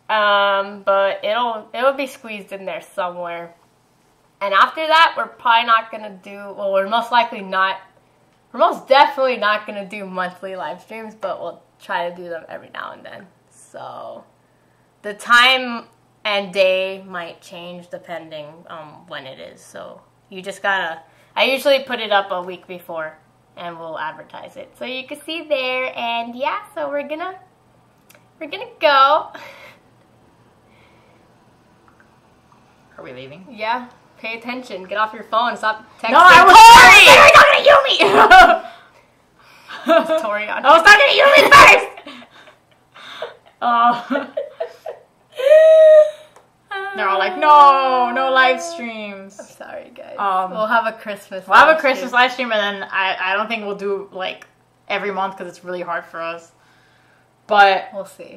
But it'll be squeezed in there somewhere. And after that, we're probably not going to do, well, we're most definitely not going to do monthly live streams, but we'll try to do them every now and then. So the time and day might change depending on when it is. So you just gotta, I usually put it up a week before and we'll advertise it. So you can see there, and yeah, so we're gonna go. Are we leaving? Yeah. Pay attention. Get off your phone. Stop texting. No, I was talking to Yumi! Tori on. I was talking to Yumi first! They're all like, no live streams. I'm sorry, guys. We'll have a Christmas live stream, and then I don't think we'll do, like, every month, because it's really hard for us. But we'll see.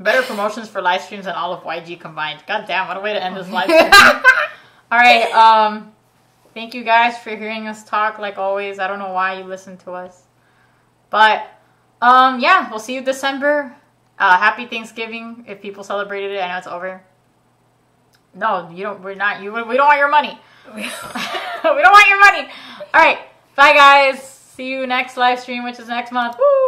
Better promotions for live streams than all of YG combined. God damn, what a way to end this live stream. Alright, thank you guys for hearing us talk, like always. I don't know why you listen to us. But, yeah, we'll see you December. Happy Thanksgiving if people celebrated it. I know it's over. No, we don't want your money. We don't want your money. Alright, bye guys. See you next live stream, which is next month. Woo!